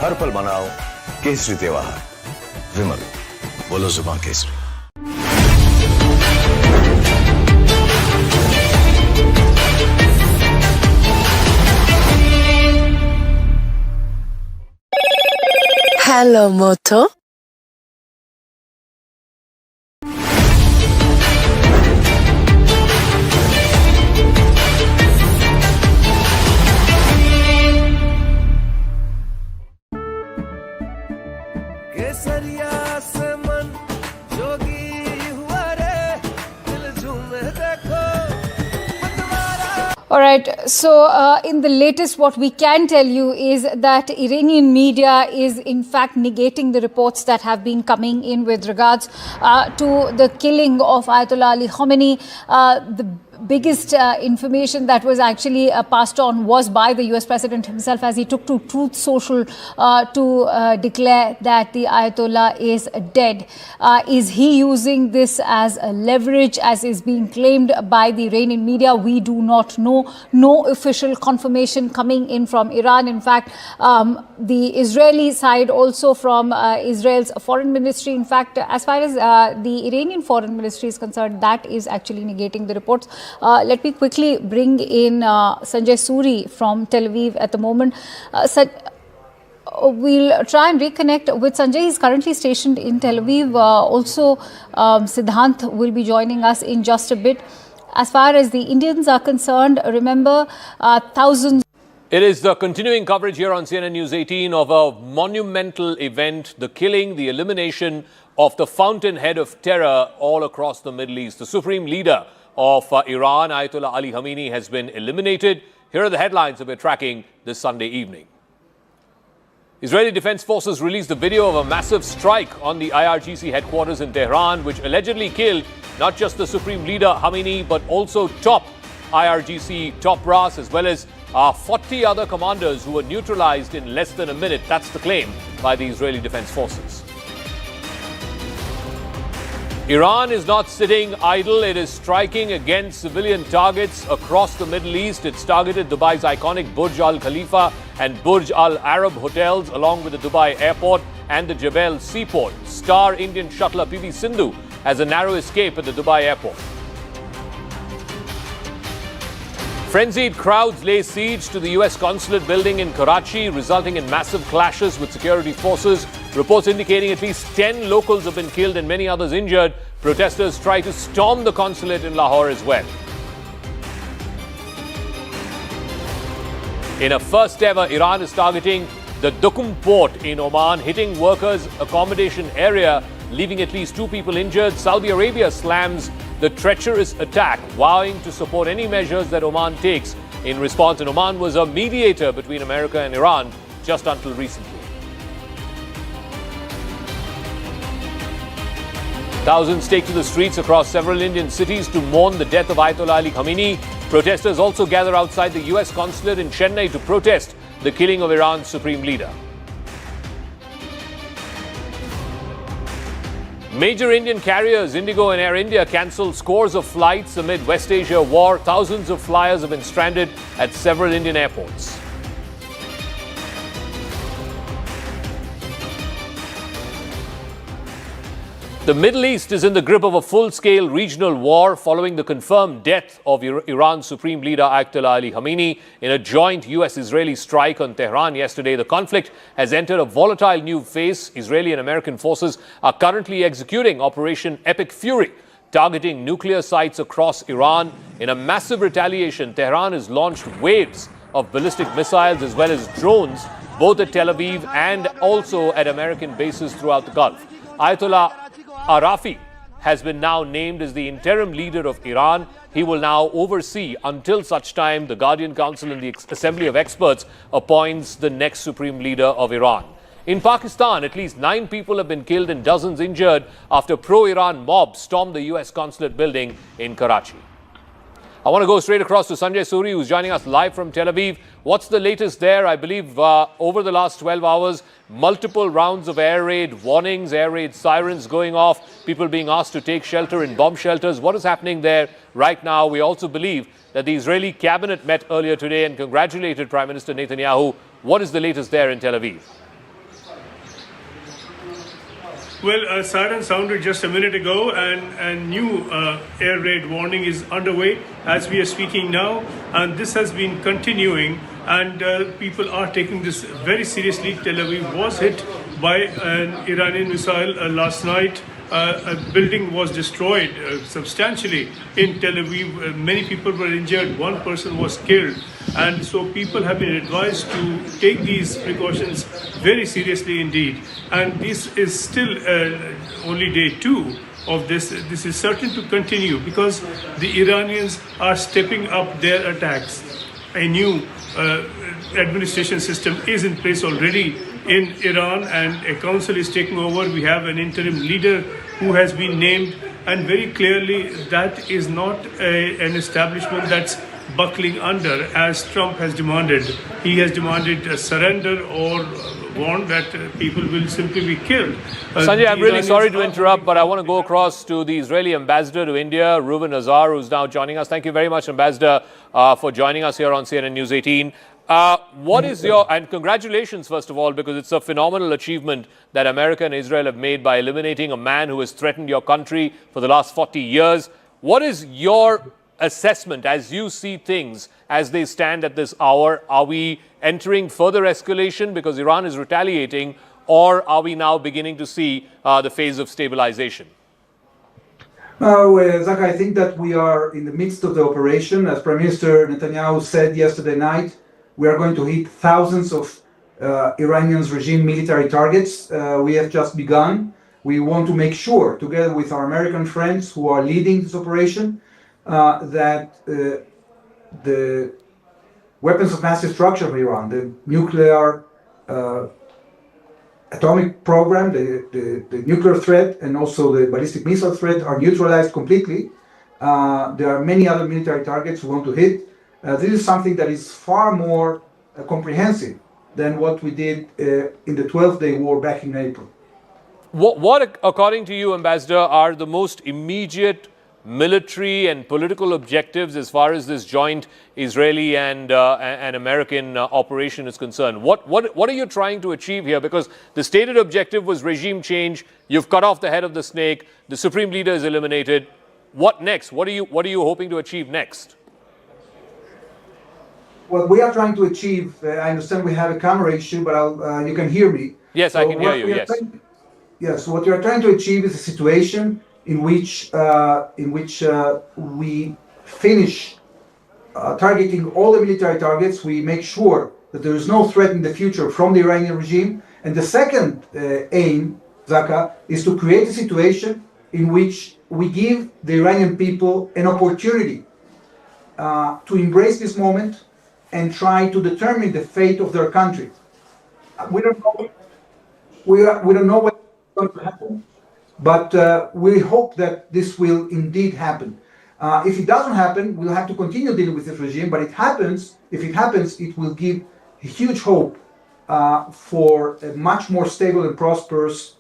हर पल मनाओ केसरी त्योहार विमल बोलो जुबान Kesari Hello, Moto. All right. So, in the latest, what we can tell you is that Iranian media is in fact negating the reports that have been coming in with regards to the killing of Ayatollah Ali Khamenei. The biggest information that was actually passed on was by the US President himself as he took to Truth Social to declare that the Ayatollah is dead. Is he using this as a leverage, as is being claimed by the Iranian media? We do not know. No official confirmation coming in from Iran. In fact, the Israeli side, also from Israel's foreign ministry, in fact, as far as the Iranian foreign ministry is concerned, that is actually negating the reports. Let me quickly bring in Sanjay Suri from Tel Aviv at the moment. We'll try and reconnect with Sanjay. He's currently stationed in Tel Aviv. Also, Siddhant will be joining us in just a bit. As far as the Indians are concerned, remember, thousands It is the continuing coverage here on CNN News 18 of a monumental event, the killing, the elimination of the fountainhead of terror all across the Middle East. The supreme leader of Iran, Ayatollah Ali Khamenei, has been eliminated. Here are the headlines that we're tracking this Sunday evening. Israeli Defense Forces released a video of a massive strike on the IRGC headquarters in Tehran, which allegedly killed not just the supreme leader Khamenei, but also top IRGC top brass, as well as 40 other commanders who were neutralized in less than a minute. That's the claim by the Israeli Defense Forces. Iran is not sitting idle. It is striking against civilian targets across the Middle East. It's targeted Dubai's iconic Burj Al Khalifa and Burj Al Arab hotels, along with the Dubai airport and the Jebel seaport. Star Indian shuttler PV Sindhu has a narrow escape at the Dubai airport. Frenzied crowds lay siege to the US consulate building in Karachi, resulting in massive clashes with security forces. Reports indicating at least 10 locals have been killed and many others injured. Protesters try to storm the consulate in Lahore as well. In a first ever, Iran is targeting the Duqm port in Oman, hitting workers' accommodation area, leaving at least 2 people injured. Saudi Arabia slams the treacherous attack, vowing to support any measures that Oman takes in response. And Oman was a mediator between America and Iran just until recently. Thousands take to the streets across several Indian cities to mourn the death of Ayatollah Ali Khamenei. Protesters also gather outside the US consulate in Chennai to protest the killing of Iran's supreme leader. Major Indian carriers, Indigo and Air India, cancelled scores of flights amid West Asia war. Thousands of flyers have been stranded at several Indian airports. The Middle East is in the grip of a full-scale regional war following the confirmed death of Iran's supreme leader Ayatollah Ali Khamenei in a joint US-Israeli strike on Tehran yesterday. The conflict has entered a volatile new phase. Israeli and American forces are currently executing Operation Epic Fury, targeting nuclear sites across Iran. In a massive retaliation, Tehran has launched waves of ballistic missiles as well as drones, both at Tel Aviv and also at American bases throughout the Gulf. Ayatollah Arafi has been now named as the interim leader of Iran. He will now oversee until such time the Guardian Council and the Assembly of Experts appoints the next supreme leader of Iran. In Pakistan, at least 9 people have been killed and dozens injured after pro-Iran mobs stormed the US consulate building in Karachi. I want to go straight across to Sanjay Suri, who's joining us live from Tel Aviv. What's the latest there? I believe over the last 12 hours, multiple rounds of air raid warnings, air raid sirens going off, people being asked to take shelter in bomb shelters. What is happening there right now? We also believe that the Israeli cabinet met earlier today and congratulated Prime Minister Netanyahu. What is the latest there in Tel Aviv? Well, a siren sounded just a minute ago, and a new air raid warning is underway as we are speaking now, and this has been continuing, and people are taking this very seriously. Tel Aviv was hit by an Iranian missile last night. A building was destroyed substantially in Tel Aviv. Many people were injured. 1 person was killed. And so people have been advised to take these precautions very seriously indeed. And this is still only day 2 of this. This is certain to continue because the Iranians are stepping up their attacks. A new administration system is in place already in Iran, and a council is taking over. We have an interim leader who has been named, and very clearly that is not an establishment that's buckling under as Trump has demanded. He has demanded a surrender or warned that people will simply be killed. Sanjay, I'm really sorry to interrupt, but I want to go across to the Israeli ambassador to India, Reuven Azar, who's now joining us. Thank you very much, Ambassador, for joining us here on CNN News 18. What is your, and congratulations first of all, because it's a phenomenal achievement that America and Israel have made by eliminating a man who has threatened your country for the last 40 years. What is your assessment as you see things as they stand at this hour? Are we entering further escalation because Iran is retaliating, or are we now beginning to see the phase of stabilization? Zach, I think that we are in the midst of the operation. As Prime Minister Netanyahu said yesterday night, We are going to hit thousands of Iranian's regime military targets. We have just begun. We want to make sure, together with our American friends who are leading this operation, that the weapons of mass destruction of Iran, the nuclear atomic program, the nuclear threat, and also the ballistic missile threat are neutralized completely. There are many other military targets we want to hit. This is something that is far more comprehensive than what we did in the 12-day war back in April. What, according to you, Ambassador, are the most immediate military and political objectives as far as this joint Israeli and American operation is concerned? What are you trying to achieve here? Because the stated objective was regime change. You've cut off the head of the snake. The supreme leader is eliminated. What next? What are you hoping to achieve next? What we are trying to achieve, I understand we have a camera issue, but you can hear me. Yes, I can hear you, yes. Yes, what we are trying to achieve is a situation in which we finish targeting all the military targets. We make sure that there is no threat in the future from the Iranian regime. And the second aim, Zaka, is to create a situation in which we give the Iranian people an opportunity to embrace this moment and try to determine the fate of their country. We don't know. We don't know what's going to happen, but we hope that this will indeed happen. If it doesn't happen, we'll have to continue dealing with this regime. But if it happens, it will give a huge hope for a much more stable and prosperous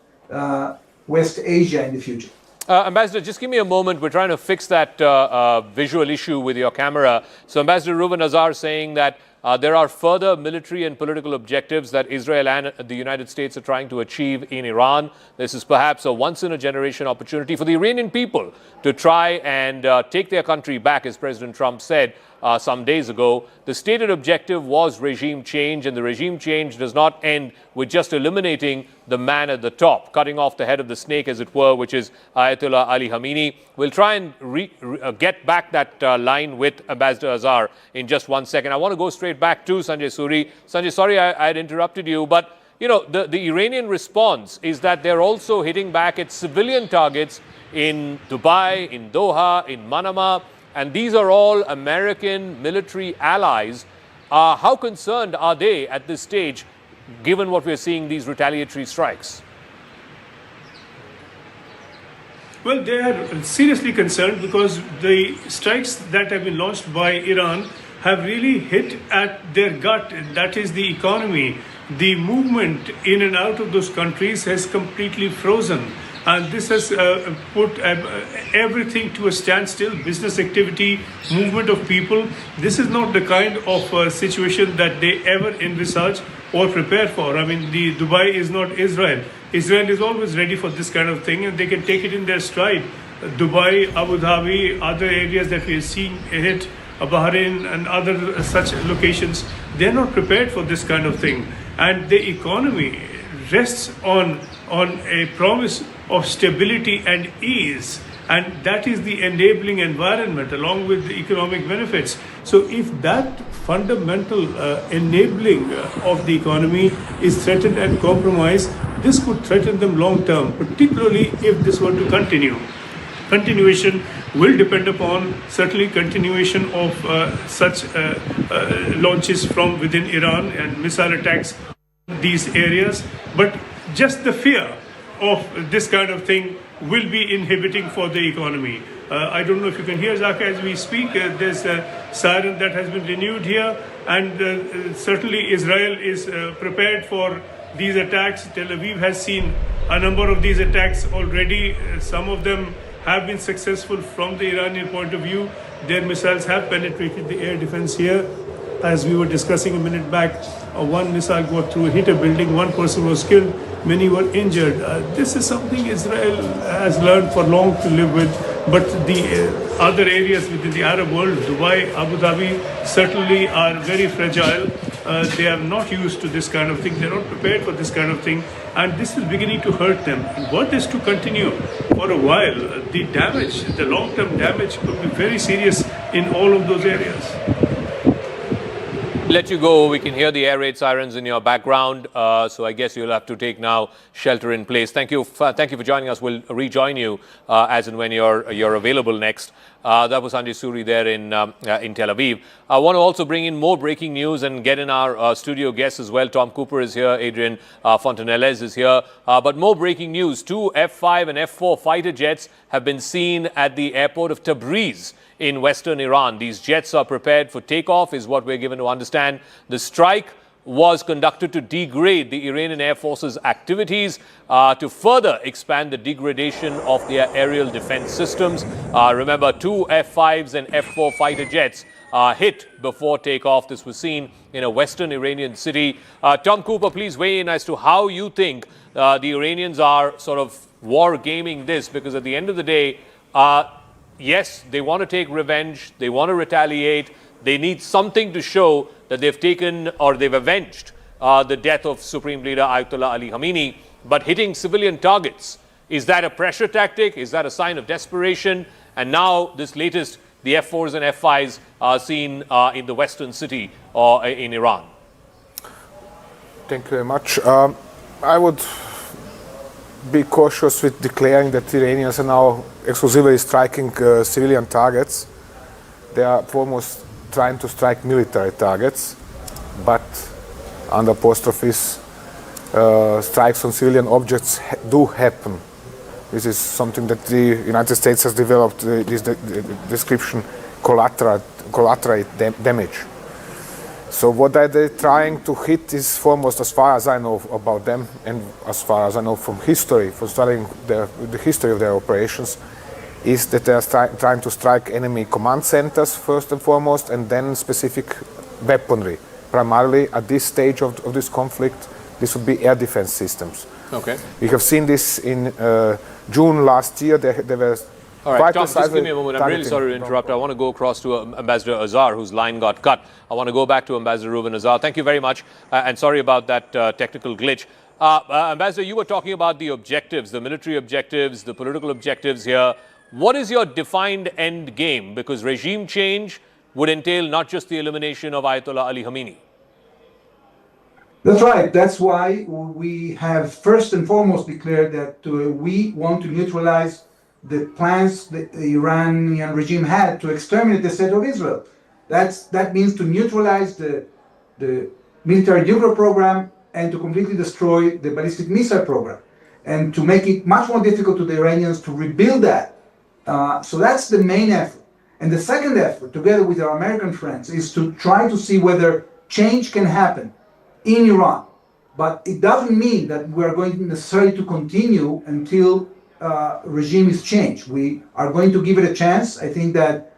West Asia in the future. Ambassador, just give me a moment. We're trying to fix that visual issue with your camera. So Ambassador Reuven Azar saying that there are further military and political objectives that Israel and the United States are trying to achieve in Iran. This is perhaps a once-in-a-generation opportunity for the Iranian people to try and take their country back, as President Trump said some days ago. The stated objective was regime change, and the regime change does not end with just eliminating the man at the top, cutting off the head of the snake, as it were, which is Ayatollah Ali Khamenei. We'll try and get back that line with Ambassador Azar in just 1 second. I want to go straight back to Sanjay Suri. Sanjay, sorry I had interrupted you, but you know, the Iranian response is that they're also hitting back at civilian targets in Dubai, in Doha, in Manama, and these are all American military allies. How concerned are they at this stage, given what we're seeing, these retaliatory strikes? Well, they are seriously concerned because the strikes that have been launched by Iran have really hit at their gut, that is the economy. The movement in and out of those countries has completely frozen. And this has put everything to a standstill, business activity, movement of people. This is not the kind of situation that they ever envisage or prepare for. I mean, the Dubai is not Israel. Israel is always ready for this kind of thing, and they can take it in their stride. Dubai, Abu Dhabi, other areas that we are seeing hit, Bahrain and other such locations, they're not prepared for this kind of thing. And the economy rests on a promise of stability and ease, and that is the enabling environment along with the economic benefits. So if that fundamental enabling of the economy is threatened and compromised, this could threaten them long term, particularly if this were to continue. Continuation will depend upon certainly continuation of such launches from within Iran and missile attacks in these areas, but just the fear of this kind of thing will be inhibiting for the economy. I don't know if you can hear, Zaka, as we speak. There's a siren that has been renewed here, and certainly Israel is prepared for these attacks. Tel Aviv has seen a number of these attacks already. Some of them have been successful from the Iranian point of view. Their missiles have penetrated the air defense here. As we were discussing a minute back, one missile got through, hit a building, one person was killed, many were injured. This is something Israel has learned for long to live with, but the other areas within the Arab world, Dubai, Abu Dhabi, certainly are very fragile. They are not used to this kind of thing, they're not prepared for this kind of thing, and this is beginning to hurt them. And were this to continue for a while, the damage, the long-term damage could be very serious in all of those areas. let you go. We can hear the air raid sirens in your background. So I guess you'll have to take now shelter in place. Thank you for joining us. We'll rejoin you as and when you're available next. That was Sanjay Suri there in Tel Aviv. I want to also bring in more breaking news and get in our studio guests as well. Tom Cooper is here. Adrian Fontanelles is here. But more breaking news. 2 F-5 and F-4 fighter jets have been seen at the airport of Tabriz in western Iran. These jets are prepared for takeoff, is what we're given to understand. The strike was conducted to degrade the Iranian Air Force's activities to further expand the degradation of their aerial defense systems. Remember, 2 F-5s and F-4 fighter jets hit before takeoff. This was seen in a western Iranian city. Tom Cooper, please weigh in as to how you think the Iranians are sort of war gaming this, because at the end of the day, yes, they want to take revenge, they want to retaliate, they need something to show that they've taken or they've avenged the death of Supreme Leader Ayatollah Ali Khamenei. But hitting civilian targets, is that a pressure tactic? Is that a sign of desperation? And now this latest, the F-4s and F-5s are seen in the western city or in Iran. Thank you very much. I would be cautious with declaring that Iranians are now exclusively striking civilian targets. They are foremost trying to strike military targets, but under apostrophes, strikes on civilian objects do happen. This is something that the United States has developed, this description, collateral damage. So what are they trying to hit is foremost, as far as I know about them, and as far as I know from history, from studying the history of their operations, is that they are trying to strike enemy command centers first and foremost, and then specific weaponry. Primarily at this stage of this conflict, this would be air defense systems. Okay. We have seen this in June last year. There were all right, Tom, just give me a moment. I'm really sorry to interrupt. I want to go across to Ambassador Azhar, whose line got cut. I want to go back to Ambassador Ruben Azhar. Thank you very much, and sorry about that technical glitch. Ambassador, you were talking about the objectives, the military objectives, the political objectives here. What is your defined end game? Because regime change would entail not just the elimination of Ayatollah Ali Khamenei. That's right. That's why we have first and foremost declared that we want to neutralize the plans the Iranian regime had to exterminate the state of Israel. That means to neutralize the military nuclear program and to completely destroy the ballistic missile program, and to make it much more difficult to the Iranians to rebuild that. So that's the main effort. And the second effort, together with our American friends, is to try to see whether change can happen in Iran. But it doesn't mean that we are going necessarily to continue until regime is changed. We are going to give it a chance. I think that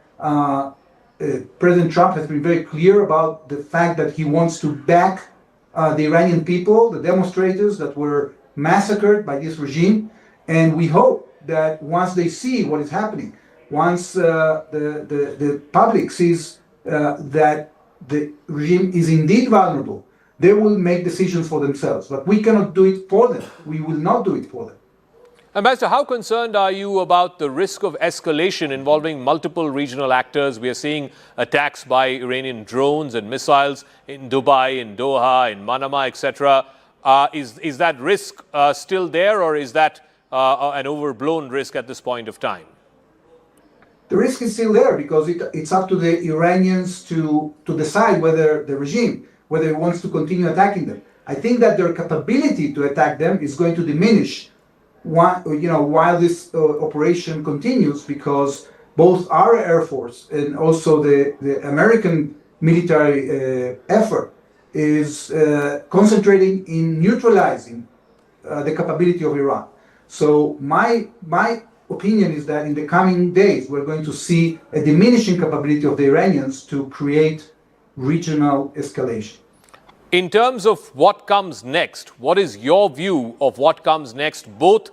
President Trump has been very clear about the fact that he wants to back the Iranian people, the demonstrators that were massacred by this regime. And we hope that once they see what is happening, once the public sees that the regime is indeed vulnerable, they will make decisions for themselves. But we cannot do it for them. We will not do it for them. Ambassador, how concerned are you about the risk of escalation involving multiple regional actors? We are seeing attacks by Iranian drones and missiles in Dubai, in Doha, in Manama, etc. Is that risk still there, or is that an overblown risk at this point of time? The risk is still there because it's up to the Iranians to decide whether the regime, whether it wants to continue attacking them. I think that their capability to attack them is going to diminish while this operation continues, because both our Air Force and also the American military effort is concentrating in neutralizing the capability of Iran. So my opinion is that in the coming days we're going to see a diminishing capability of the Iranians to create regional escalation. In terms of what comes next, what is your view of what comes next, both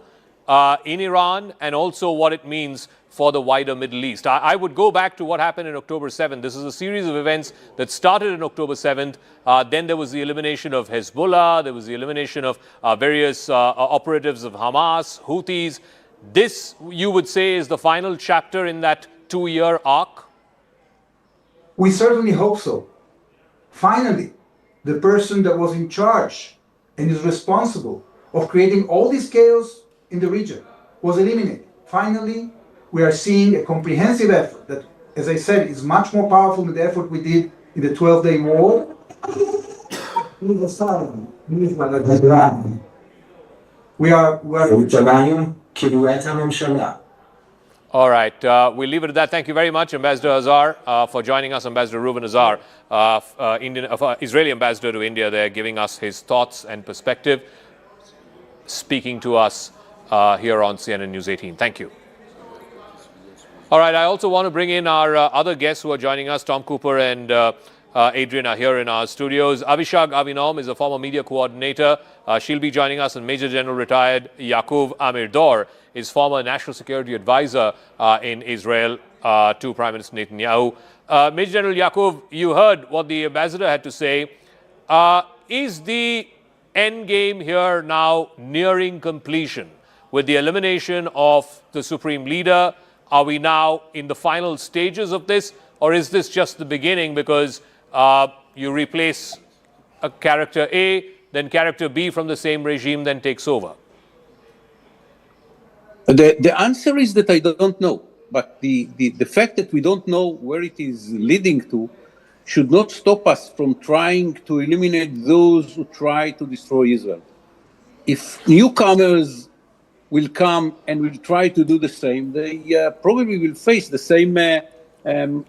in Iran and also what it means for the wider Middle East? I would go back to what happened in October 7th. This is a series of events that started in October 7th. Then there was the elimination of Hezbollah. There was the elimination of various operatives of Hamas, Houthis. This, you would say, is the final chapter in that 2-year arc? We certainly hope so. finally, the person that was in charge and is responsible of creating all this chaos in the region was eliminated. Finally, we are seeing a comprehensive effort that, as I said, is much more powerful than the effort we did in the 12-day war. We are All right, we'll leave it at that. Thank you very much, Ambassador Azhar, for joining us. Ambassador Reuven Azhar, Israeli ambassador to India there, giving us his thoughts and perspective, speaking to us here on CNN News 18. Thank you. All right, I also want to bring in our other guests who are joining us. Tom Cooper and Adrian are here in our studios. Avishag Avinom is a former media coordinator. She'll be joining us. And Major General retired Yaakov Amirdor is former national security advisor in Israel to Prime Minister Netanyahu. Major General Yaakov, you heard what the ambassador had to say. Is the end game here now nearing completion with the elimination of the supreme leader? Are we now in the final stages of this, or is this just the beginning because you replace a character A, then character B from the same regime then takes over? The answer is that I don't know. But the fact that we don't know where it is leading to should not stop us from trying to eliminate those who try to destroy Israel. If newcomers will come and will try to do the same, they probably will face the same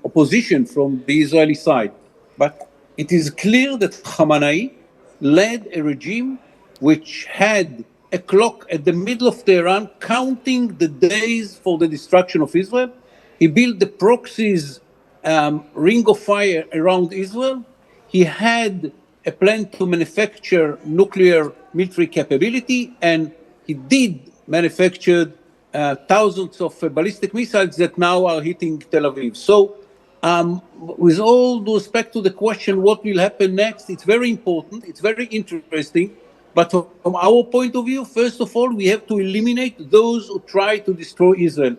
opposition from the Israeli side. But it is clear that Khamenei led a regime which had a clock at the middle of Tehran counting the days for the destruction of Israel. He built the proxies ring of fire around Israel. He had a plan to manufacture nuclear military capability, and he did manufacture thousands of ballistic missiles that now are hitting Tel Aviv. So with all due respect to the question, what will happen next, it's very important, it's very interesting. But from our point of view, first of all, we have to eliminate those who try to destroy Israel.